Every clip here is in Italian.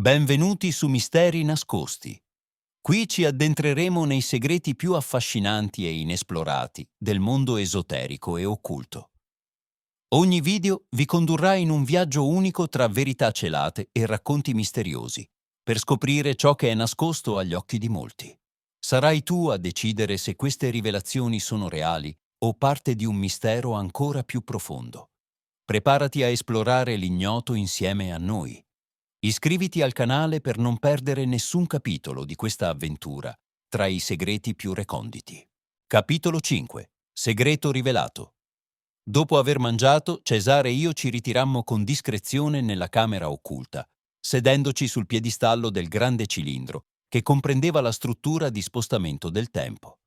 Benvenuti su Misteri Nascosti. Qui ci addentreremo nei segreti più affascinanti e inesplorati del mondo esoterico e occulto. Ogni video vi condurrà in un viaggio unico tra verità celate e racconti misteriosi, per scoprire ciò che è nascosto agli occhi di molti. Sarai tu a decidere se queste rivelazioni sono reali o parte di un mistero ancora più profondo. Preparati a esplorare l'ignoto insieme a noi. Iscriviti al canale per non perdere nessun capitolo di questa avventura tra i segreti più reconditi. Capitolo 5. Segreto rivelato. Dopo aver mangiato, Cesare e io ci ritirammo con discrezione nella camera occulta, sedendoci sul piedistallo del grande cilindro che comprendeva la struttura di spostamento del tempo.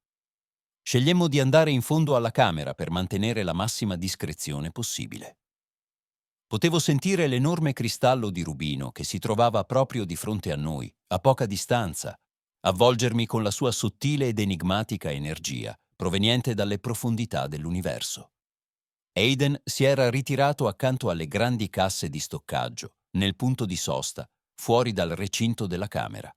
Scegliemmo di andare in fondo alla camera per mantenere la massima discrezione possibile. Potevo sentire l'enorme cristallo di rubino che si trovava proprio di fronte a noi, a poca distanza, avvolgermi con la sua sottile ed enigmatica energia, proveniente dalle profondità dell'universo. Aiden si era ritirato accanto alle grandi casse di stoccaggio, nel punto di sosta, fuori dal recinto della camera,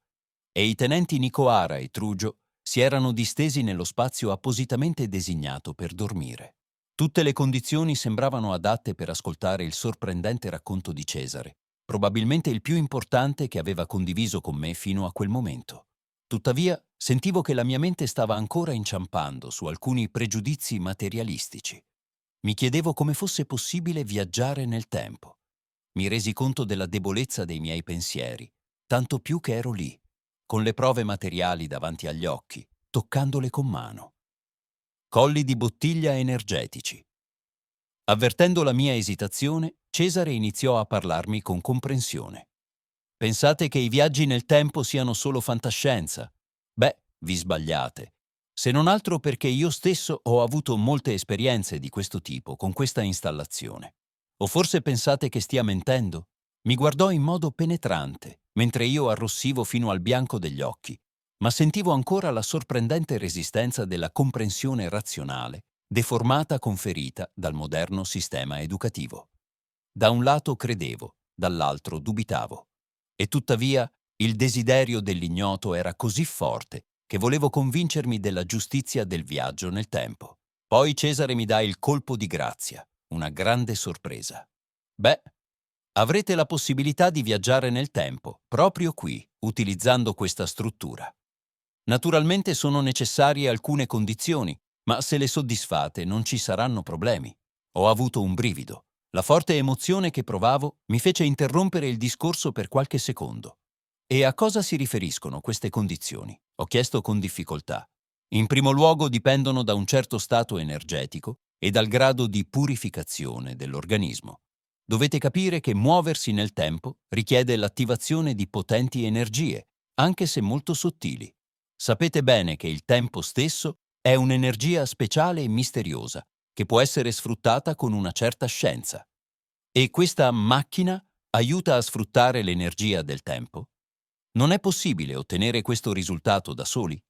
e i tenenti Nicoara e Trugio si erano distesi nello spazio appositamente designato per dormire. Tutte le condizioni sembravano adatte per ascoltare il sorprendente racconto di Cesare, probabilmente il più importante che aveva condiviso con me fino a quel momento. Tuttavia, sentivo che la mia mente stava ancora inciampando su alcuni pregiudizi materialistici. Mi chiedevo come fosse possibile viaggiare nel tempo. Mi resi conto della debolezza dei miei pensieri, tanto più che ero lì, con le prove materiali davanti agli occhi, toccandole con mano. Colli di bottiglia energetici. Avvertendo la mia esitazione, Cesare iniziò a parlarmi con comprensione. Pensate che i viaggi nel tempo siano solo fantascienza? Beh, vi sbagliate. Se non altro perché io stesso ho avuto molte esperienze di questo tipo con questa installazione. O forse pensate che stia mentendo? Mi guardò in modo penetrante, mentre io arrossivo fino al bianco degli occhi, ma sentivo ancora la sorprendente resistenza della comprensione razionale, deformata conferita dal moderno sistema educativo. Da un lato credevo, dall'altro dubitavo. E tuttavia il desiderio dell'ignoto era così forte che volevo convincermi della giustizia del viaggio nel tempo. Poi Cesare mi dà il colpo di grazia, una grande sorpresa. Beh, avrete la possibilità di viaggiare nel tempo, proprio qui, utilizzando questa struttura. Naturalmente sono necessarie alcune condizioni, ma se le soddisfate non ci saranno problemi. Ho avuto un brivido. La forte emozione che provavo mi fece interrompere il discorso per qualche secondo. E a cosa si riferiscono queste condizioni? Ho chiesto con difficoltà. In primo luogo dipendono da un certo stato energetico e dal grado di purificazione dell'organismo. Dovete capire che muoversi nel tempo richiede l'attivazione di potenti energie, anche se molto sottili. Sapete bene che il tempo stesso è un'energia speciale e misteriosa, che può essere sfruttata con una certa scienza. E questa macchina aiuta a sfruttare l'energia del tempo? Non è possibile ottenere questo risultato da soli?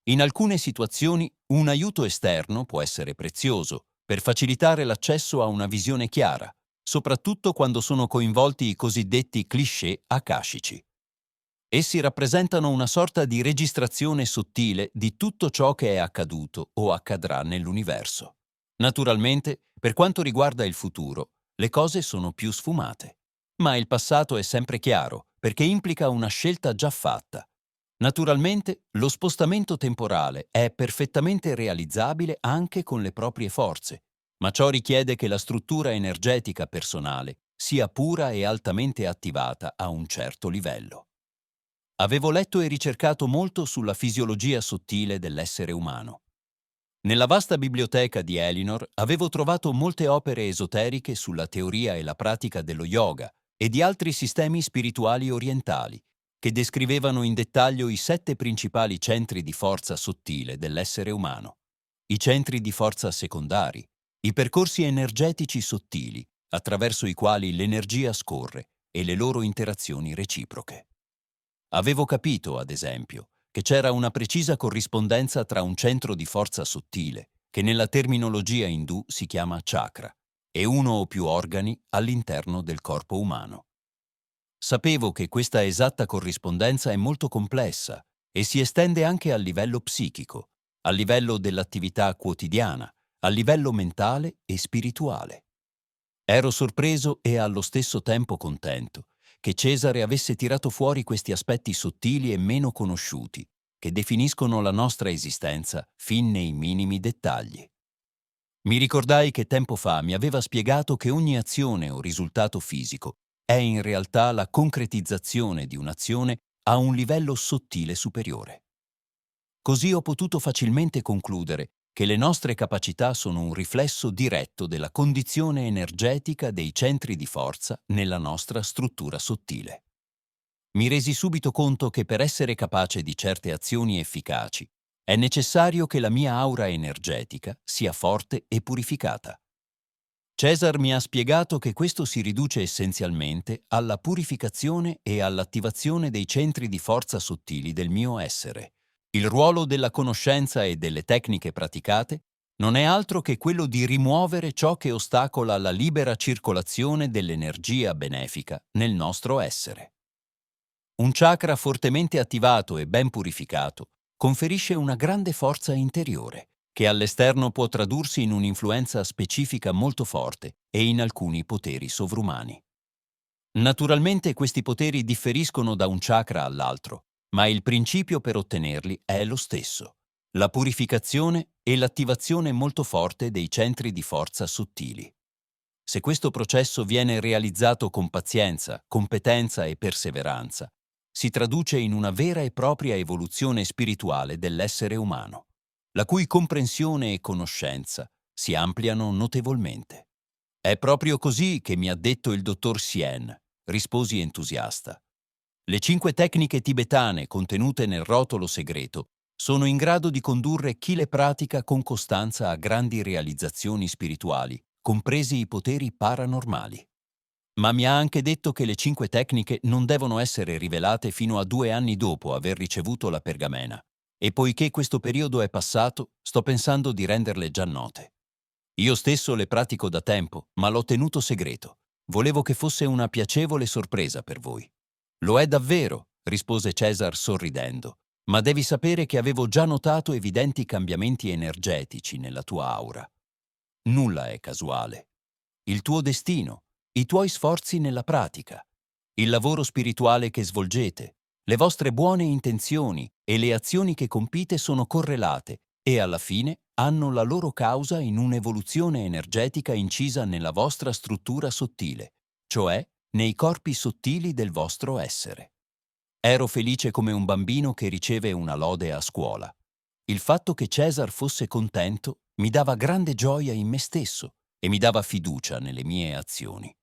In alcune situazioni un aiuto esterno può essere prezioso per facilitare l'accesso a una visione chiara, soprattutto quando sono coinvolti i cosiddetti cliché akashici. Essi rappresentano una sorta di registrazione sottile di tutto ciò che è accaduto o accadrà nell'universo. Naturalmente, per quanto riguarda il futuro, le cose sono più sfumate. Ma il passato è sempre chiaro, perché implica una scelta già fatta. Naturalmente, lo spostamento temporale è perfettamente realizzabile anche con le proprie forze, ma ciò richiede che la struttura energetica personale sia pura e altamente attivata a un certo livello. Avevo letto e ricercato molto sulla fisiologia sottile dell'essere umano. Nella vasta biblioteca di Elinor avevo trovato molte opere esoteriche sulla teoria e la pratica dello yoga e di altri sistemi spirituali orientali, che descrivevano in dettaglio i 7 principali centri di forza sottile dell'essere umano, i centri di forza secondari, i percorsi energetici sottili attraverso i quali l'energia scorre e le loro interazioni reciproche. Avevo capito, ad esempio, che c'era una precisa corrispondenza tra un centro di forza sottile, che nella terminologia indù si chiama chakra, e uno o più organi all'interno del corpo umano. Sapevo che questa esatta corrispondenza è molto complessa e si estende anche al livello psichico, a livello dell'attività quotidiana, a livello mentale e spirituale. Ero sorpreso e allo stesso tempo contento che Cesare avesse tirato fuori questi aspetti sottili e meno conosciuti, che definiscono la nostra esistenza fin nei minimi dettagli. Mi ricordai che tempo fa mi aveva spiegato che ogni azione o risultato fisico è in realtà la concretizzazione di un'azione a un livello sottile superiore. Così ho potuto facilmente concludere che le nostre capacità sono un riflesso diretto della condizione energetica dei centri di forza nella nostra struttura sottile. Mi resi subito conto che per essere capace di certe azioni efficaci è necessario che la mia aura energetica sia forte e purificata. Cesar mi ha spiegato che questo si riduce essenzialmente alla purificazione e all'attivazione dei centri di forza sottili del mio essere. Il ruolo della conoscenza e delle tecniche praticate non è altro che quello di rimuovere ciò che ostacola la libera circolazione dell'energia benefica nel nostro essere. Un chakra fortemente attivato e ben purificato conferisce una grande forza interiore, che all'esterno può tradursi in un'influenza specifica molto forte e in alcuni poteri sovrumani. Naturalmente questi poteri differiscono da un chakra all'altro, ma il principio per ottenerli è lo stesso: la purificazione e l'attivazione molto forte dei centri di forza sottili. Se questo processo viene realizzato con pazienza, competenza e perseveranza, si traduce in una vera e propria evoluzione spirituale dell'essere umano, la cui comprensione e conoscenza si ampliano notevolmente. È proprio così che mi ha detto il dottor Sien, risposi entusiasta. Le 5 tecniche tibetane contenute nel rotolo segreto sono in grado di condurre chi le pratica con costanza a grandi realizzazioni spirituali, compresi i poteri paranormali. Ma mi ha anche detto che le 5 tecniche non devono essere rivelate fino a 2 anni dopo aver ricevuto la pergamena, e poiché questo periodo è passato, sto pensando di renderle già note. Io stesso le pratico da tempo, ma l'ho tenuto segreto. Volevo che fosse una piacevole sorpresa per voi. Lo è davvero, rispose Cesar sorridendo, ma devi sapere che avevo già notato evidenti cambiamenti energetici nella tua aura. Nulla è casuale. Il tuo destino, i tuoi sforzi nella pratica, il lavoro spirituale che svolgete, le vostre buone intenzioni e le azioni che compite sono correlate e alla fine hanno la loro causa in un'evoluzione energetica incisa nella vostra struttura sottile, cioè nei corpi sottili del vostro essere. Ero felice come un bambino che riceve una lode a scuola. Il fatto che Cesar fosse contento mi dava grande gioia in me stesso e mi dava fiducia nelle mie azioni.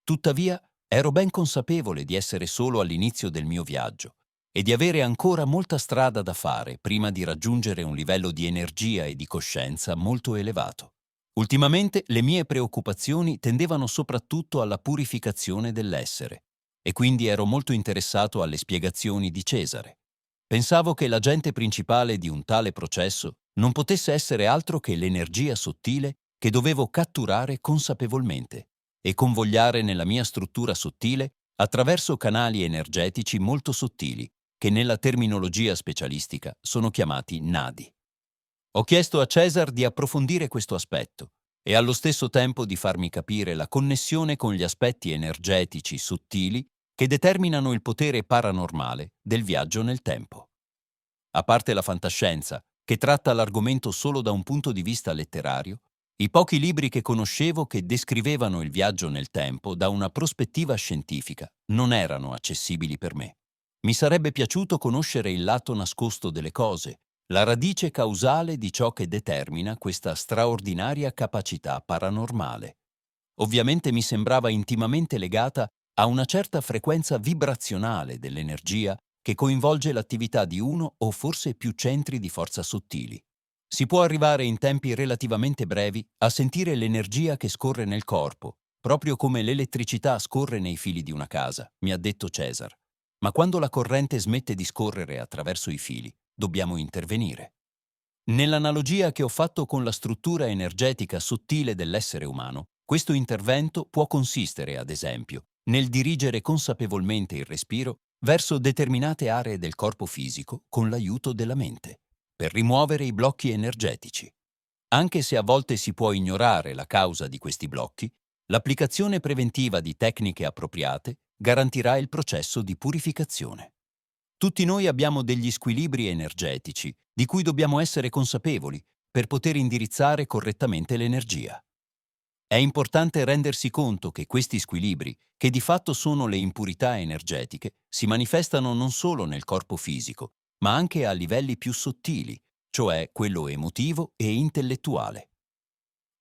Tuttavia, ero ben consapevole di essere solo all'inizio del mio viaggio e di avere ancora molta strada da fare prima di raggiungere un livello di energia e di coscienza molto elevato. Ultimamente le mie preoccupazioni tendevano soprattutto alla purificazione dell'essere e quindi ero molto interessato alle spiegazioni di Cesare. Pensavo che l'agente principale di un tale processo non potesse essere altro che l'energia sottile che dovevo catturare consapevolmente e convogliare nella mia struttura sottile attraverso canali energetici molto sottili, che nella terminologia specialistica sono chiamati nadi. Ho chiesto a Cesar di approfondire questo aspetto e allo stesso tempo di farmi capire la connessione con gli aspetti energetici sottili che determinano il potere paranormale del viaggio nel tempo. A parte la fantascienza, che tratta l'argomento solo da un punto di vista letterario, i pochi libri che conoscevo che descrivevano il viaggio nel tempo da una prospettiva scientifica non erano accessibili per me. Mi sarebbe piaciuto conoscere il lato nascosto delle cose, la radice causale di ciò che determina questa straordinaria capacità paranormale. Ovviamente mi sembrava intimamente legata a una certa frequenza vibrazionale dell'energia che coinvolge l'attività di uno o forse più centri di forza sottili. Si può arrivare in tempi relativamente brevi a sentire l'energia che scorre nel corpo, proprio come l'elettricità scorre nei fili di una casa, mi ha detto Cesar. Ma quando la corrente smette di scorrere attraverso i fili, dobbiamo intervenire. Nell'analogia che ho fatto con la struttura energetica sottile dell'essere umano, questo intervento può consistere, ad esempio, nel dirigere consapevolmente il respiro verso determinate aree del corpo fisico con l'aiuto della mente, per rimuovere i blocchi energetici. Anche se a volte si può ignorare la causa di questi blocchi, l'applicazione preventiva di tecniche appropriate garantirà il processo di purificazione. Tutti noi abbiamo degli squilibri energetici di cui dobbiamo essere consapevoli per poter indirizzare correttamente l'energia. È importante rendersi conto che questi squilibri, che di fatto sono le impurità energetiche, si manifestano non solo nel corpo fisico, ma anche a livelli più sottili, cioè quello emotivo e intellettuale.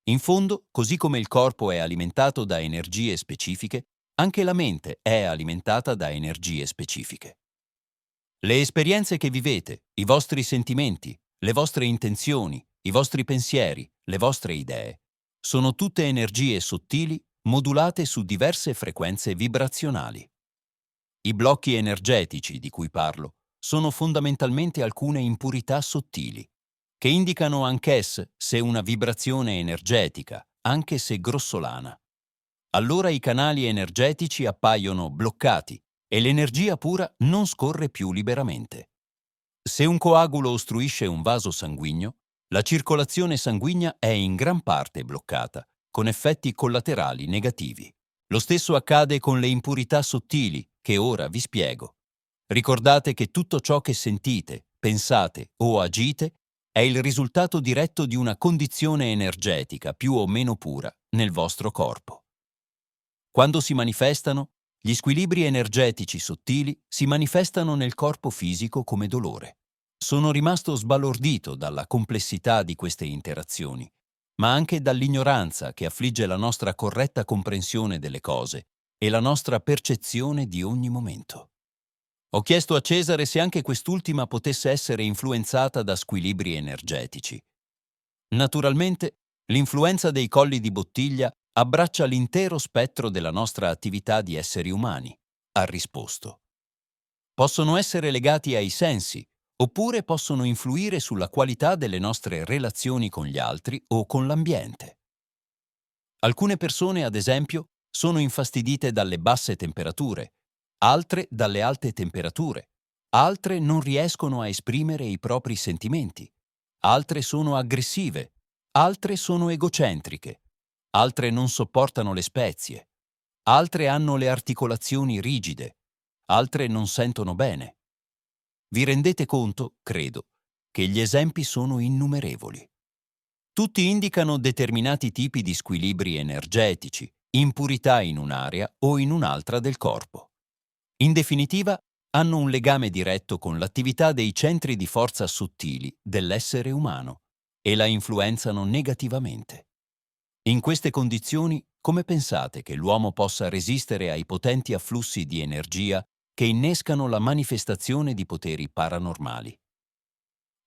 In fondo, così come il corpo è alimentato da energie specifiche, anche la mente è alimentata da energie specifiche. Le esperienze che vivete, i vostri sentimenti, le vostre intenzioni, i vostri pensieri, le vostre idee, sono tutte energie sottili modulate su diverse frequenze vibrazionali. I blocchi energetici di cui parlo sono fondamentalmente alcune impurità sottili, che indicano anch'esse se una vibrazione energetica, anche se grossolana. Allora i canali energetici appaiono bloccati e l'energia pura non scorre più liberamente. Se un coagulo ostruisce un vaso sanguigno, la circolazione sanguigna è in gran parte bloccata, con effetti collaterali negativi. Lo stesso accade con le impurità sottili, che ora vi spiego. Ricordate che tutto ciò che sentite, pensate o agite è il risultato diretto di una condizione energetica più o meno pura nel vostro corpo. Quando si manifestano, gli squilibri energetici sottili si manifestano nel corpo fisico come dolore. Sono rimasto sbalordito dalla complessità di queste interazioni, ma anche dall'ignoranza che affligge la nostra corretta comprensione delle cose e la nostra percezione di ogni momento. Ho chiesto a Cesare se anche quest'ultima potesse essere influenzata da squilibri energetici. Naturalmente, l'influenza dei colli di bottiglia abbraccia l'intero spettro della nostra attività di esseri umani, ha risposto. Possono essere legati ai sensi, oppure possono influire sulla qualità delle nostre relazioni con gli altri o con l'ambiente. Alcune persone, ad esempio, sono infastidite dalle basse temperature, altre dalle alte temperature, altre non riescono a esprimere i propri sentimenti, altre sono aggressive, altre sono egocentriche, altre non sopportano le spezie, altre hanno le articolazioni rigide, altre non sentono bene. Vi rendete conto, credo, che gli esempi sono innumerevoli. Tutti indicano determinati tipi di squilibri energetici, impurità in un'area o in un'altra del corpo. In definitiva, hanno un legame diretto con l'attività dei centri di forza sottili dell'essere umano e la influenzano negativamente. In queste condizioni, come pensate che l'uomo possa resistere ai potenti afflussi di energia che innescano la manifestazione di poteri paranormali?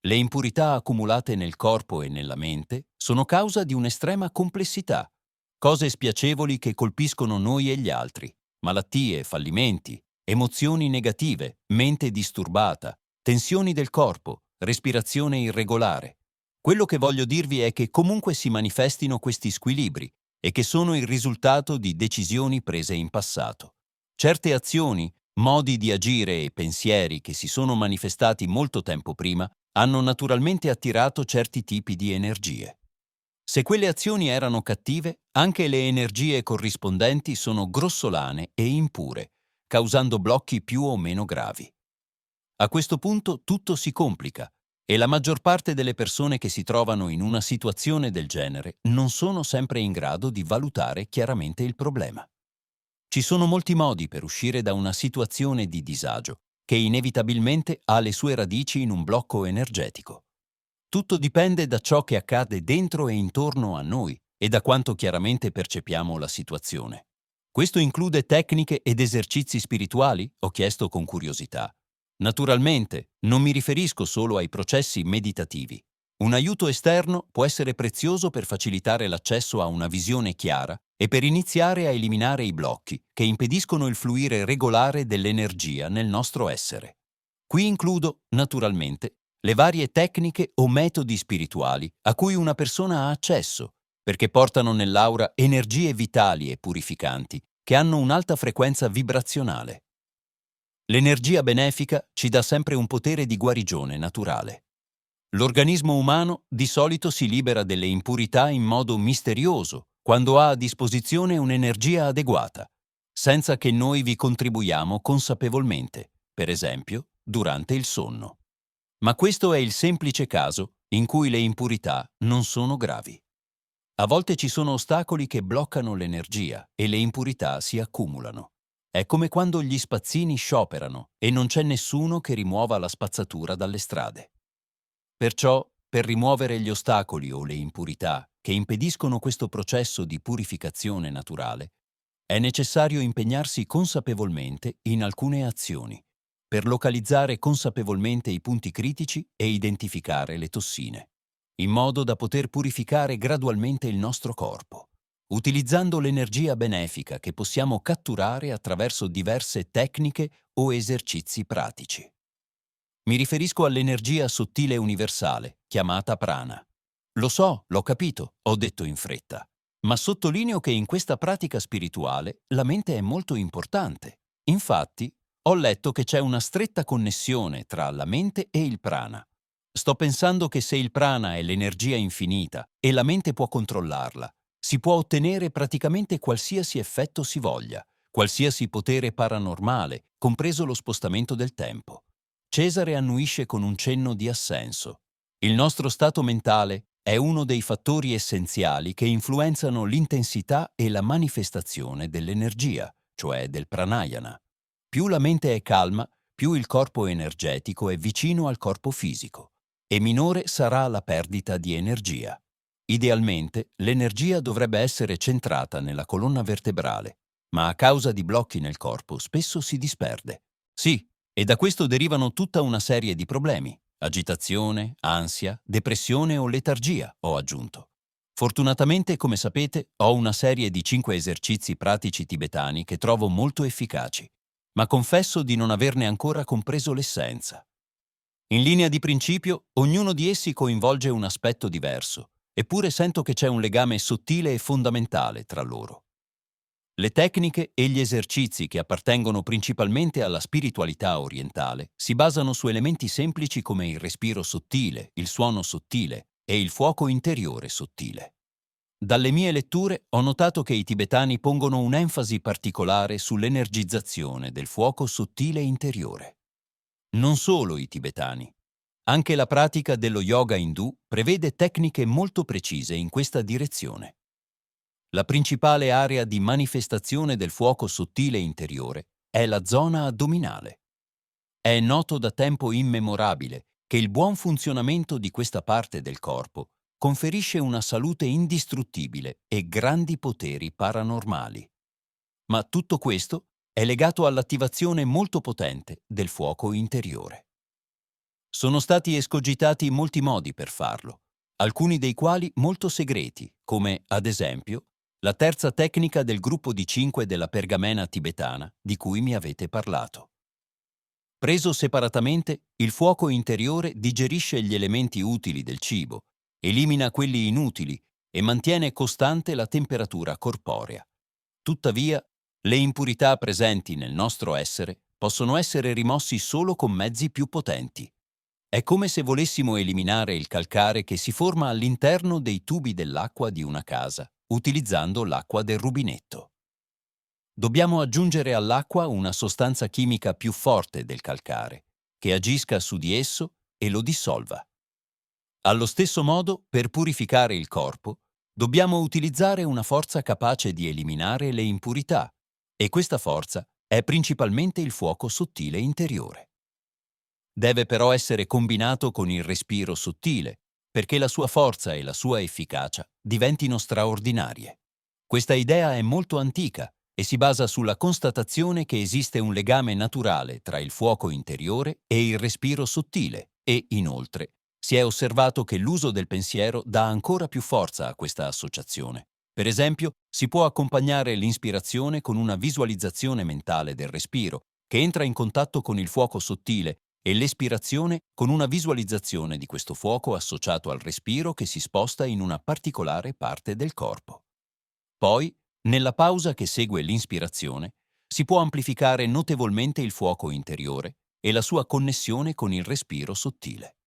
Le impurità accumulate nel corpo e nella mente sono causa di un'estrema complessità, cose spiacevoli che colpiscono noi e gli altri, malattie, fallimenti, emozioni negative, mente disturbata, tensioni del corpo, respirazione irregolare. Quello che voglio dirvi è che comunque si manifestino questi squilibri e che sono il risultato di decisioni prese in passato. Certe azioni, modi di agire e pensieri che si sono manifestati molto tempo prima hanno naturalmente attirato certi tipi di energie. Se quelle azioni erano cattive, anche le energie corrispondenti sono grossolane e impure, causando blocchi più o meno gravi. A questo punto tutto si complica e la maggior parte delle persone che si trovano in una situazione del genere non sono sempre in grado di valutare chiaramente il problema. Ci sono molti modi per uscire da una situazione di disagio, che inevitabilmente ha le sue radici in un blocco energetico. Tutto dipende da ciò che accade dentro e intorno a noi e da quanto chiaramente percepiamo la situazione. Questo include tecniche ed esercizi spirituali? Ho chiesto con curiosità. Naturalmente, non mi riferisco solo ai processi meditativi. Un aiuto esterno può essere prezioso per facilitare l'accesso a una visione chiara e per iniziare a eliminare i blocchi che impediscono il fluire regolare dell'energia nel nostro essere. Qui includo, naturalmente, le varie tecniche o metodi spirituali a cui una persona ha accesso, perché portano nell'aura energie vitali e purificanti che hanno un'alta frequenza vibrazionale. L'energia benefica ci dà sempre un potere di guarigione naturale. L'organismo umano di solito si libera delle impurità in modo misterioso quando ha a disposizione un'energia adeguata, senza che noi vi contribuiamo consapevolmente, per esempio durante il sonno. Ma questo è il semplice caso in cui le impurità non sono gravi. A volte ci sono ostacoli che bloccano l'energia e le impurità si accumulano. È come quando gli spazzini scioperano e non c'è nessuno che rimuova la spazzatura dalle strade. Perciò, per rimuovere gli ostacoli o le impurità che impediscono questo processo di purificazione naturale, è necessario impegnarsi consapevolmente in alcune azioni, per localizzare consapevolmente i punti critici e identificare le tossine, in modo da poter purificare gradualmente il nostro corpo, utilizzando l'energia benefica che possiamo catturare attraverso diverse tecniche o esercizi pratici. Mi riferisco all'energia sottile universale, chiamata prana. Lo so, l'ho capito, ho detto in fretta, ma sottolineo che in questa pratica spirituale la mente è molto importante. Infatti, ho letto che c'è una stretta connessione tra la mente e il prana. Sto pensando che se il prana è l'energia infinita e la mente può controllarla, si può ottenere praticamente qualsiasi effetto si voglia, qualsiasi potere paranormale, compreso lo spostamento del tempo. Cesare annuisce con un cenno di assenso. Il nostro stato mentale è uno dei fattori essenziali che influenzano l'intensità e la manifestazione dell'energia, cioè del pranayana. Più la mente è calma, più il corpo energetico è vicino al corpo fisico e minore sarà la perdita di energia. Idealmente, l'energia dovrebbe essere centrata nella colonna vertebrale, ma a causa di blocchi nel corpo spesso si disperde. Sì, e da questo derivano tutta una serie di problemi: agitazione, ansia, depressione o letargia, ho aggiunto. Fortunatamente, come sapete, ho una serie di 5 esercizi pratici tibetani che trovo molto efficaci, ma confesso di non averne ancora compreso l'essenza. In linea di principio, ognuno di essi coinvolge un aspetto diverso, eppure sento che c'è un legame sottile e fondamentale tra loro. Le tecniche e gli esercizi che appartengono principalmente alla spiritualità orientale si basano su elementi semplici come il respiro sottile, il suono sottile e il fuoco interiore sottile. Dalle mie letture ho notato che i tibetani pongono un'enfasi particolare sull'energizzazione del fuoco sottile interiore. Non solo i tibetani. Anche la pratica dello yoga indù prevede tecniche molto precise in questa direzione. La principale area di manifestazione del fuoco sottile interiore è la zona addominale. È noto da tempo immemorabile che il buon funzionamento di questa parte del corpo conferisce una salute indistruttibile e grandi poteri paranormali. Ma tutto questo è legato all'attivazione molto potente del fuoco interiore. Sono stati escogitati molti modi per farlo, alcuni dei quali molto segreti, come, ad esempio, la terza tecnica del gruppo di 5 della pergamena tibetana di cui mi avete parlato. Preso separatamente, il fuoco interiore digerisce gli elementi utili del cibo, elimina quelli inutili e mantiene costante la temperatura corporea. Tuttavia, le impurità presenti nel nostro essere possono essere rimossi solo con mezzi più potenti. È come se volessimo eliminare il calcare che si forma all'interno dei tubi dell'acqua di una casa, utilizzando l'acqua del rubinetto. Dobbiamo aggiungere all'acqua una sostanza chimica più forte del calcare, che agisca su di esso e lo dissolva. Allo stesso modo, per purificare il corpo, dobbiamo utilizzare una forza capace di eliminare le impurità, e questa forza è principalmente il fuoco sottile interiore. Deve però essere combinato con il respiro sottile, perché la sua forza e la sua efficacia diventino straordinarie. Questa idea è molto antica e si basa sulla constatazione che esiste un legame naturale tra il fuoco interiore e il respiro sottile e, inoltre, si è osservato che l'uso del pensiero dà ancora più forza a questa associazione. Per esempio, si può accompagnare l'inspirazione con una visualizzazione mentale del respiro, che entra in contatto con il fuoco sottile, e l'espirazione con una visualizzazione di questo fuoco associato al respiro che si sposta in una particolare parte del corpo. Poi, Nella pausa che segue l'inspirazione si può amplificare notevolmente il fuoco interiore e la sua connessione con il respiro sottile.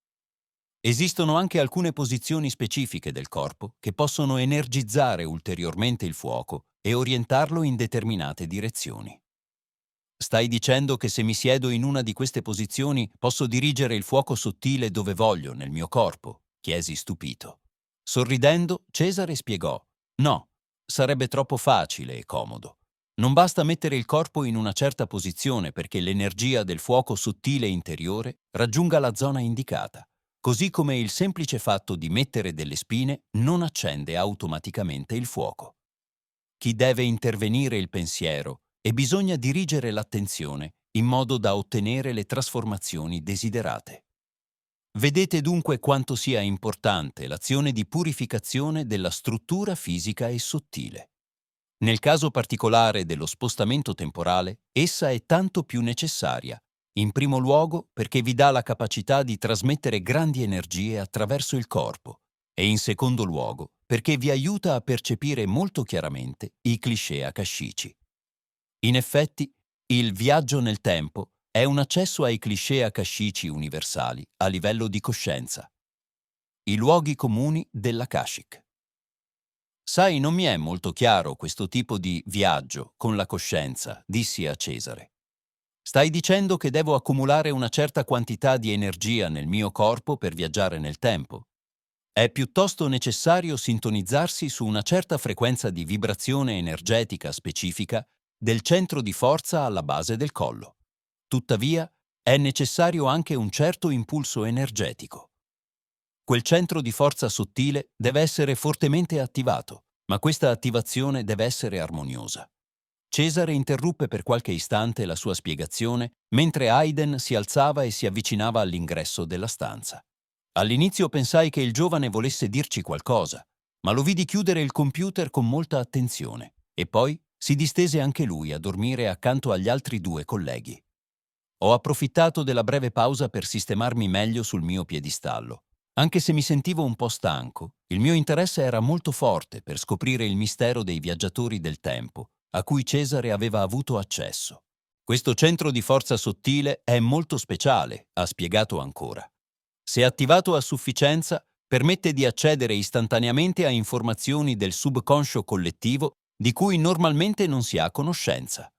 Esistono anche alcune posizioni specifiche del corpo che possono energizzare ulteriormente il fuoco e orientarlo in determinate direzioni. Stai dicendo che se mi siedo in una di queste posizioni posso dirigere il fuoco sottile dove voglio nel mio corpo? Chiesi stupito. Sorridendo, Cesare spiegò: no, sarebbe troppo facile e comodo. Non basta mettere il corpo in una certa posizione perché l'energia del fuoco sottile interiore raggiunga la zona indicata, così come il semplice fatto di mettere delle spine non accende automaticamente il fuoco. Chi deve intervenire il pensiero e bisogna dirigere l'attenzione in modo da ottenere le trasformazioni desiderate. Vedete dunque quanto sia importante l'azione di purificazione della struttura fisica e sottile. Nel caso particolare dello spostamento temporale, essa è tanto più necessaria, in primo luogo perché vi dà la capacità di trasmettere grandi energie attraverso il corpo e in secondo luogo perché vi aiuta a percepire molto chiaramente i cliché akashici. In effetti, il viaggio nel tempo è un accesso ai cliché akashici universali a livello di coscienza. I luoghi comuni dell'Akashic. Sai, non mi è molto chiaro questo tipo di viaggio con la coscienza, dissi a Cesare. Stai dicendo che devo accumulare una certa quantità di energia nel mio corpo per viaggiare nel tempo? È piuttosto necessario sintonizzarsi su una certa frequenza di vibrazione energetica specifica del centro di forza alla base del collo. Tuttavia, è necessario anche un certo impulso energetico. Quel centro di forza sottile deve essere fortemente attivato, ma questa attivazione deve essere armoniosa. Cesare interruppe per qualche istante la sua spiegazione mentre Hayden si alzava e si avvicinava all'ingresso della stanza. All'inizio pensai che il giovane volesse dirci qualcosa, ma lo vidi chiudere il computer con molta attenzione e poi si distese anche lui a dormire accanto agli altri due colleghi. Ho approfittato della breve pausa per sistemarmi meglio sul mio piedistallo. Anche se mi sentivo un po' stanco, il mio interesse era molto forte per scoprire il mistero dei viaggiatori del tempo, a cui Cesare aveva avuto accesso. Questo centro di forza sottile è molto speciale, ha spiegato ancora. Se attivato a sufficienza, permette di accedere istantaneamente a informazioni del subconscio collettivo di cui normalmente non si ha conoscenza.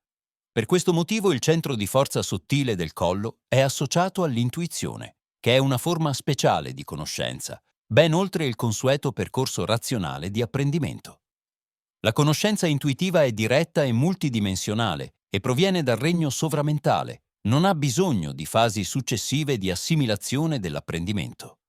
Per questo motivo il centro di forza sottile del collo è associato all'intuizione, che è una forma speciale di conoscenza, ben oltre il consueto percorso razionale di apprendimento. La conoscenza intuitiva è diretta e multidimensionale e proviene dal regno sovramentale, non ha bisogno di fasi successive di assimilazione dell'apprendimento.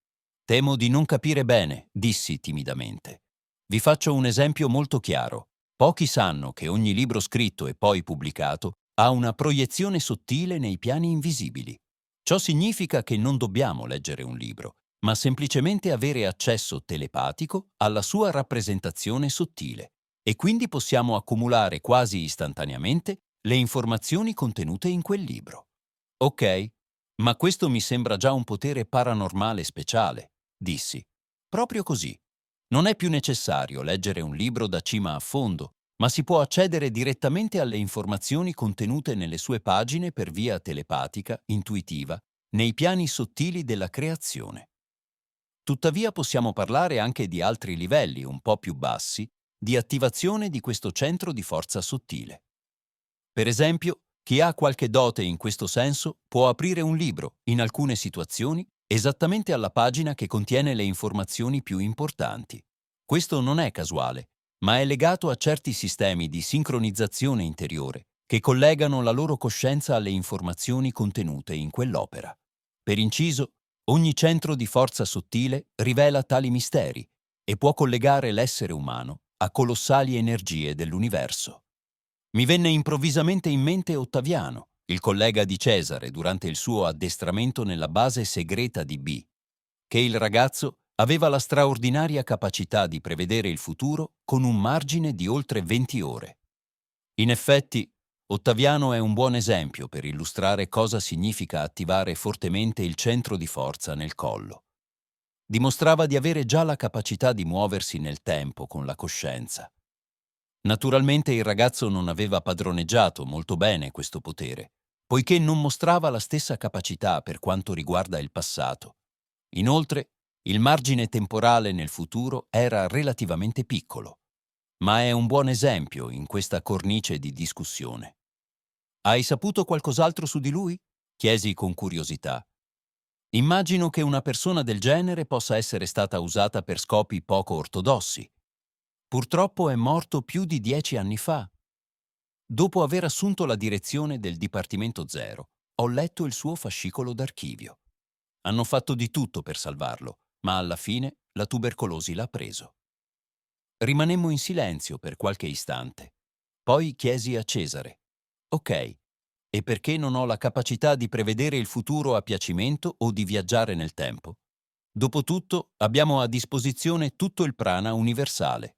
Temo di non capire bene, dissi timidamente. Vi faccio un esempio molto chiaro. Pochi sanno che ogni libro scritto e poi pubblicato ha una proiezione sottile nei piani invisibili. Ciò significa che non dobbiamo leggere un libro, ma semplicemente avere accesso telepatico alla sua rappresentazione sottile e quindi possiamo accumulare quasi istantaneamente le informazioni contenute in quel libro. Ok, ma questo mi sembra già un potere paranormale speciale, dissi. Proprio così. Non è più necessario leggere un libro da cima a fondo, ma si può accedere direttamente alle informazioni contenute nelle sue pagine per via telepatica, intuitiva, nei piani sottili della creazione. Tuttavia possiamo parlare anche di altri livelli, un po' più bassi, di attivazione di questo centro di forza sottile. Per esempio, chi ha qualche dote in questo senso può aprire un libro, in alcune situazioni, esattamente alla pagina che contiene le informazioni più importanti. Questo non è casuale, ma è legato a certi sistemi di sincronizzazione interiore che collegano la loro coscienza alle informazioni contenute in quell'opera. Per inciso, ogni centro di forza sottile rivela tali misteri e può collegare l'essere umano a colossali energie dell'universo. Mi venne improvvisamente in mente Ottaviano, il collega di Cesare durante il suo addestramento nella base segreta di B, che il ragazzo aveva la straordinaria capacità di prevedere il futuro con un margine di oltre 20 ore. In effetti, Ottaviano è un buon esempio per illustrare cosa significa attivare fortemente il centro di forza nel collo. Dimostrava di avere già la capacità di muoversi nel tempo con la coscienza. Naturalmente il ragazzo non aveva padroneggiato molto bene questo potere, poiché non mostrava la stessa capacità per quanto riguarda il passato. Inoltre, il margine temporale nel futuro era relativamente piccolo, ma è un buon esempio in questa cornice di discussione. Hai saputo qualcos'altro su di lui? Chiesi con curiosità. Immagino che una persona del genere possa essere stata usata per scopi poco ortodossi. Purtroppo è morto più di 10 anni fa. Dopo aver assunto la direzione del Dipartimento Zero, ho letto il suo fascicolo d'archivio. Hanno fatto di tutto per salvarlo, ma alla fine la tubercolosi l'ha preso. Rimanemmo in silenzio per qualche istante. Poi chiesi a Cesare: Ok, e perché non ho la capacità di prevedere il futuro a piacimento o di viaggiare nel tempo? Dopotutto, abbiamo a disposizione tutto il prana universale.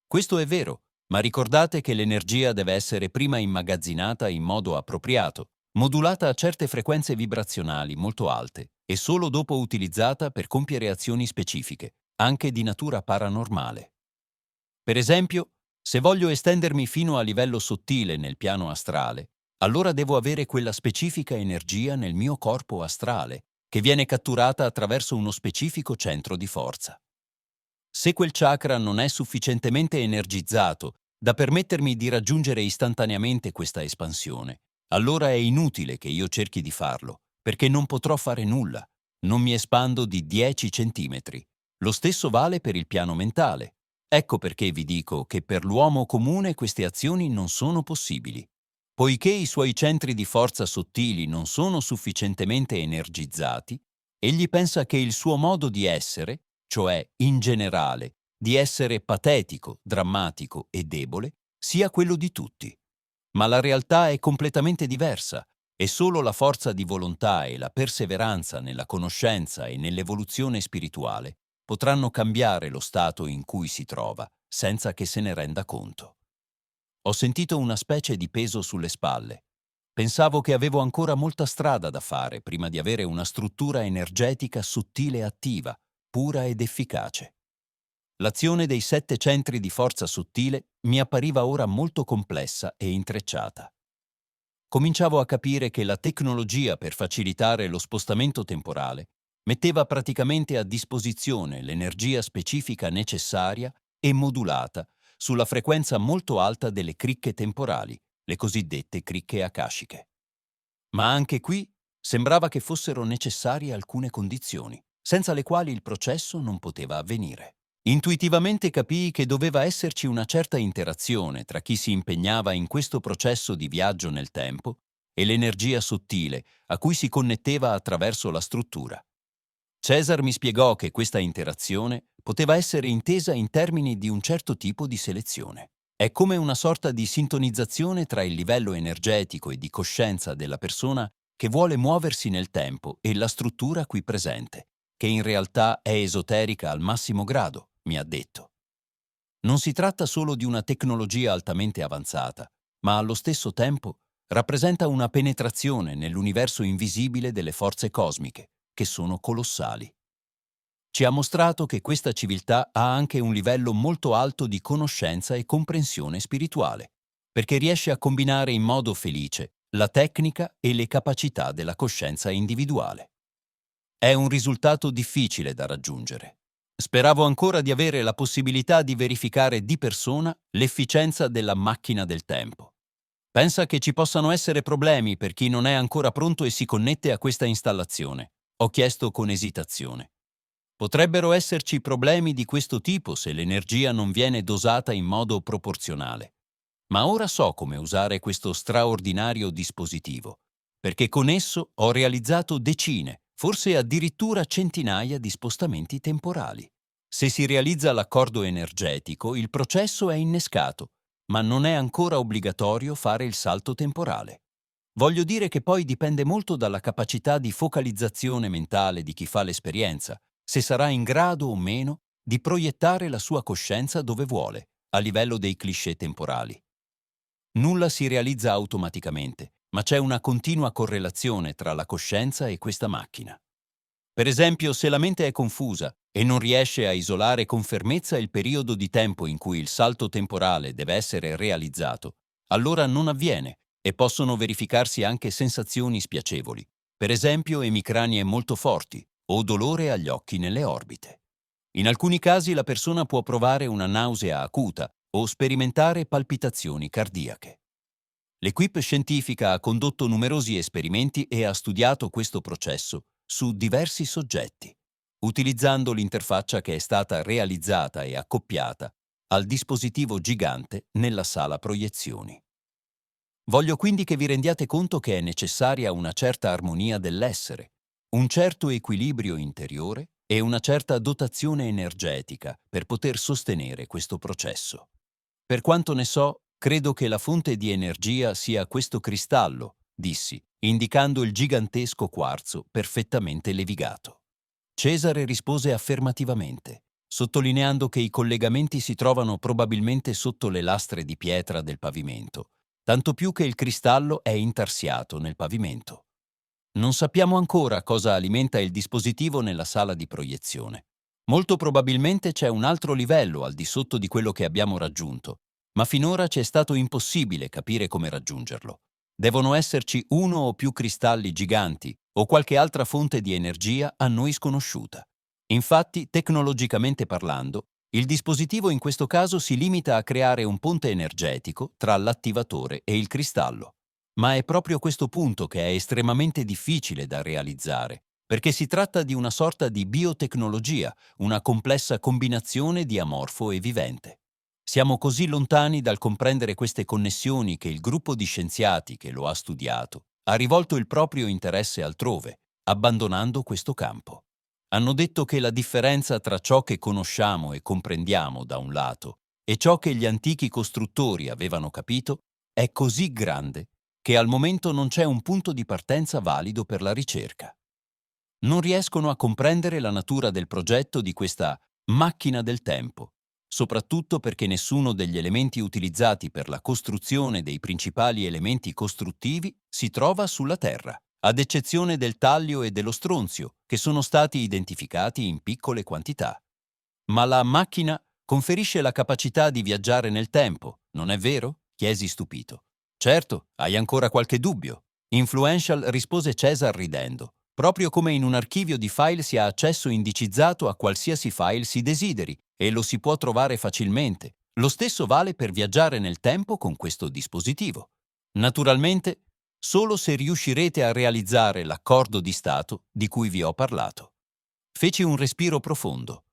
Questo è vero, ma ricordate che l'energia deve essere prima immagazzinata in modo appropriato, modulata a certe frequenze vibrazionali molto alte e solo dopo utilizzata per compiere azioni specifiche, anche di natura paranormale. Per esempio, se voglio estendermi fino a livello sottile nel piano astrale, allora devo avere quella specifica energia nel mio corpo astrale, che viene catturata attraverso uno specifico centro di forza. Se quel chakra non è sufficientemente energizzato da permettermi di raggiungere istantaneamente questa espansione, allora è inutile che io cerchi di farlo, perché non potrò fare nulla. Non mi espando di 10 centimetri. Lo stesso vale per il piano mentale. Ecco perché vi dico che per l'uomo comune queste azioni non sono possibili. Poiché i suoi centri di forza sottili non sono sufficientemente energizzati, egli pensa che il suo modo di essere, cioè in generale, di essere patetico, drammatico e debole, sia quello di tutti. Ma la realtà è completamente diversa e solo la forza di volontà e la perseveranza nella conoscenza e nell'evoluzione spirituale potranno cambiare lo stato in cui si trova, senza che se ne renda conto. Ho sentito una specie di peso sulle spalle. Pensavo che avevo ancora molta strada da fare prima di avere una struttura energetica sottile e attiva, pura ed efficace. L'azione dei 7 centri di forza sottile mi appariva ora molto complessa e intrecciata. Cominciavo a capire che la tecnologia per facilitare lo spostamento temporale metteva praticamente a disposizione l'energia specifica necessaria e modulata sulla frequenza molto alta delle cricche temporali, le cosiddette cricche akashiche. Ma anche qui sembrava che fossero necessarie alcune condizioni, senza le quali il processo non poteva avvenire. Intuitivamente capii che doveva esserci una certa interazione tra chi si impegnava in questo processo di viaggio nel tempo e l'energia sottile a cui si connetteva attraverso la struttura. Cesar mi spiegò che questa interazione poteva essere intesa in termini di un certo tipo di selezione. È come una sorta di sintonizzazione tra il livello energetico e di coscienza della persona che vuole muoversi nel tempo e la struttura qui presente, che in realtà è esoterica al massimo grado, mi ha detto. Non si tratta solo di una tecnologia altamente avanzata, ma allo stesso tempo rappresenta una penetrazione nell'universo invisibile delle forze cosmiche, che sono colossali. Ci ha mostrato che questa civiltà ha anche un livello molto alto di conoscenza e comprensione spirituale, perché riesce a combinare in modo felice la tecnica e le capacità della coscienza individuale. È un risultato difficile da raggiungere. Speravo ancora di avere la possibilità di verificare di persona l'efficienza della macchina del tempo. Pensa che ci possano essere problemi per chi non è ancora pronto e si connette a questa installazione? Ho chiesto con esitazione. Potrebbero esserci problemi di questo tipo se l'energia non viene dosata in modo proporzionale. Ma ora so come usare questo straordinario dispositivo, perché con esso ho realizzato decine, forse addirittura centinaia di spostamenti temporali. Se si realizza l'accordo energetico, il processo è innescato, ma non è ancora obbligatorio fare il salto temporale. Voglio dire che poi dipende molto dalla capacità di focalizzazione mentale di chi fa l'esperienza, se sarà in grado o meno di proiettare la sua coscienza dove vuole, a livello dei cliché temporali. Nulla si realizza automaticamente, ma c'è una continua correlazione tra la coscienza e questa macchina. Per esempio, se la mente è confusa e non riesce a isolare con fermezza il periodo di tempo in cui il salto temporale deve essere realizzato, allora non avviene e possono verificarsi anche sensazioni spiacevoli, per esempio emicranie molto forti o dolore agli occhi nelle orbite. In alcuni casi la persona può provare una nausea acuta o sperimentare palpitazioni cardiache. L'equipe scientifica ha condotto numerosi esperimenti e ha studiato questo processo su diversi soggetti, utilizzando l'interfaccia che è stata realizzata e accoppiata al dispositivo gigante nella sala proiezioni. Voglio quindi che vi rendiate conto che è necessaria una certa armonia dell'essere, un certo equilibrio interiore e una certa dotazione energetica per poter sostenere questo processo. Per quanto ne so, credo che la fonte di energia sia questo cristallo, dissi, indicando il gigantesco quarzo perfettamente levigato. Cesare rispose affermativamente, sottolineando che i collegamenti si trovano probabilmente sotto le lastre di pietra del pavimento, tanto più che il cristallo è intarsiato nel pavimento. Non sappiamo ancora cosa alimenta il dispositivo nella sala di proiezione. Molto probabilmente c'è un altro livello al di sotto di quello che abbiamo raggiunto, ma finora ci è stato impossibile capire come raggiungerlo. Devono esserci uno o più cristalli giganti o qualche altra fonte di energia a noi sconosciuta. Infatti, tecnologicamente parlando, il dispositivo in questo caso si limita a creare un ponte energetico tra l'attivatore e il cristallo. Ma è proprio questo punto che è estremamente difficile da realizzare, perché si tratta di una sorta di biotecnologia, una complessa combinazione di amorfo e vivente. Siamo così lontani dal comprendere queste connessioni che il gruppo di scienziati che lo ha studiato ha rivolto il proprio interesse altrove, abbandonando questo campo. Hanno detto che la differenza tra ciò che conosciamo e comprendiamo da un lato e ciò che gli antichi costruttori avevano capito è così grande che al momento non c'è un punto di partenza valido per la ricerca. Non riescono a comprendere la natura del progetto di questa macchina del tempo, soprattutto perché nessuno degli elementi utilizzati per la costruzione dei principali elementi costruttivi si trova sulla Terra, ad eccezione del tallio e dello stronzio, che sono stati identificati in piccole quantità. Ma la macchina conferisce la capacità di viaggiare nel tempo, non è vero? Chiesi stupito. Certo, hai ancora qualche dubbio? Influential rispose Cesar ridendo. Proprio come in un archivio di file si ha accesso indicizzato a qualsiasi file si desideri e lo si può trovare facilmente. Lo stesso vale per viaggiare nel tempo con questo dispositivo. Naturalmente, solo se riuscirete a realizzare l'accordo di stato di cui vi ho parlato. Feci un respiro profondo.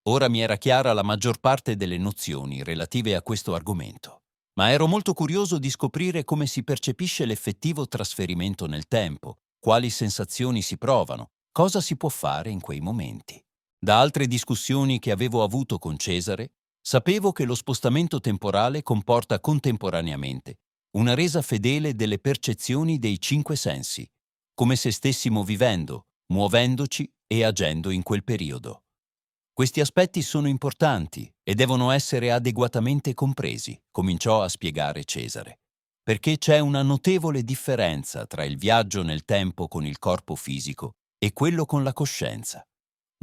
Ora mi era chiara la maggior parte delle nozioni relative a questo argomento, ma ero molto curioso di scoprire come si percepisce l'effettivo trasferimento nel tempo, quali sensazioni si provano, cosa si può fare in quei momenti. Da altre discussioni che avevo avuto con Cesare, sapevo che lo spostamento temporale comporta contemporaneamente una resa fedele delle percezioni dei cinque sensi, come se stessimo vivendo, muovendoci e agendo in quel periodo. Questi aspetti sono importanti e devono essere adeguatamente compresi, cominciò a spiegare Cesare, perché c'è una notevole differenza tra il viaggio nel tempo con il corpo fisico e quello con la coscienza.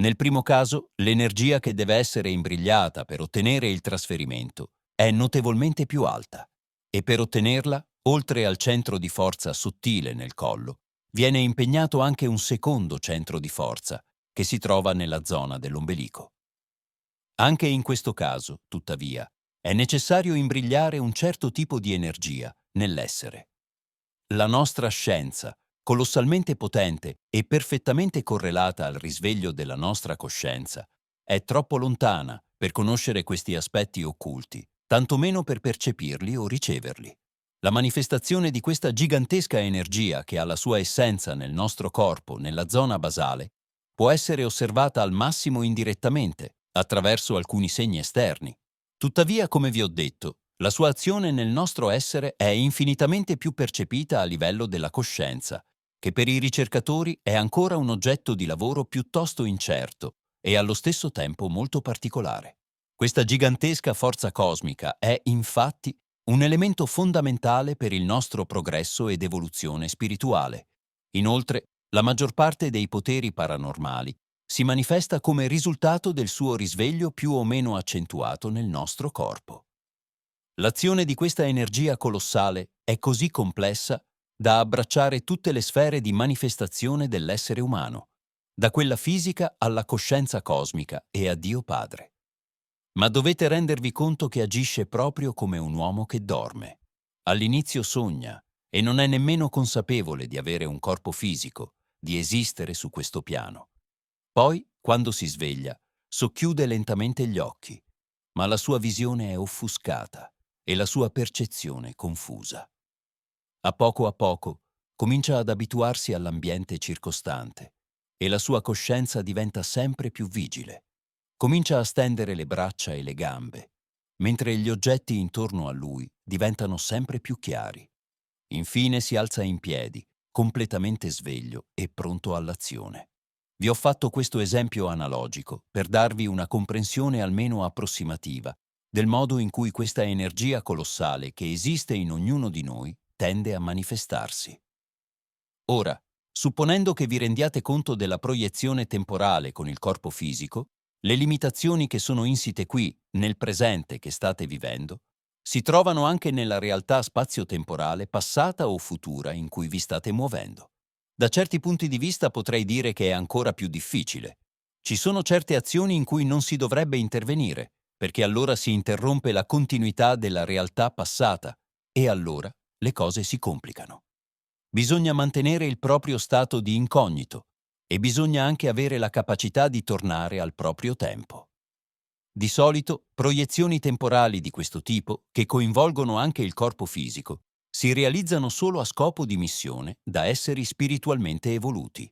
Nel primo caso, l'energia che deve essere imbrigliata per ottenere il trasferimento è notevolmente più alta e per ottenerla, oltre al centro di forza sottile nel collo, viene impegnato anche un secondo centro di forza che si trova nella zona dell'ombelico. Anche in questo caso, tuttavia, è necessario imbrigliare un certo tipo di energia nell'essere. La nostra scienza, colossalmente potente e perfettamente correlata al risveglio della nostra coscienza, è troppo lontana per conoscere questi aspetti occulti, tantomeno per percepirli o riceverli. La manifestazione di questa gigantesca energia che ha la sua essenza nel nostro corpo, nella zona basale, può essere osservata al massimo indirettamente, attraverso alcuni segni esterni. Tuttavia, come vi ho detto, la sua azione nel nostro essere è infinitamente più percepita a livello della coscienza, che per i ricercatori è ancora un oggetto di lavoro piuttosto incerto e allo stesso tempo molto particolare. Questa gigantesca forza cosmica è, infatti, un elemento fondamentale per il nostro progresso ed evoluzione spirituale. Inoltre, La maggior parte dei poteri paranormali si manifesta come risultato del suo risveglio più o meno accentuato nel nostro corpo. L'azione di questa energia colossale è così complessa da abbracciare tutte le sfere di manifestazione dell'essere umano, da quella fisica alla coscienza cosmica e a Dio Padre. Ma dovete rendervi conto che agisce proprio come un uomo che dorme. All'inizio sogna e non è nemmeno consapevole di avere un corpo fisico, di esistere su questo piano. Poi, quando si sveglia, socchiude lentamente gli occhi, ma la sua visione è offuscata e la sua percezione confusa. A poco comincia ad abituarsi all'ambiente circostante e la sua coscienza diventa sempre più vigile. Comincia a stendere le braccia e le gambe, mentre gli oggetti intorno a lui diventano sempre più chiari. Infine si alza in piedi, completamente sveglio e pronto all'azione. Vi ho fatto questo esempio analogico per darvi una comprensione almeno approssimativa del modo in cui questa energia colossale che esiste in ognuno di noi tende a manifestarsi. Ora, supponendo che vi rendiate conto della proiezione temporale con il corpo fisico, le limitazioni che sono insite qui, nel presente che state vivendo, si trovano anche nella realtà spazio-temporale passata o futura in cui vi state muovendo. Da certi punti di vista potrei dire che è ancora più difficile. Ci sono certe azioni in cui non si dovrebbe intervenire, perché allora si interrompe la continuità della realtà passata e allora le cose si complicano. Bisogna mantenere il proprio stato di incognito e bisogna anche avere la capacità di tornare al proprio tempo. Di solito, proiezioni temporali di questo tipo, che coinvolgono anche il corpo fisico, si realizzano solo a scopo di missione da esseri spiritualmente evoluti.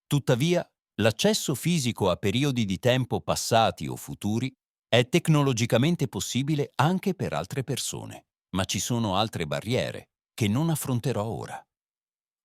Tuttavia, l'accesso fisico a periodi di tempo passati o futuri è tecnologicamente possibile anche per altre persone, ma ci sono altre barriere che non affronterò ora.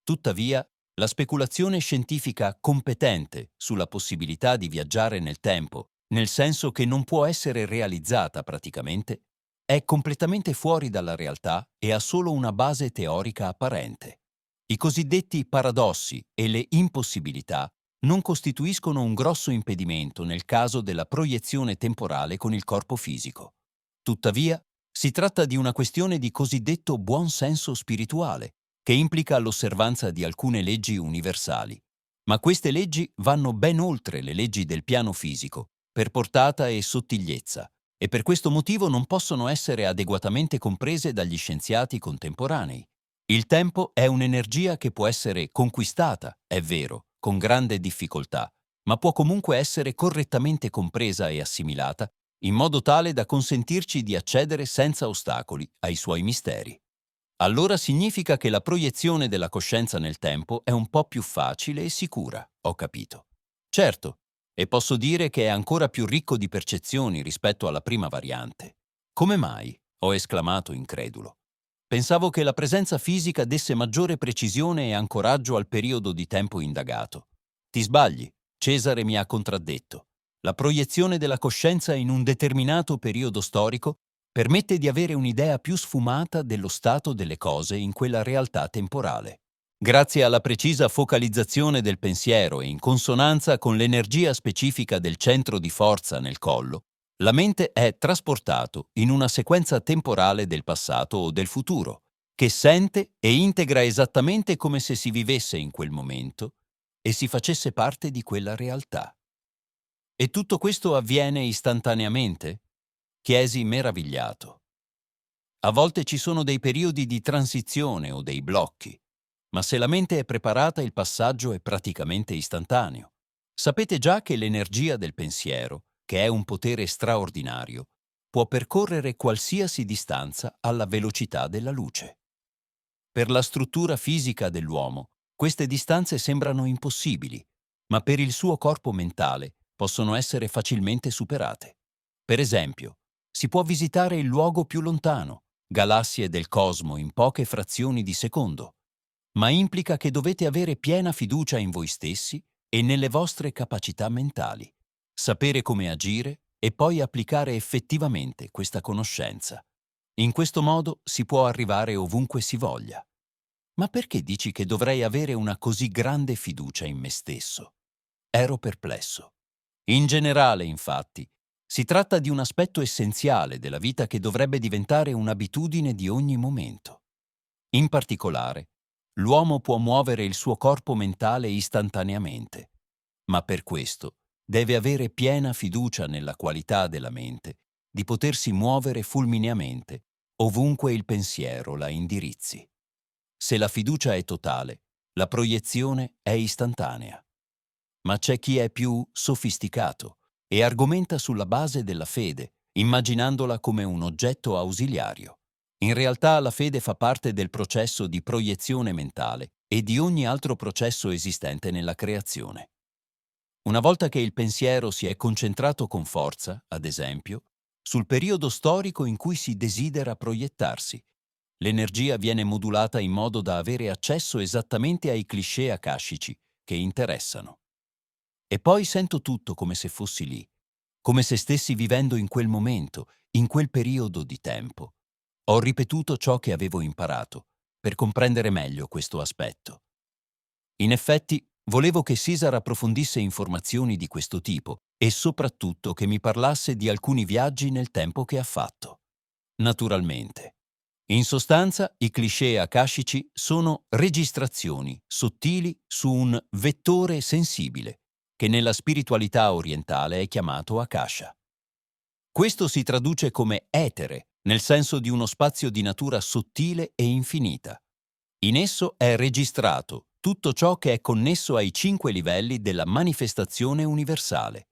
Tuttavia, la speculazione scientifica competente sulla possibilità di viaggiare nel tempo, nel senso che non può essere realizzata praticamente, è completamente fuori dalla realtà e ha solo una base teorica apparente. I cosiddetti paradossi e le impossibilità non costituiscono un grosso impedimento nel caso della proiezione temporale con il corpo fisico. Tuttavia, si tratta di una questione di cosiddetto buon senso spirituale, che implica l'osservanza di alcune leggi universali. Ma queste leggi vanno ben oltre le leggi del piano fisico, per portata e sottigliezza, e per questo motivo non possono essere adeguatamente comprese dagli scienziati contemporanei. Il tempo è un'energia che può essere conquistata, è vero, con grande difficoltà, ma può comunque essere correttamente compresa e assimilata in modo tale da consentirci di accedere senza ostacoli ai suoi misteri. Allora significa che la proiezione della coscienza nel tempo è un po' più facile e sicura, ho capito. Certo, e posso dire che è ancora più ricco di percezioni rispetto alla prima variante. Come mai? Ho esclamato incredulo. Pensavo che la presenza fisica desse maggiore precisione e ancoraggio al periodo di tempo indagato. Ti sbagli, Cesare mi ha contraddetto. La proiezione della coscienza in un determinato periodo storico permette di avere un'idea più sfumata dello stato delle cose in quella realtà temporale. Grazie alla precisa focalizzazione del pensiero e in consonanza con l'energia specifica del centro di forza nel collo, la mente è trasportato in una sequenza temporale del passato o del futuro, che sente e integra esattamente come se si vivesse in quel momento e si facesse parte di quella realtà. E tutto questo avviene istantaneamente? Chiesi meravigliato. A volte ci sono dei periodi di transizione o dei blocchi, ma se la mente è preparata il passaggio è praticamente istantaneo. Sapete già che l'energia del pensiero, che è un potere straordinario, può percorrere qualsiasi distanza alla velocità della luce. Per la struttura fisica dell'uomo, queste distanze sembrano impossibili, ma per il suo corpo mentale possono essere facilmente superate. Per esempio, si può visitare il luogo più lontano, galassie del cosmo in poche frazioni di secondo, ma implica che dovete avere piena fiducia in voi stessi e nelle vostre capacità mentali, sapere come agire e poi applicare effettivamente questa conoscenza. In questo modo si può arrivare ovunque si voglia. Ma perché dici che dovrei avere una così grande fiducia in me stesso? Ero perplesso. In generale, infatti, si tratta di un aspetto essenziale della vita che dovrebbe diventare un'abitudine di ogni momento. In particolare, l'uomo può muovere il suo corpo mentale istantaneamente, ma per questo deve avere piena fiducia nella qualità della mente di potersi muovere fulmineamente ovunque il pensiero la indirizzi. Se la fiducia è totale, la proiezione è istantanea. Ma c'è chi è più sofisticato e argomenta sulla base della fede, immaginandola come un oggetto ausiliario. In realtà la fede fa parte del processo di proiezione mentale e di ogni altro processo esistente nella creazione. Una volta che il pensiero si è concentrato con forza, ad esempio, sul periodo storico in cui si desidera proiettarsi, l'energia viene modulata in modo da avere accesso esattamente ai cliché akashici che interessano. E poi sento tutto come se fossi lì, come se stessi vivendo in quel momento, in quel periodo di tempo. Ho ripetuto ciò che avevo imparato, per comprendere meglio questo aspetto. In effetti, volevo che Cesar approfondisse informazioni di questo tipo e soprattutto che mi parlasse di alcuni viaggi nel tempo che ha fatto. Naturalmente. In sostanza, i cliché akashici sono registrazioni sottili su un vettore sensibile, che nella spiritualità orientale è chiamato akasha. Questo si traduce come etere, nel senso di uno spazio di natura sottile e infinita. In esso è registrato tutto ciò che è connesso ai 5 livelli della manifestazione universale.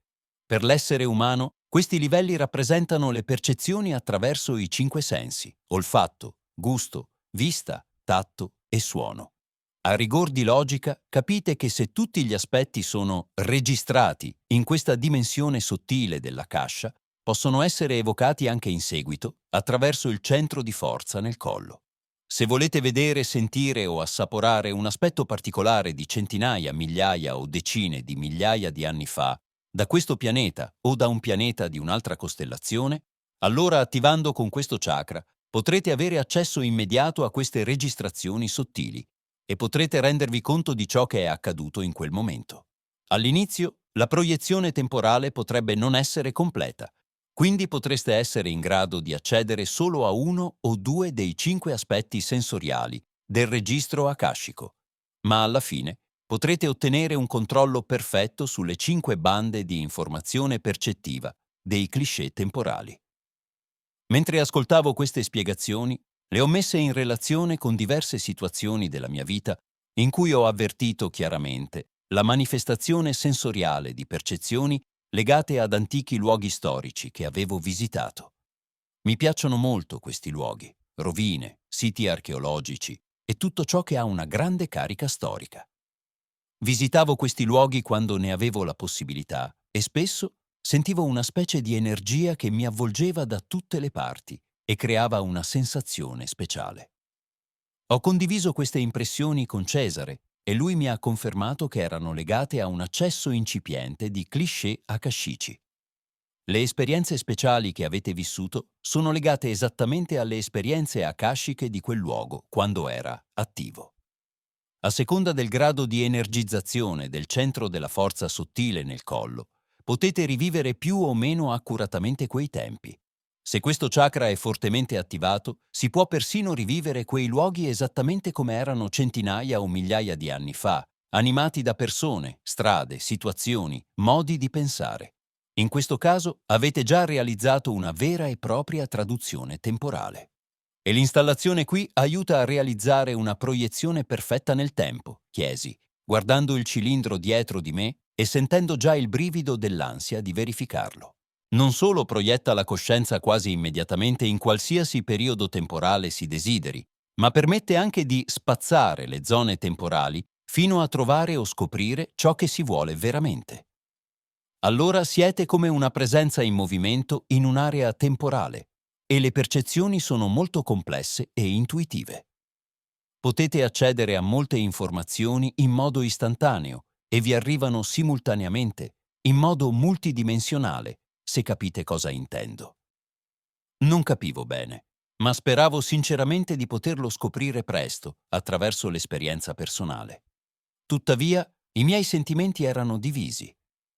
Per l'essere umano, questi livelli rappresentano le percezioni attraverso i 5 sensi: olfatto, gusto, vista, tatto e suono. A rigor di logica, capite che se tutti gli aspetti sono registrati in questa dimensione sottile della cascia, possono essere evocati anche in seguito attraverso il centro di forza nel collo. Se volete vedere, sentire o assaporare un aspetto particolare di centinaia, migliaia o decine di migliaia di anni fa, da questo pianeta o da un pianeta di un'altra costellazione, allora attivando con questo chakra potrete avere accesso immediato a queste registrazioni sottili e potrete rendervi conto di ciò che è accaduto in quel momento. All'inizio, la proiezione temporale potrebbe non essere completa, quindi potreste essere in grado di accedere solo a uno o due dei 5 aspetti sensoriali del registro akashico, ma alla fine potrete ottenere un controllo perfetto sulle 5 bande di informazione percettiva dei cliché temporali. Mentre ascoltavo queste spiegazioni, le ho messe in relazione con diverse situazioni della mia vita in cui ho avvertito chiaramente la manifestazione sensoriale di percezioni legate ad antichi luoghi storici che avevo visitato. Mi piacciono molto questi luoghi, rovine, siti archeologici e tutto ciò che ha una grande carica storica. Visitavo questi luoghi quando ne avevo la possibilità e spesso sentivo una specie di energia che mi avvolgeva da tutte le parti e creava una sensazione speciale. Ho condiviso queste impressioni con Cesare e lui mi ha confermato che erano legate a un accesso incipiente di cliché akashici. Le esperienze speciali che avete vissuto sono legate esattamente alle esperienze akashiche di quel luogo quando era attivo. A seconda del grado di energizzazione del centro della forza sottile nel collo, potete rivivere più o meno accuratamente quei tempi. Se questo chakra è fortemente attivato, si può persino rivivere quei luoghi esattamente come erano centinaia o migliaia di anni fa, animati da persone, strade, situazioni, modi di pensare. In questo caso avete già realizzato una vera e propria traduzione temporale. E l'installazione qui aiuta a realizzare una proiezione perfetta nel tempo, chiesi, guardando il cilindro dietro di me e sentendo già il brivido dell'ansia di verificarlo. Non solo proietta la coscienza quasi immediatamente in qualsiasi periodo temporale si desideri, ma permette anche di spazzare le zone temporali fino a trovare o scoprire ciò che si vuole veramente. Allora siete come una presenza in movimento in un'area temporale e le percezioni sono molto complesse e intuitive. Potete accedere a molte informazioni in modo istantaneo e vi arrivano simultaneamente, in modo multidimensionale, se capite cosa intendo. Non capivo bene, ma speravo sinceramente di poterlo scoprire presto, attraverso l'esperienza personale. Tuttavia, i miei sentimenti erano divisi.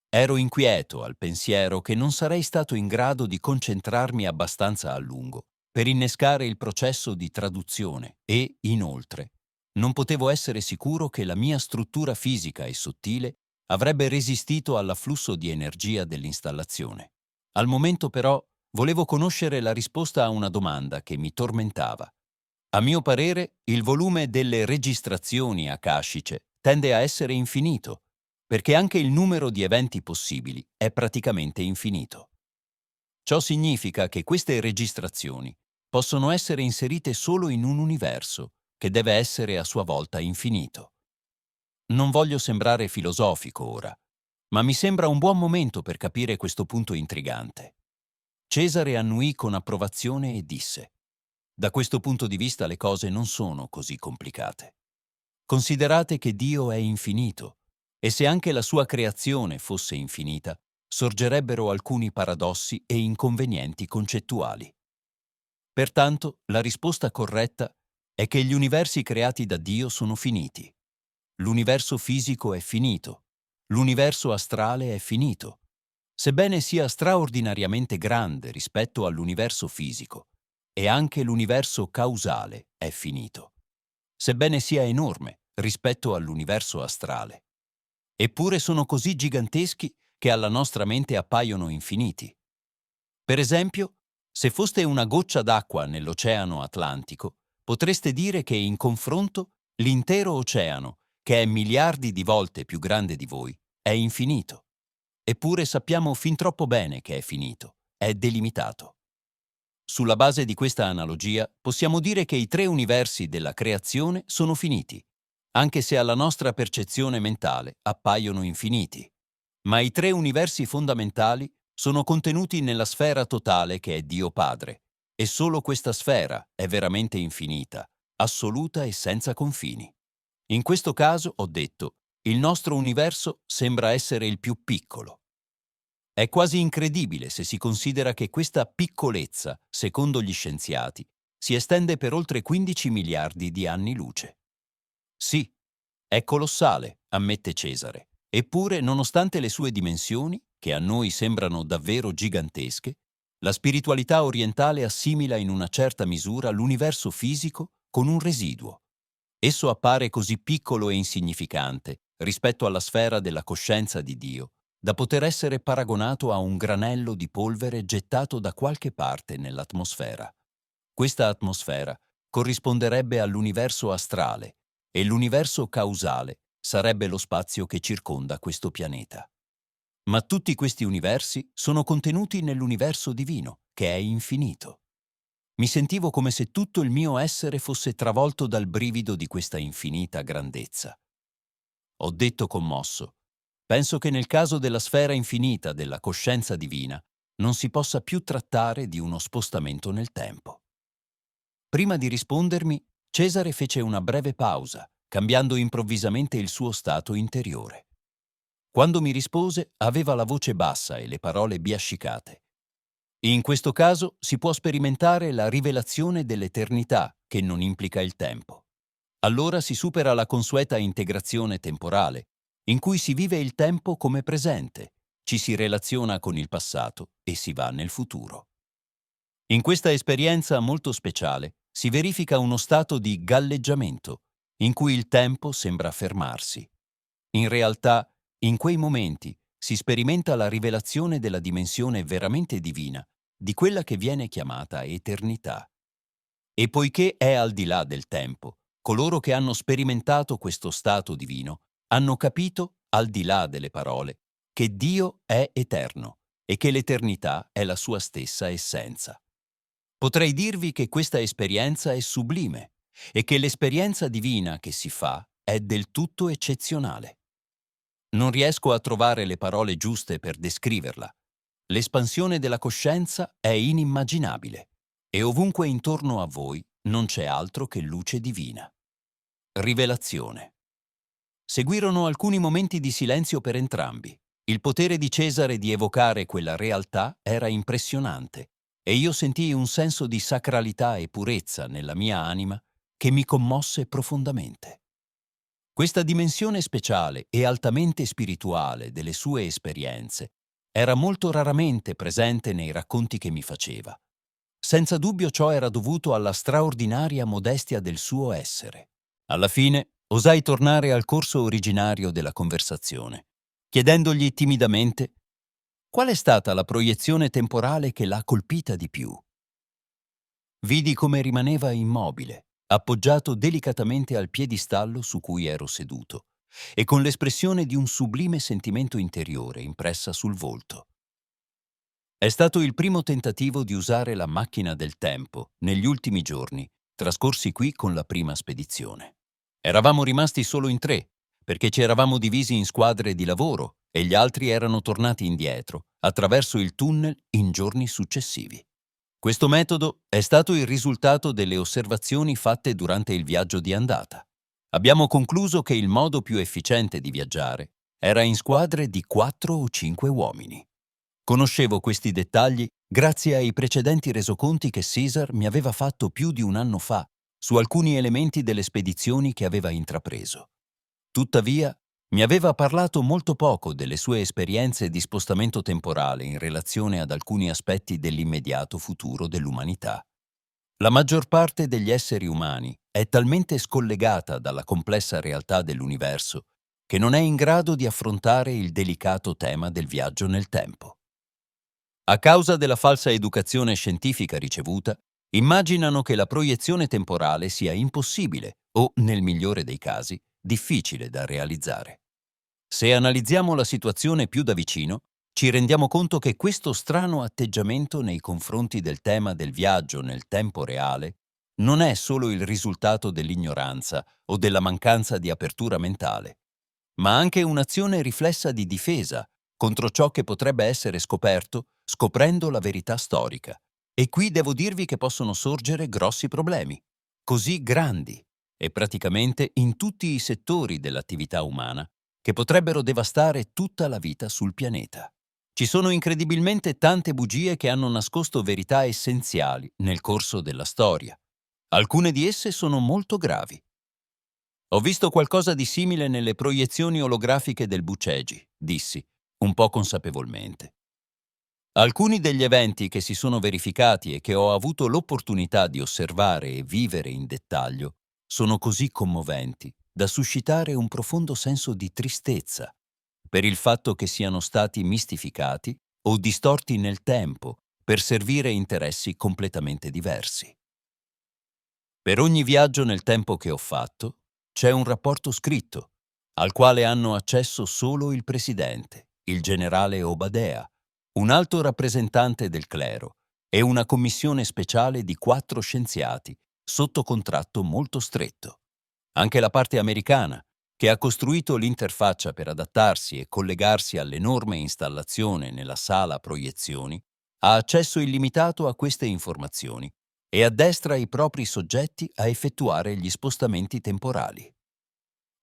Ero inquieto al pensiero che non sarei stato in grado di concentrarmi abbastanza a lungo per innescare il processo di traduzione e, inoltre, non potevo essere sicuro che la mia struttura fisica e sottile avrebbe resistito all'afflusso di energia dell'installazione. Al momento però volevo conoscere la risposta a una domanda che mi tormentava. A mio parere, il volume delle registrazioni akashiche tende a essere infinito, perché anche il numero di eventi possibili è praticamente infinito. Ciò significa che queste registrazioni possono essere inserite solo in un universo, che deve essere a sua volta infinito. Non voglio sembrare filosofico ora, ma mi sembra un buon momento per capire questo punto intrigante. Cesare annuì con approvazione e disse: da questo punto di vista le cose non sono così complicate. Considerate che Dio è infinito, e se anche la sua creazione fosse infinita, sorgerebbero alcuni paradossi e inconvenienti concettuali. Pertanto, la risposta corretta è che gli universi creati da Dio sono finiti. L'universo fisico è finito, l'universo astrale è finito. Sebbene sia straordinariamente grande rispetto all'universo fisico, e anche l'universo causale è finito, sebbene sia enorme rispetto all'universo astrale. Eppure sono così giganteschi che alla nostra mente appaiono infiniti. Per esempio, se foste una goccia d'acqua nell'Oceano Atlantico, potreste dire che in confronto l'intero oceano, che è miliardi di volte più grande di voi, è infinito. Eppure sappiamo fin troppo bene che è finito, è delimitato. Sulla base di questa analogia, possiamo dire che i tre universi della creazione sono finiti, anche se alla nostra percezione mentale appaiono infiniti. Ma i tre universi fondamentali sono contenuti nella sfera totale che è Dio Padre, e solo questa sfera è veramente infinita, assoluta e senza confini. In questo caso, ho detto, il nostro universo sembra essere il più piccolo. È quasi incredibile se si considera che questa piccolezza, secondo gli scienziati, si estende per oltre 15 miliardi di anni luce. Sì, è colossale, ammette Cesare, eppure, nonostante le sue dimensioni, che a noi sembrano davvero gigantesche, la spiritualità orientale assimila in una certa misura l'universo fisico con un residuo. Esso appare così piccolo e insignificante rispetto alla sfera della coscienza di Dio, da poter essere paragonato a un granello di polvere gettato da qualche parte nell'atmosfera. Questa atmosfera corrisponderebbe all'universo astrale e l'universo causale sarebbe lo spazio che circonda questo pianeta. Ma tutti questi universi sono contenuti nell'universo divino, che è infinito. Mi sentivo come se tutto il mio essere fosse travolto dal brivido di questa infinita grandezza. Ho detto commosso: penso che nel caso della sfera infinita della coscienza divina non si possa più trattare di uno spostamento nel tempo. Prima di rispondermi, Cesare fece una breve pausa, cambiando improvvisamente il suo stato interiore. Quando mi rispose, aveva la voce bassa e le parole biascicate. In questo caso si può sperimentare la rivelazione dell'eternità, che non implica il tempo. Allora si supera la consueta integrazione temporale, in cui si vive il tempo come presente, ci si relaziona con il passato e si va nel futuro. In questa esperienza molto speciale si verifica uno stato di galleggiamento, in cui il tempo sembra fermarsi. In realtà, in quei momenti si sperimenta la rivelazione della dimensione veramente divina, di quella che viene chiamata eternità. E poiché è al di là del tempo, coloro che hanno sperimentato questo stato divino hanno capito, al di là delle parole, che Dio è eterno e che l'eternità è la sua stessa essenza. Potrei dirvi che questa esperienza è sublime e che l'esperienza divina che si fa è del tutto eccezionale. Non riesco a trovare le parole giuste per descriverla. L'espansione della coscienza è inimmaginabile e ovunque intorno a voi non c'è altro che luce divina. Rivelazione. Seguirono alcuni momenti di silenzio per entrambi. Il potere di Cesare di evocare quella realtà era impressionante e io sentii un senso di sacralità e purezza nella mia anima che mi commosse profondamente. Questa dimensione speciale e altamente spirituale delle sue esperienze era molto raramente presente nei racconti che mi faceva. Senza dubbio ciò era dovuto alla straordinaria modestia del suo essere. Alla fine osai tornare al corso originario della conversazione, chiedendogli timidamente qual è stata la proiezione temporale che l'ha colpita di più. Vidi come rimaneva immobile, appoggiato delicatamente al piedistallo su cui ero seduto, e con l'espressione di un sublime sentimento interiore impressa sul volto. È stato il primo tentativo di usare la macchina del tempo negli ultimi giorni, trascorsi qui con la prima spedizione. Eravamo rimasti solo in 3, perché ci eravamo divisi in squadre di lavoro e gli altri erano tornati indietro, attraverso il tunnel in giorni successivi. Questo metodo è stato il risultato delle osservazioni fatte durante il viaggio di andata. Abbiamo concluso che il modo più efficiente di viaggiare era in squadre di 4 o 5 uomini. Conoscevo questi dettagli grazie ai precedenti resoconti che Caesar mi aveva fatto più di un anno fa su alcuni elementi delle spedizioni che aveva intrapreso. Tuttavia, mi aveva parlato molto poco delle sue esperienze di spostamento temporale in relazione ad alcuni aspetti dell'immediato futuro dell'umanità. La maggior parte degli esseri umani è talmente scollegata dalla complessa realtà dell'universo che non è in grado di affrontare il delicato tema del viaggio nel tempo. A causa della falsa educazione scientifica ricevuta, immaginano che la proiezione temporale sia impossibile o, nel migliore dei casi, difficile da realizzare. Se analizziamo la situazione più da vicino, ci rendiamo conto che questo strano atteggiamento nei confronti del tema del viaggio nel tempo reale non è solo il risultato dell'ignoranza o della mancanza di apertura mentale, ma anche un'azione riflessa di difesa contro ciò che potrebbe essere scoperto scoprendo la verità storica. E qui devo dirvi che possono sorgere grossi problemi, così grandi e praticamente in tutti i settori dell'attività umana, che potrebbero devastare tutta la vita sul pianeta. Ci sono incredibilmente tante bugie che hanno nascosto verità essenziali nel corso della storia. Alcune di esse sono molto gravi. Ho visto qualcosa di simile nelle proiezioni olografiche del Bucegi, dissi, un po' consapevolmente. Alcuni degli eventi che si sono verificati e che ho avuto l'opportunità di osservare e vivere in dettaglio sono così commoventi da suscitare un profondo senso di tristezza per il fatto che siano stati mistificati o distorti nel tempo per servire interessi completamente diversi. Per ogni viaggio nel tempo che ho fatto, c'è un rapporto scritto, al quale hanno accesso solo il presidente, il generale Obadea, un alto rappresentante del clero e una commissione speciale di 4 scienziati sotto contratto molto stretto. Anche la parte americana, che ha costruito l'interfaccia per adattarsi e collegarsi all'enorme installazione nella sala proiezioni, ha accesso illimitato a queste informazioni e addestra i propri soggetti a effettuare gli spostamenti temporali.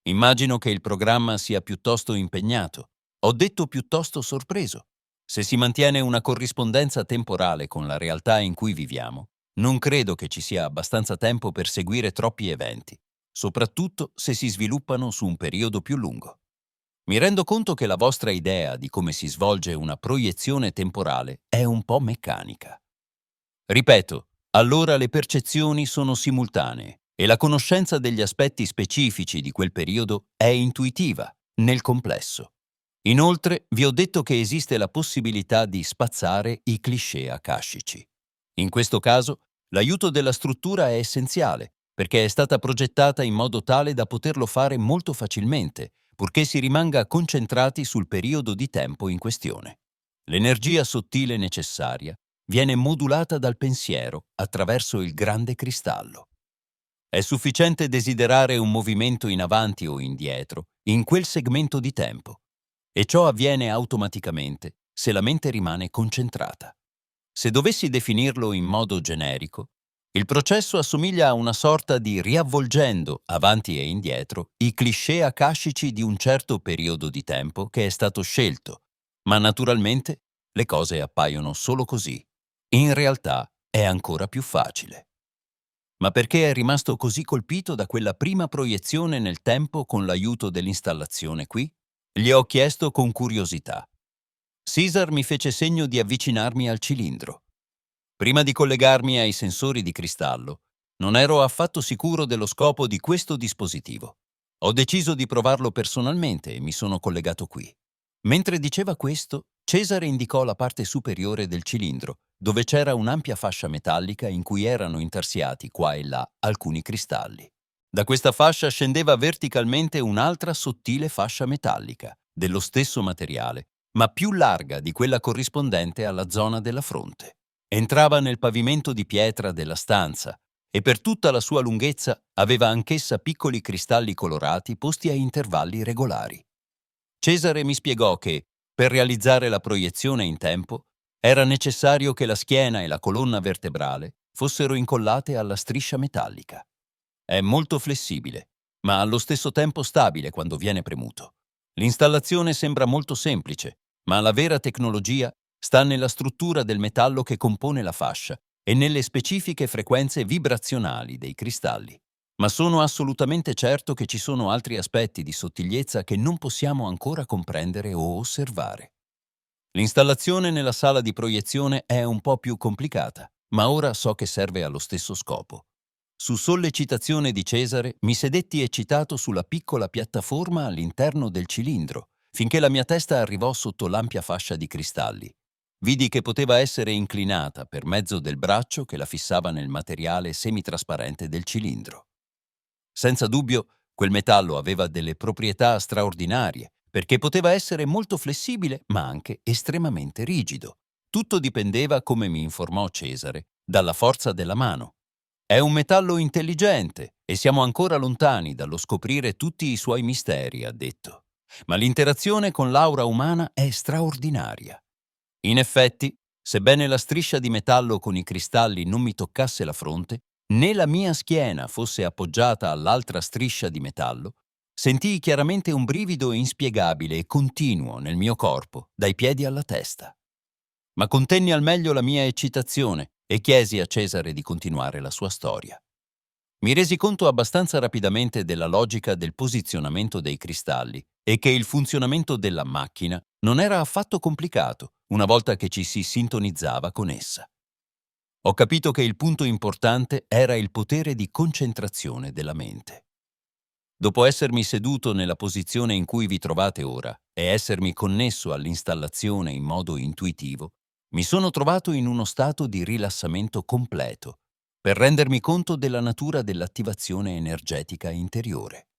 Immagino che il programma sia piuttosto impegnato, ho detto piuttosto sorpreso. Se si mantiene una corrispondenza temporale con la realtà in cui viviamo, non credo che ci sia abbastanza tempo per seguire troppi eventi, soprattutto se si sviluppano su un periodo più lungo. Mi rendo conto che la vostra idea di come si svolge una proiezione temporale è un po' meccanica. Ripeto, allora le percezioni sono simultanee e la conoscenza degli aspetti specifici di quel periodo è intuitiva, nel complesso. Inoltre, vi ho detto che esiste la possibilità di spazzare i cliché akashici. In questo caso, l'aiuto della struttura è essenziale, perché è stata progettata in modo tale da poterlo fare molto facilmente, purché si rimanga concentrati sul periodo di tempo in questione. L'energia sottile necessaria viene modulata dal pensiero attraverso il grande cristallo. È sufficiente desiderare un movimento in avanti o indietro in quel segmento di tempo, e ciò avviene automaticamente se la mente rimane concentrata. Se dovessi definirlo in modo generico, il processo assomiglia a una sorta di riavvolgendo avanti e indietro i cliché akashici di un certo periodo di tempo che è stato scelto, ma naturalmente le cose appaiono solo così, In realtà è ancora più facile. Ma perché è rimasto così colpito da quella prima proiezione nel tempo con l'aiuto dell'installazione qui? Gli ho chiesto con curiosità. Caesar mi fece segno di avvicinarmi al cilindro. Prima di collegarmi ai sensori di cristallo, non ero affatto sicuro dello scopo di questo dispositivo. Ho deciso di provarlo personalmente e mi sono collegato qui. Mentre diceva questo, Cesare indicò la parte superiore del cilindro, dove c'era un'ampia fascia metallica in cui erano intarsiati qua e là alcuni cristalli. Da questa fascia scendeva verticalmente un'altra sottile fascia metallica, dello stesso materiale, ma più larga di quella corrispondente alla zona della fronte. Entrava nel pavimento di pietra della stanza e per tutta la sua lunghezza aveva anch'essa piccoli cristalli colorati posti a intervalli regolari. Cesare mi spiegò che, per realizzare la proiezione in tempo, era necessario che la schiena e la colonna vertebrale fossero incollate alla striscia metallica. È molto flessibile, ma allo stesso tempo stabile quando viene premuto. L'installazione sembra molto semplice, ma la vera tecnologia sta nella struttura del metallo che compone la fascia e nelle specifiche frequenze vibrazionali dei cristalli. Ma sono assolutamente certo che ci sono altri aspetti di sottigliezza che non possiamo ancora comprendere o osservare. L'installazione nella sala di proiezione è un po' più complicata, ma ora so che serve allo stesso scopo. Su sollecitazione di Cesare mi sedetti eccitato sulla piccola piattaforma all'interno del cilindro, finché la mia testa arrivò sotto l'ampia fascia di cristalli. Vidi che poteva essere inclinata per mezzo del braccio che la fissava nel materiale semitrasparente del cilindro. Senza dubbio, quel metallo aveva delle proprietà straordinarie, perché poteva essere molto flessibile, ma anche estremamente rigido. Tutto dipendeva, come mi informò Cesare, dalla forza della mano. È un metallo intelligente e siamo ancora lontani dallo scoprire tutti i suoi misteri, ha detto. Ma l'interazione con l'aura umana è straordinaria. In effetti, sebbene la striscia di metallo con i cristalli non mi toccasse la fronte, né la mia schiena fosse appoggiata all'altra striscia di metallo, sentii chiaramente un brivido inspiegabile e continuo nel mio corpo, dai piedi alla testa. Ma contenni al meglio la mia eccitazione e chiesi a Cesare di continuare la sua storia. Mi resi conto abbastanza rapidamente della logica del posizionamento dei cristalli e che il funzionamento della macchina non era affatto complicato una volta che ci si sintonizzava con essa. Ho capito che il punto importante era il potere di concentrazione della mente. Dopo essermi seduto nella posizione in cui vi trovate ora e essermi connesso all'installazione in modo intuitivo, mi sono trovato in uno stato di rilassamento completo per rendermi conto della natura dell'attivazione energetica interiore.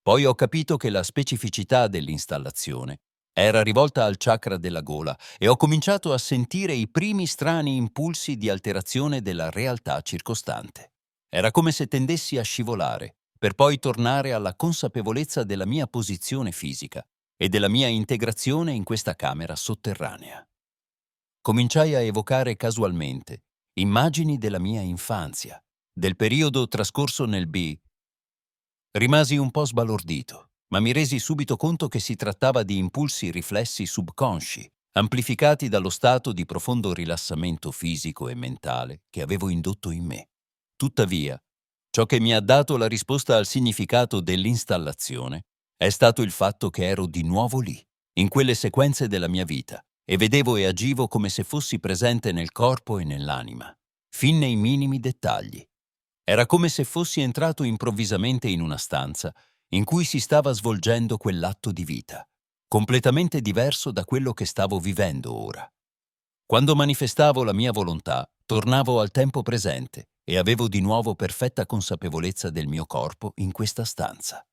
Poi ho capito che la specificità dell'installazione era rivolta al chakra della gola e ho cominciato a sentire i primi strani impulsi di alterazione della realtà circostante. Era come se tendessi a scivolare, per poi tornare alla consapevolezza della mia posizione fisica e della mia integrazione in questa camera sotterranea. Cominciai a evocare casualmente immagini della mia infanzia, del periodo trascorso nel B. Rimasi un po' sbalordito, ma mi resi subito conto che si trattava di impulsi riflessi subconsci, amplificati dallo stato di profondo rilassamento fisico e mentale che avevo indotto in me. Tuttavia, ciò che mi ha dato la risposta al significato dell'installazione è stato il fatto che ero di nuovo lì, in quelle sequenze della mia vita, e vedevo e agivo come se fossi presente nel corpo e nell'anima, fin nei minimi dettagli. Era come se fossi entrato improvvisamente in una stanza in cui si stava svolgendo quell'atto di vita, completamente diverso da quello che stavo vivendo ora. Quando manifestavo la mia volontà, tornavo al tempo presente e avevo di nuovo perfetta consapevolezza del mio corpo in questa stanza.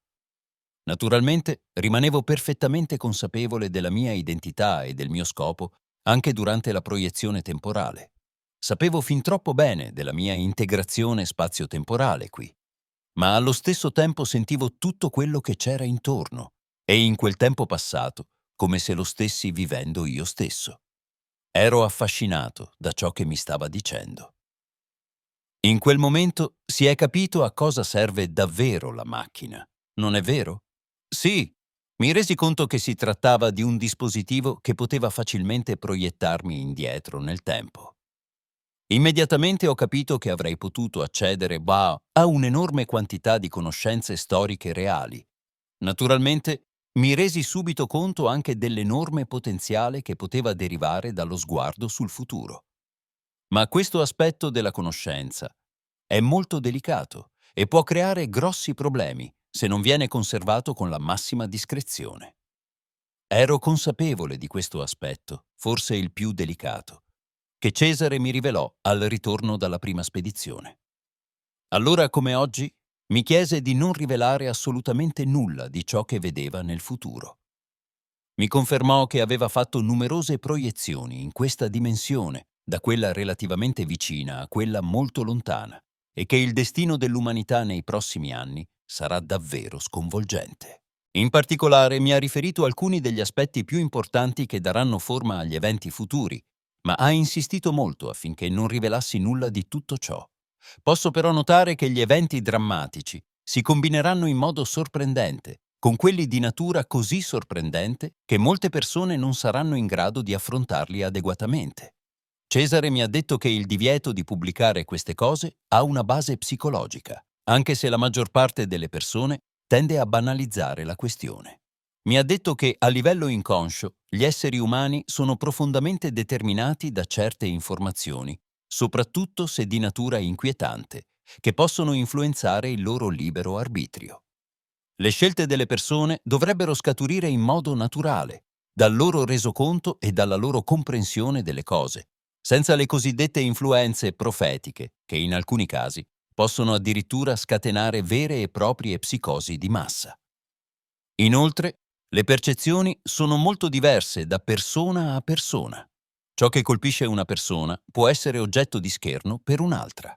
Naturalmente, rimanevo perfettamente consapevole della mia identità e del mio scopo anche durante la proiezione temporale. Sapevo fin troppo bene della mia integrazione spazio-temporale qui, ma allo stesso tempo sentivo tutto quello che c'era intorno e in quel tempo passato come se lo stessi vivendo io stesso. Ero affascinato da ciò che mi stava dicendo. In quel momento si è capito a cosa serve davvero la macchina, non è vero? Sì, mi resi conto che si trattava di un dispositivo che poteva facilmente proiettarmi indietro nel tempo. Immediatamente ho capito che avrei potuto accedere, a un'enorme quantità di conoscenze storiche reali. Naturalmente, mi resi subito conto anche dell'enorme potenziale che poteva derivare dallo sguardo sul futuro. Ma questo aspetto della conoscenza è molto delicato e può creare grossi problemi se non viene conservato con la massima discrezione. Ero consapevole di questo aspetto, forse il più delicato, che Cesare mi rivelò al ritorno dalla prima spedizione. Allora, come oggi, mi chiese di non rivelare assolutamente nulla di ciò che vedeva nel futuro. Mi confermò che aveva fatto numerose proiezioni in questa dimensione, da quella relativamente vicina a quella molto lontana, e che il destino dell'umanità nei prossimi anni sarà davvero sconvolgente. In particolare mi ha riferito alcuni degli aspetti più importanti che daranno forma agli eventi futuri, ma ha insistito molto affinché non rivelassi nulla di tutto ciò. Posso però notare che gli eventi drammatici si combineranno in modo sorprendente, con quelli di natura così sorprendente che molte persone non saranno in grado di affrontarli adeguatamente. Cesare mi ha detto che il divieto di pubblicare queste cose ha una base psicologica, anche se la maggior parte delle persone tende a banalizzare la questione. Mi ha detto che a livello inconscio gli esseri umani sono profondamente determinati da certe informazioni, soprattutto se di natura inquietante, che possono influenzare il loro libero arbitrio. Le scelte delle persone dovrebbero scaturire in modo naturale, dal loro resoconto e dalla loro comprensione delle cose, senza le cosiddette influenze profetiche, che in alcuni casi possono addirittura scatenare vere e proprie psicosi di massa. Inoltre, le percezioni sono molto diverse da persona a persona. Ciò che colpisce una persona può essere oggetto di scherno per un'altra.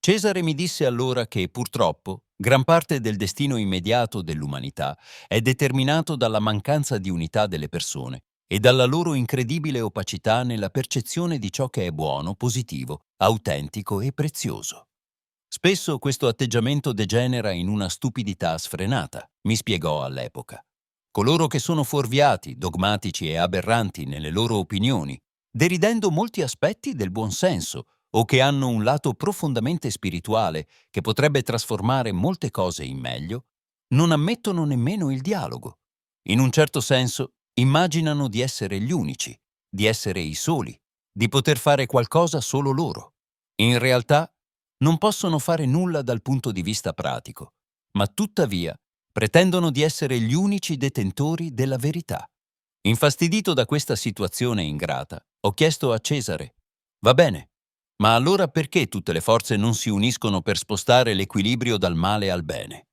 Cesare mi disse allora che, purtroppo, gran parte del destino immediato dell'umanità è determinato dalla mancanza di unità delle persone e dalla loro incredibile opacità nella percezione di ciò che è buono, positivo, autentico e prezioso. Spesso questo atteggiamento degenera in una stupidità sfrenata, mi spiegò all'epoca. Coloro che sono fuorviati, dogmatici e aberranti nelle loro opinioni, deridendo molti aspetti del buon senso, o che hanno un lato profondamente spirituale che potrebbe trasformare molte cose in meglio, non ammettono nemmeno il dialogo. In un certo senso, immaginano di essere gli unici, di essere i soli, di poter fare qualcosa solo loro. In realtà, non possono fare nulla dal punto di vista pratico, ma tuttavia pretendono di essere gli unici detentori della verità. Infastidito da questa situazione ingrata, ho chiesto a Cesare: va bene, ma allora perché tutte le forze non si uniscono per spostare l'equilibrio dal male al bene?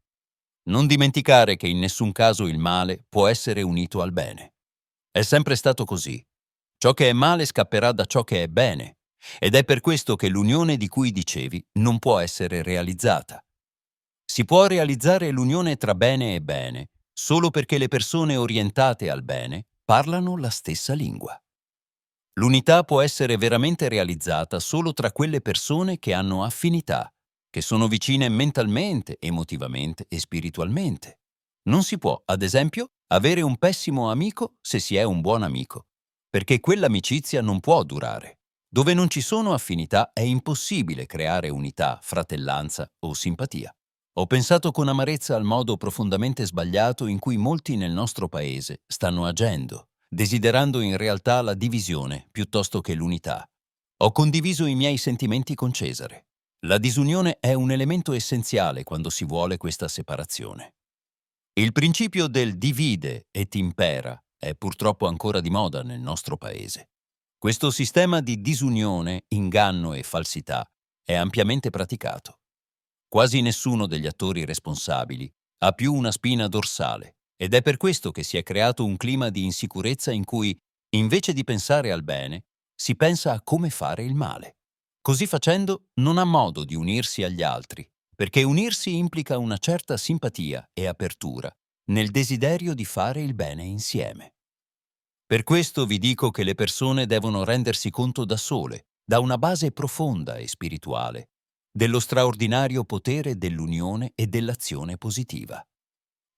Non dimenticare che in nessun caso il male può essere unito al bene. È sempre stato così. Ciò che è male scapperà da ciò che è bene, ed è per questo che l'unione di cui dicevi non può essere realizzata. Si può realizzare l'unione tra bene e bene solo perché le persone orientate al bene parlano la stessa lingua. L'unità può essere veramente realizzata solo tra quelle persone che hanno affinità, che sono vicine mentalmente, emotivamente e spiritualmente. Non si può, ad esempio, avere un pessimo amico se si è un buon amico, perché quell'amicizia non può durare. Dove non ci sono affinità è impossibile creare unità, fratellanza o simpatia. Ho pensato con amarezza al modo profondamente sbagliato in cui molti nel nostro paese stanno agendo, desiderando in realtà la divisione piuttosto che l'unità. Ho condiviso i miei sentimenti con Cesare. La disunione è un elemento essenziale quando si vuole questa separazione. Il principio del divide et impera è purtroppo ancora di moda nel nostro paese. Questo sistema di disunione, inganno e falsità è ampiamente praticato. Quasi nessuno degli attori responsabili ha più una spina dorsale ed è per questo che si è creato un clima di insicurezza in cui, invece di pensare al bene, si pensa a come fare il male. Così facendo non ha modo di unirsi agli altri, perché unirsi implica una certa simpatia e apertura nel desiderio di fare il bene insieme. Per questo vi dico che le persone devono rendersi conto da sole, da una base profonda e spirituale, dello straordinario potere dell'unione e dell'azione positiva.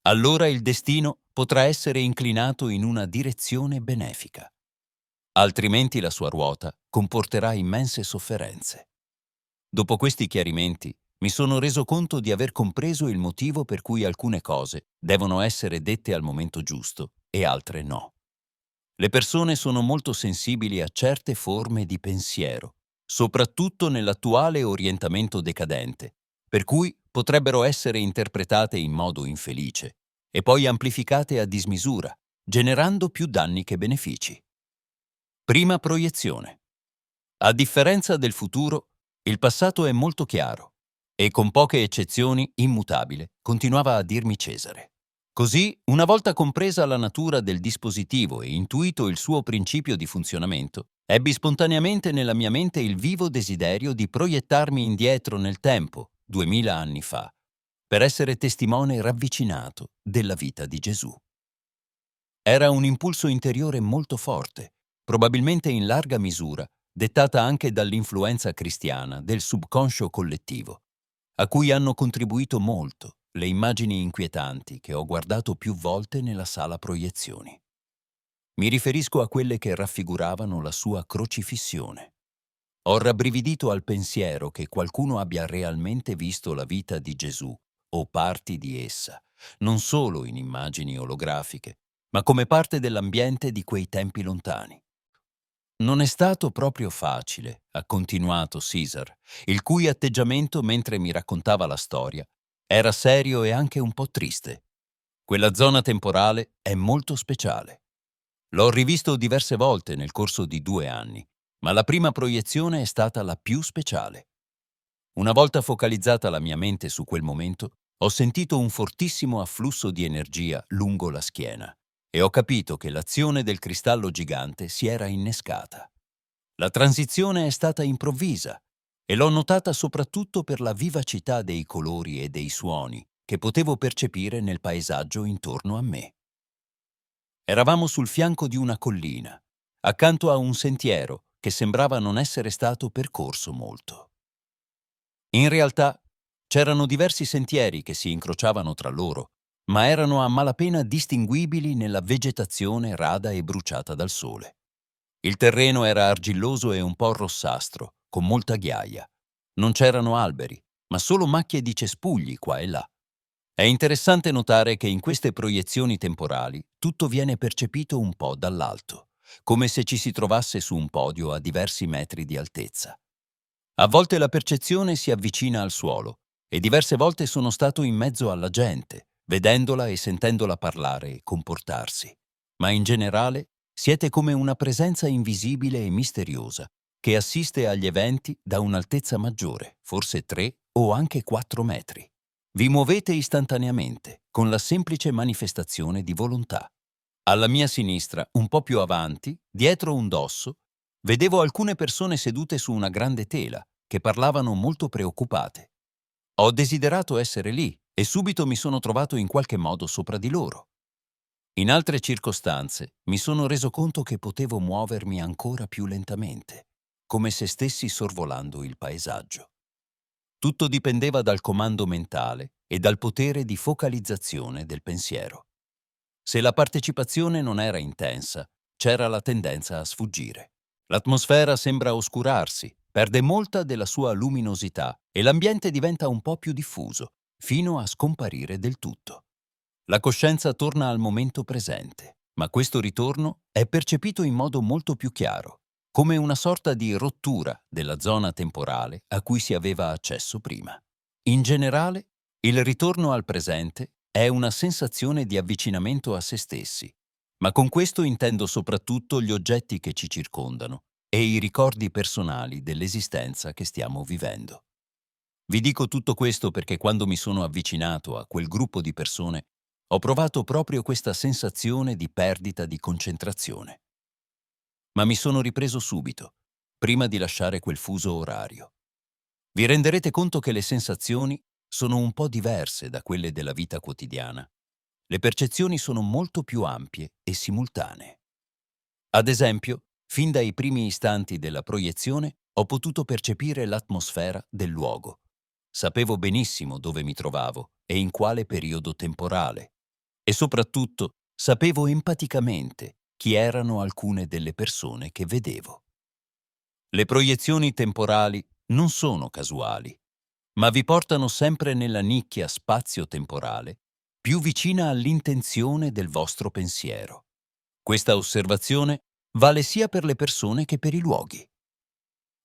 Allora il destino potrà essere inclinato in una direzione benefica. altrimenti la sua ruota comporterà immense sofferenze. Dopo questi chiarimenti, mi sono reso conto di aver compreso il motivo per cui alcune cose devono essere dette al momento giusto e altre no. Le persone sono molto sensibili a certe forme di pensiero, soprattutto nell'attuale orientamento decadente, per cui potrebbero essere interpretate in modo infelice e poi amplificate a dismisura, generando più danni che benefici. Prima proiezione. A differenza del futuro, il passato è molto chiaro e con poche eccezioni immutabile, continuava a dirmi Cesare. Così, una volta compresa la natura del dispositivo e intuito il suo principio di funzionamento, ebbi spontaneamente nella mia mente il vivo desiderio di proiettarmi indietro nel tempo, 2000 anni fa, per essere testimone ravvicinato della vita di Gesù. Era un impulso interiore molto forte, probabilmente in larga misura dettata anche dall'influenza cristiana del subconscio collettivo, a cui hanno contribuito molto le immagini inquietanti che ho guardato più volte nella sala proiezioni. Mi riferisco a quelle che raffiguravano la sua crocifissione. Ho rabbrividito al pensiero che qualcuno abbia realmente visto la vita di Gesù o parti di essa, non solo in immagini olografiche, ma come parte dell'ambiente di quei tempi lontani. Non è stato proprio facile, ha continuato Caesar, il cui atteggiamento mentre mi raccontava la storia era serio e anche un po' triste. Quella zona temporale è molto speciale. L'ho rivisto diverse volte nel corso di 2 anni, ma la prima proiezione è stata la più speciale. Una volta focalizzata la mia mente su quel momento, ho sentito un fortissimo afflusso di energia lungo la schiena e ho capito che l'azione del cristallo gigante si era innescata. La transizione è stata improvvisa e l'ho notata soprattutto per la vivacità dei colori e dei suoni che potevo percepire nel paesaggio intorno a me. Eravamo sul fianco di una collina, accanto a un sentiero che sembrava non essere stato percorso molto. In realtà, c'erano diversi sentieri che si incrociavano tra loro, ma erano a malapena distinguibili nella vegetazione rada e bruciata dal sole. Il terreno era argilloso e un po' rossastro, con molta ghiaia. Non c'erano alberi, ma solo macchie di cespugli qua e là. È interessante notare che in queste proiezioni temporali tutto viene percepito un po' dall'alto, come se ci si trovasse su un podio a diversi metri di altezza. A volte la percezione si avvicina al suolo e diverse volte sono stato in mezzo alla gente, vedendola e sentendola parlare e comportarsi. Ma in generale siete come una presenza invisibile e misteriosa che assiste agli eventi da un'altezza maggiore, forse 3 o anche 4 metri. Vi muovete istantaneamente, con la semplice manifestazione di volontà. Alla mia sinistra, un po' più avanti, dietro un dosso, vedevo alcune persone sedute su una grande tela, che parlavano molto preoccupate. Ho desiderato essere lì e subito mi sono trovato in qualche modo sopra di loro. In altre circostanze mi sono reso conto che potevo muovermi ancora più lentamente, come se stessi sorvolando il paesaggio. Tutto dipendeva dal comando mentale e dal potere di focalizzazione del pensiero. Se la partecipazione non era intensa, c'era la tendenza a sfuggire. L'atmosfera sembra oscurarsi, perde molta della sua luminosità e l'ambiente diventa un po' più diffuso, fino a scomparire del tutto. La coscienza torna al momento presente, ma questo ritorno è percepito in modo molto più chiaro, come una sorta di rottura della zona temporale a cui si aveva accesso prima. In generale, il ritorno al presente è una sensazione di avvicinamento a se stessi, ma con questo intendo soprattutto gli oggetti che ci circondano e i ricordi personali dell'esistenza che stiamo vivendo. Vi dico tutto questo perché quando mi sono avvicinato a quel gruppo di persone ho provato proprio questa sensazione di perdita di concentrazione. Ma mi sono ripreso subito, prima di lasciare quel fuso orario. Vi renderete conto che le sensazioni sono un po' diverse da quelle della vita quotidiana. Le percezioni sono molto più ampie e simultanee. Ad esempio, fin dai primi istanti della proiezione ho potuto percepire l'atmosfera del luogo. Sapevo benissimo dove mi trovavo e in quale periodo temporale. E soprattutto sapevo empaticamente chi erano alcune delle persone che vedevo. Le proiezioni temporali non sono casuali, ma vi portano sempre nella nicchia spazio-temporale più vicina all'intenzione del vostro pensiero. Questa osservazione vale sia per le persone che per i luoghi.